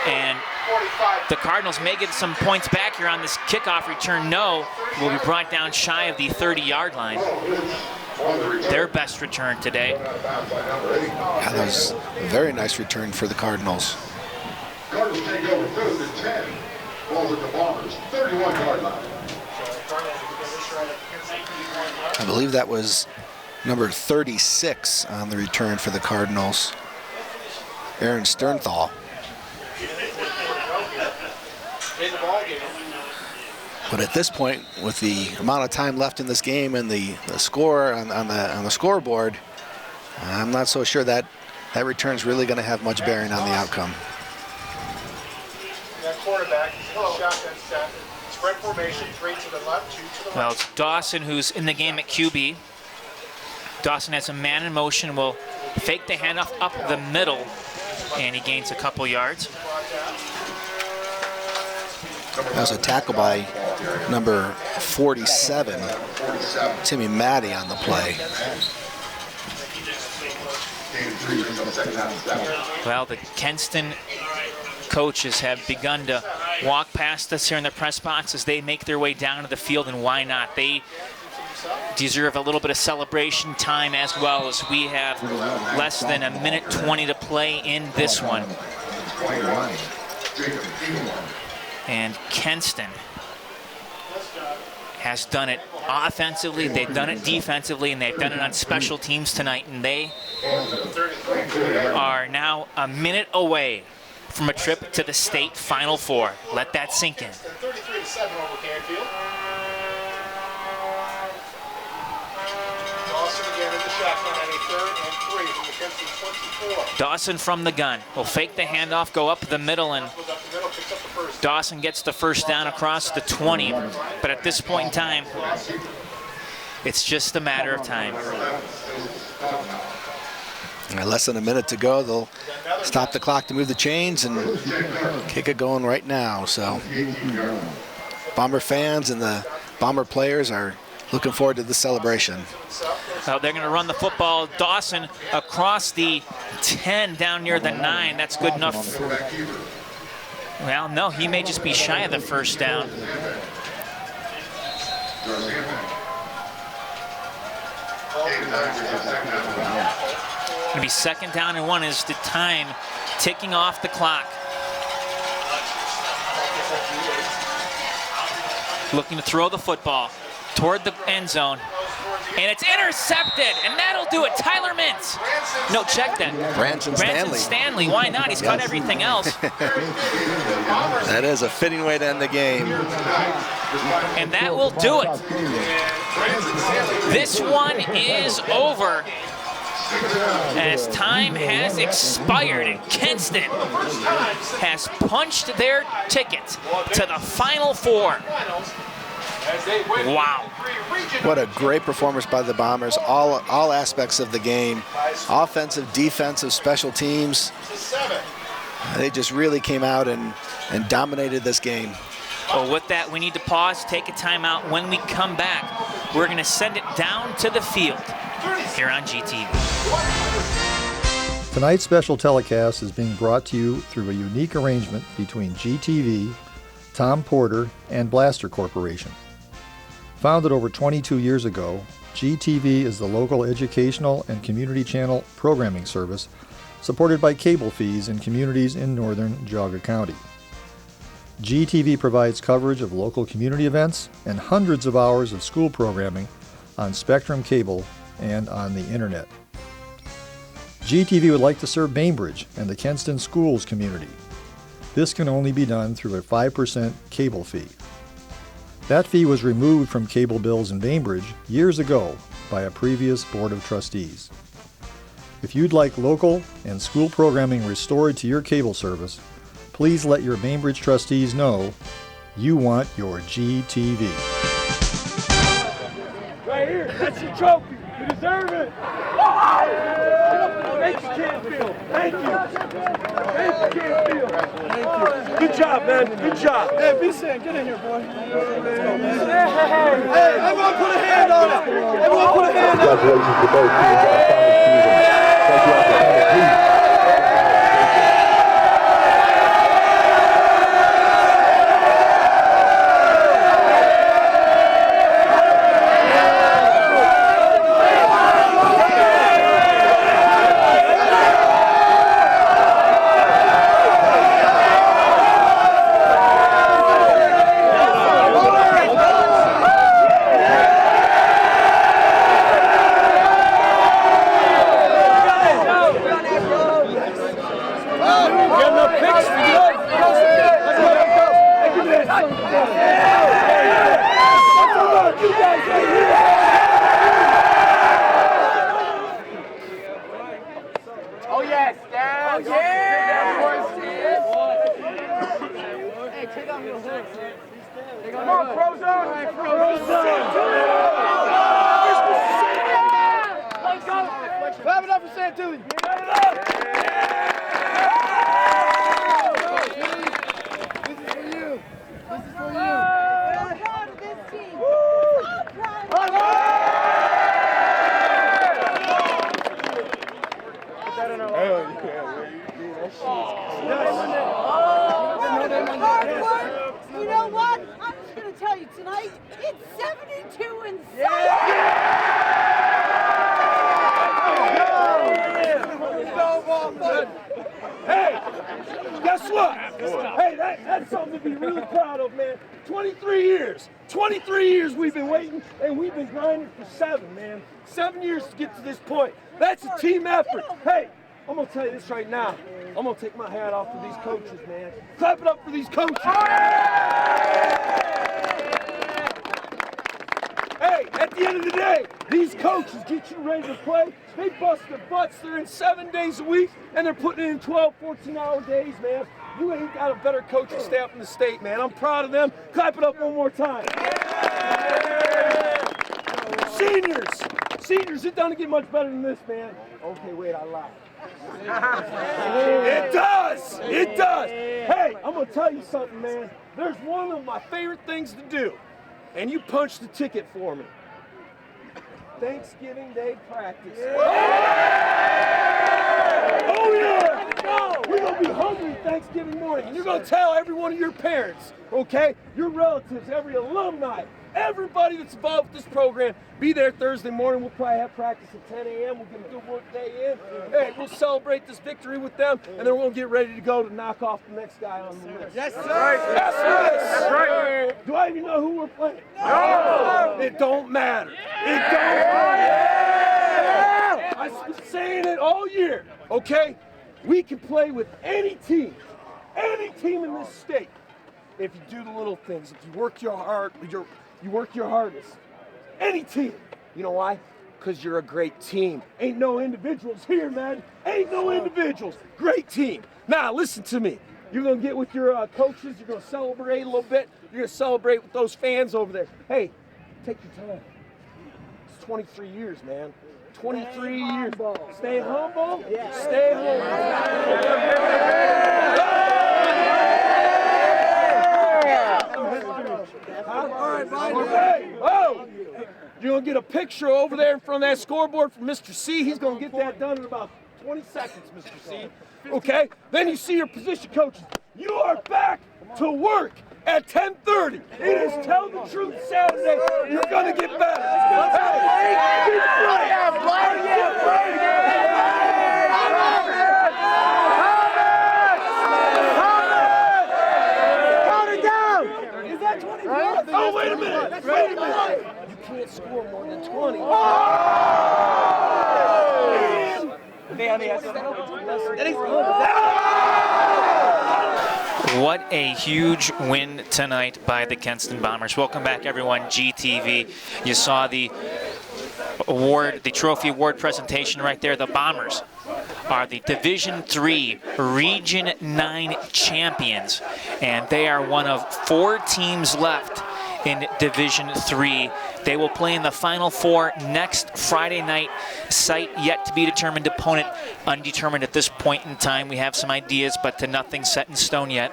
And the Cardinals may get some points back here on this kickoff return. No, will be brought down shy of the 30-yard line. Their best return today. Yeah, that was a very nice return for the Cardinals. Cardinals take over 3rd and 10. Ball's at the Bombers, 31-yard line. I believe that was number 36 on the return for the Cardinals. Aaron Sternthal. But at this point, with the amount of time left in this game and the score on the scoreboard, I'm not so sure that that return's really going to have much bearing on the outcome. That quarterback, shotgun set, spread formation, 3 to the left, 2 to the right. Well, it's Dawson who's in the game at QB. Dawson has a man in motion, will fake the handoff up the middle, and he gains a couple yards. That was a tackle by number 47, Timmy Matty, on the play. Well, the Kenston coaches have begun to walk past us here in the press box as they make their way down to the field, and why not? They deserve a little bit of celebration time as well, as we have less than a minute 20 to play in this one. And Kenston has done it offensively, they've done it defensively, and they've done it on special teams tonight, and they are now a minute away from a trip to the state Final Four. Let that sink in. 33-7 over Canfield. Dawson again in the shotgun on a 3rd and 3 from the Kenston 24. Dawson from the gun will fake the handoff, go up the middle, and Dawson gets the first down across the 20. But at this point in time, it's just a matter of time. Less than a minute to go. They'll stop the clock to move the chains and kick it going right now. So Bomber fans and the Bomber players are looking forward to this celebration. Well, they're going to run the football. Dawson across the 10 down near the 9. That's good enough. Well, no, he may just be shy of the first down. Going to be 2nd down and 1 as the time ticking off the clock. Looking to throw the football toward the end zone. And it's intercepted, and that'll do it. Tyler Mintz. No, check that. Branson Stanley. Why not? He's caught everything else. That is a fitting way to end the game. And that will do it. This one is over, as time has expired, and Kenston has punched their ticket to the Final Four. Wow. What a great performance by the Bombers. All aspects of the game. Offensive, defensive, special teams. They just really came out and dominated this game. Well, with that, we need to pause, take a timeout. When we come back, we're going to send it down to the field here on GTV. Tonight's special telecast is being brought to you through a unique arrangement between GTV, Tom Porter, and Blaster Corporation. Founded over 22 years ago, GTV is the local educational and community channel programming service supported by cable fees in communities in northern Geauga County. GTV provides coverage of local community events and hundreds of hours of school programming on Spectrum Cable and on the internet. GTV would like to serve Bainbridge and the Kenston Schools community. This can only be done through a 5% cable fee. That fee was removed from cable bills in Bainbridge years ago by a previous Board of Trustees. If you'd like local and school programming restored to your cable service, please let your Bainbridge trustees know you want your GTV. Right here, that's your trophy. You deserve it. Thank you, Canfield. Thank you. Thank you, Canfield. Thank you. Good job, man. Good job. Hey, B-San, get in here, boy. Let's go, man. Hey, everyone put a hand on it. Everyone put a hand on it. Congratulations to both teams. Thank you. 2-7. Hey, guess what? Hey, that's something to be really proud of, man. 23 years. 23 years we've been waiting, and we've been grinding for 7, man. 7 years to get to this point. That's a team effort. Hey, I'm going to tell you this right now. I'm going to take my hat off to these coaches, man. Clap it up for these coaches. Hey, at the end of the day, these coaches get you ready to play. They bust their butts. They're in 7 days a week, and they're putting it in 12, 14-hour days, man. You ain't got a better coaching staff in the state, man. I'm proud of them. Clap it up one more time. Seniors, it doesn't get much better than this, man. Okay, wait, I lied. It does. Hey, I'm going to tell you something, man. There's one of my favorite things to do, and you punch the ticket for me. Thanksgiving Day practice. Oh, yeah. You're going to be hungry Thanksgiving morning, and you're going to tell every one of your parents, okay, your relatives, every alumni, everybody that's involved with this program, be there Thursday morning. We'll probably have practice at 10 a.m. We'll get a good work day in. Hey, we'll celebrate this victory with them, and then we'll get ready to go to knock off the next guy on the list. Yes, sir. Yes, sir. That's right. Do I even know who we're playing? No. It don't matter. It don't matter. I've been saying it all year, okay? We can play with any team in this state, if you do the little things, if you work your hardest. Any team. You know why? Because you're a great team. Ain't no individuals here, man. Ain't no individuals. Great team. Now, listen to me. You're going to get with your coaches. You're going to celebrate a little bit. You're going to celebrate with those fans over there. Hey, take your time. It's 23 years, man. 23 years. Stay humble. Yeah. Stay humble. Okay. Oh, you're going to get a picture over there in front of that scoreboard from Mr. C. He's going to get that done in about 20 seconds, Mr. C. Okay? Then you see your position coaches. You are back to work at 10:30. It is Tell the Truth Saturday. You're going to get better. Hey, keep playing. Oh, wait a minute. You can't score more than 20. What a huge win tonight by the Kenston Bombers. Welcome back, everyone. GTV. You saw the award, the trophy award presentation right there. The Bombers are the Division III Region 9 champions, and they are one of 4 teams left in Division III. They will play in the Final Four next Friday night. Site yet to be determined, opponent undetermined at this point in time. We have some ideas, but nothing set in stone yet.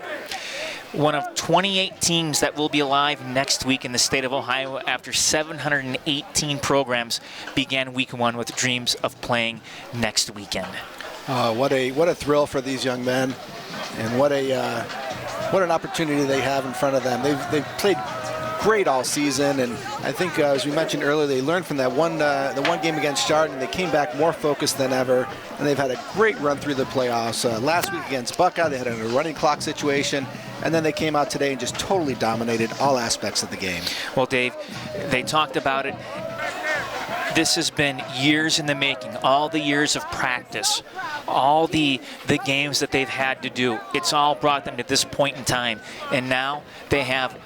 One of 28 teams that will be alive next week in the state of Ohio after 718 programs began week 1 with dreams of playing next weekend. What a thrill for these young men, and what an opportunity they have in front of them. They've played great all season, and I think as we mentioned earlier, they learned from that the one game against Chardon. They came back more focused than ever, and they've had a great run through the playoffs. Last week against Buckeye, they had a running clock situation, and then they came out today and just totally dominated all aspects of the game. Well, Dave, they talked about it. This has been years in the making, all the years of practice, all the games that they've had to do. It's all brought them to this point in time, and now they have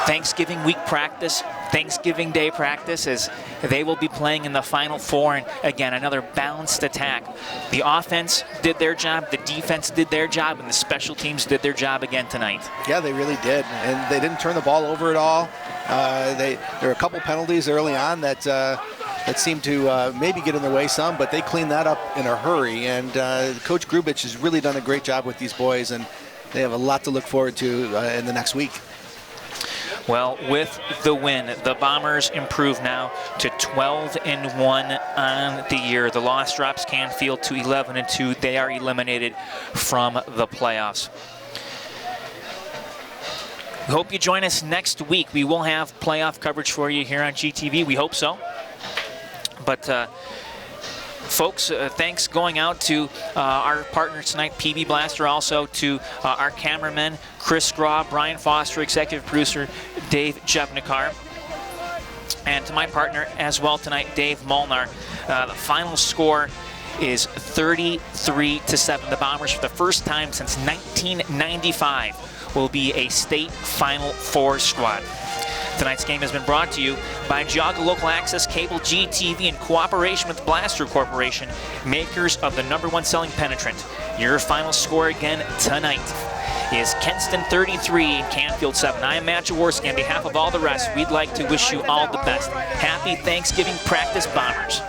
Thanksgiving week practice, Thanksgiving Day practice, as they will be playing in the Final Four, and again, another balanced attack. The offense did their job, the defense did their job, and the special teams did their job again tonight. Yeah, they really did, and they didn't turn the ball over at all. There were a couple penalties early on that seemed to maybe get in their way some, but they cleaned that up in a hurry, and Coach Grubich has really done a great job with these boys, and they have a lot to look forward to in the next week. Well, with the win, the Bombers improve now to 12-1 on the year. The loss drops Canfield to 11-2. They are eliminated from the playoffs. We hope you join us next week. We will have playoff coverage for you here on GTV. We hope so. But folks, thanks going out to our partners tonight, PB Blaster, also to our cameramen, Chris Straw, Brian Foster, executive producer Dave Jevnikar, and to my partner as well tonight, Dave Molnar. The final score is 33-7. The Bombers, for the first time since 1995, will be a state Final Four squad. Tonight's game has been brought to you by Geauga Local Access Cable GTV in cooperation with Blaster Corporation, makers of the #1 selling penetrant. Your final score again tonight is Kenston 33 and Canfield 7. I am Matt Jaworski. On behalf of all the rest, we'd like to wish you all the best. Happy Thanksgiving practice, Bombers.